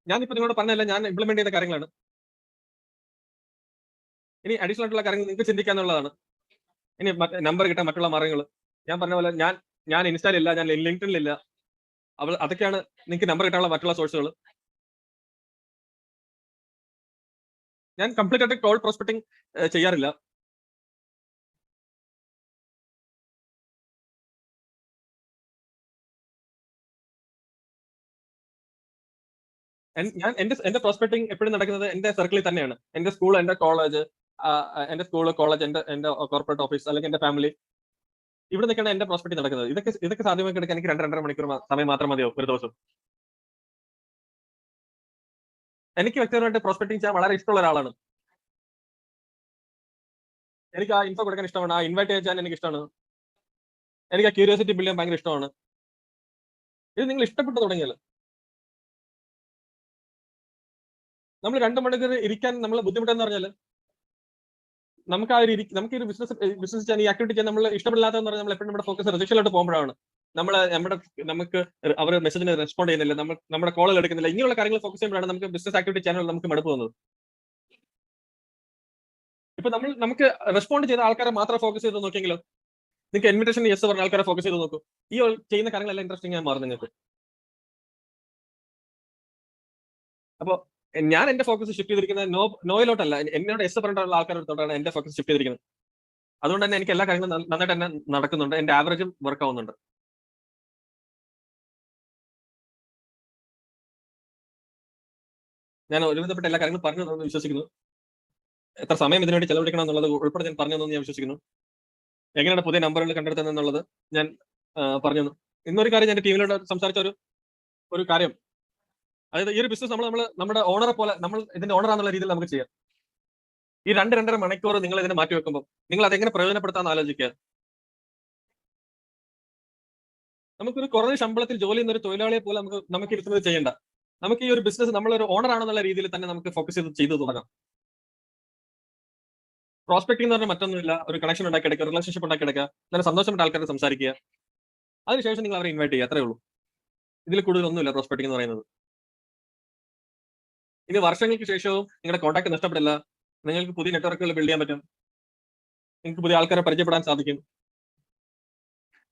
ഞാനിപ്പോ നിങ്ങളോട് പറഞ്ഞതെല്ലാം ഞാൻ ഇംപ്ലിമെന്റ് ചെയ്ത കാര്യങ്ങളാണ്. ഇനി അഡീഷണൽ ആയിട്ടുള്ള കാര്യങ്ങൾ നിങ്ങൾക്ക് ചിന്തിക്കാന്നുള്ളതാണ്. ഇനി നമ്പർ കിട്ടാൻ മറ്റുള്ള മാർഗ്ഗങ്ങൾ. ഞാൻ പറഞ്ഞ പോലെ ഞാൻ ഇൻസ്റ്റയിലില്ല, ഞാൻ ലിങ്ക്ഡ്ഇനിലില്ല. അതൊക്കെയാണ് നിങ്ങൾക്ക് നമ്പർ കിട്ടാനുള്ള മറ്റുള്ള സോഴ്സുകൾ. ഞാൻ കംപ്ലീറ്റ് ആയിട്ട് കോൾഡ് പ്രോസ്പെക്ടിങ് ചെയ്യാറില്ല. ഞാൻ എന്റെ പ്രോസ്പെക്ടിങ് എപ്പോഴും നടക്കുന്നത് എന്റെ സർക്കിളിൽ തന്നെയാണ്. എന്റെ സ്കൂൾ, എന്റെ കോളേജ്, എന്റെ കോർപ്പറേറ്റ് ഓഫീസ്, അല്ലെങ്കിൽ എന്റെ ഫാമിലി, ഇവിടെ നിൽക്കാണ് എന്റെ പ്രോസ്പെക്ടിങ് നടക്കുന്നത്. ഇതൊക്കെ സാധ്യമാക്കി എടുക്കാൻ എനിക്ക് 2, 2.5 മണിക്കൂർ സമയം മാത്രം മതിയോ ഒരു ദിവസം? എനിക്ക് വ്യക്തിപരമായിട്ട് പ്രോസ്പെക്ടിങ് ചെയ്യാൻ വളരെ ഇഷ്ടമുള്ള ഒരാളാണ്. എനിക്ക് ആ ഇൻഫോ കൊടുക്കാൻ ഇഷ്ടമാണ്. ആ ഇൻവൈറ്റ് ചെയ്യാൻ എനിക്ക് ഇഷ്ടമാണ്. എനിക്ക് ആ ക്യൂരിയോസിറ്റി ബിൽഡ് ചെയ്യാൻ ഭയങ്കര ഇഷ്ടമാണ്. ഇത് നിങ്ങൾ ഇഷ്ടപ്പെട്ടു തുടങ്ങിയാൽ നമ്മൾ 2 മണിക്കൂർ ഇരിക്കാൻ നമ്മൾ ബുദ്ധിമുട്ടെന്ന് പറഞ്ഞാൽ നമുക്ക് ആ ഒരു നമുക്ക് ഒരു ബിസിനസ് ചെയ്യാൻ ഈ ആക്ടിവിറ്റി ചെയ്യാൻ നമ്മൾ ഇഷ്ടപ്പെടാത്തതെന്ന് പറഞ്ഞാൽ നമ്മൾ എപ്പോഴും നമ്മുടെ ഫോക്കസ് റിജക്ഷനിലോട്ട് പോകുമ്പോഴാണ് നമുക്ക് അവർ മെസ്സേജിന് റെസ്പോണ്ട് ചെയ്യുന്നില്ല, നമ്മുടെ കോളുകൾ എടുക്കുന്നില്ല, ഇങ്ങനെയുള്ള കാര്യങ്ങൾ ഫോക്കസ് ചെയ്യുമ്പോഴാണ് നമുക്ക് ബിസിനസ് ആക്ടിവിറ്റി ചെയ്യാനുള്ള നമുക്ക് മടുപ്പ് വന്നത്. ഇപ്പൊ നമുക്ക് റെസ്പോണ്ട് ചെയ്ത ആൾക്കാരെ മാത്രം ഫോക്കസ് ചെയ്ത് നോക്കിയെങ്കിലോ, നിങ്ങൾക്ക് ഇൻവിറ്റേഷൻ യെസ് പറഞ്ഞ ആൾക്കാരെ ഫോക്കസ് ചെയ്ത് നോക്കൂ, ഈ ചെയ്യുന്ന കാര്യങ്ങളെല്ലാം ഇൻട്രസ്റ്റിംഗ് ആയി മാറും നിങ്ങൾക്ക്. അപ്പൊ ഞാൻ എന്റെ ഫോക്കസ് ഷിഫ്റ്റ് ചെയ്തിരിക്കുന്നത് നോയിലോട്ടല്ല, എന്നോട് എസ് പറഞ്ഞിട്ടുള്ള ആൾക്കാരോടാണ് എന്റെ ഫോക്കസ് ഷിഫ്റ്റ് ചെയ്തിരിക്കുന്നത്. അതുകൊണ്ട് തന്നെ എനിക്ക് എല്ലാ കാര്യങ്ങളും നന്നായിട്ട് തന്നെ നടക്കുന്നുണ്ട്, എന്റെ ആവറേജും വർക്ക് ആവുന്നുണ്ട്. ഞാൻ ഒരുവിധപ്പെട്ട എല്ലാ കാര്യങ്ങളും പറഞ്ഞു തന്നു വിശ്വസിക്കുന്നു. എത്ര സമയം ഇതിനുവേണ്ടി ചെലവഴിക്കണം എന്നുള്ളത് ഉൾപ്പെടെ ഞാൻ പറഞ്ഞു തന്നു ഞാൻ വിശ്വസിക്കുന്നു. എങ്ങനെയാണ് പുതിയ നമ്പറുകൾ കണ്ടെടുത്തത് എന്നുള്ളത് ഞാൻ പറഞ്ഞു തന്നു. ഇന്നൊരു കാര്യം ഞാൻ ടീമിലോട് സംസാരിച്ച ഒരു കാര്യം, അതായത് ഈ ഒരു ബിസിനസ് നമ്മുടെ ഓണറെ പോലെ നമ്മൾ ഇതിന്റെ ഓണറാന്നുള്ള രീതിയിൽ നമുക്ക് ചെയ്യാം. ഈ 2-2.5 മണിക്കൂർ നിങ്ങൾ ഇതിനെ മാറ്റി വെക്കുമ്പോൾ നിങ്ങൾ അതെങ്ങനെ പ്രയോജനപ്പെടുത്താന്ന് ആലോചിക്കുക. നമുക്കൊരു കുറഞ്ഞ ശമ്പളത്തിൽ ജോലി ചെയ്യുന്ന ഒരു തൊഴിലാളിയെ പോലെ നമുക്ക് ഇരുത്തുന്നത് ചെയ്യേണ്ട. നമുക്ക് ഈ ഒരു ബിസിനസ് നമ്മളൊരു ഓണർ ആണെന്നുള്ള രീതിയിൽ തന്നെ നമുക്ക് ഫോക്കസ് ചെയ്ത് തുടങ്ങാം. പ്രോസ്പെക്ടിംഗ് എന്ന് പറഞ്ഞാൽ മറ്റൊന്നുമില്ല, ഒരു കണക്ഷൻ ഉണ്ടാക്കിയെടുക്കുക, റിലേഷൻഷിപ്പ് ഉണ്ടാക്കിയെടുക്കുക, നല്ല സന്തോഷപ്പെട്ട ആൾക്കാരെ സംസാരിക്കുക, അതിനുശേഷം നിങ്ങൾ അവരെ ഇൻവൈറ്റ് ചെയ്യുക, അത്രേ ഉള്ളൂ. ഇതിൽ കൂടുതലൊന്നുമില്ല പ്രോസ്പെക്ടിംഗ് എന്ന് പറയുന്നത്. ഇനി വർഷങ്ങൾക്ക് ശേഷവും നിങ്ങളുടെ കോൺടാക്ട് നഷ്ടപ്പെടില്ല, നിങ്ങൾക്ക് പുതിയ നെറ്റ്വർക്കുകൾ ബിൽഡ് ചെയ്യാൻ പറ്റും, നിങ്ങൾക്ക് പുതിയ ആൾക്കാരെ പരിചയപ്പെടാൻ സാധിക്കും.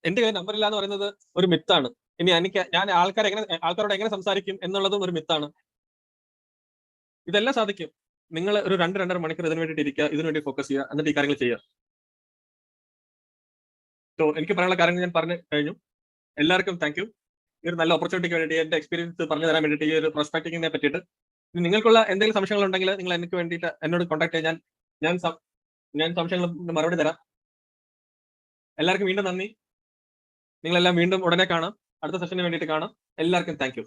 എന്റെ കയ്യിൽ നമ്പർ ഇല്ല എന്ന് പറയുന്നത് ഒരു മിത്താണ്. ഇനി ഞാൻ ആൾക്കാരോട് എങ്ങനെ സംസാരിക്കും എന്നുള്ളതും ഒരു മിത്താണ്. ഇതെല്ലാം സാധിക്കും. നിങ്ങൾ ഒരു 2-2.5 മണിക്കൂർ ഇതിനു വേണ്ടിയിട്ട് ഇരിക്കുക, ഇതിനുവേണ്ടി ഫോക്കസ് ചെയ്യുക, എന്നിട്ട് ഈ കാര്യങ്ങൾ ചെയ്യുക. സോ എനിക്ക് പറയാനുള്ള കാര്യങ്ങൾ ഞാൻ പറഞ്ഞു കഴിഞ്ഞു. എല്ലാവർക്കും താങ്ക് യു. ഈ ഒരു നല്ല ഓപ്പർച്യൂണിറ്റിക്ക് വേണ്ടിയിട്ട് എന്റെ എക്സ്പീരിയൻസ് പറഞ്ഞു തരാൻ വേണ്ടിയിട്ട് ഈ ഒരു പ്രോസ്പെക്ടിങ്ങിനെ പറ്റിയിട്ട്. നിങ്ങൾക്കുള്ള എന്തെങ്കിലും സംശയങ്ങൾ ഉണ്ടെങ്കിൽ നിങ്ങൾ എനിക്ക് വേണ്ടിയിട്ട് എന്നോട് കോൺടാക്ട് ചെയ്യാൻ ഞാൻ സംശയങ്ങൾ മറുപടി തരാം. എല്ലാവർക്കും വീണ്ടും നന്ദി. നിങ്ങളെല്ലാം വീണ്ടും ഉടനെ കാണാം, അടുത്ത സെഷന് വേണ്ടിയിട്ട് കാണാം. എല്ലാവർക്കും താങ്ക് യു.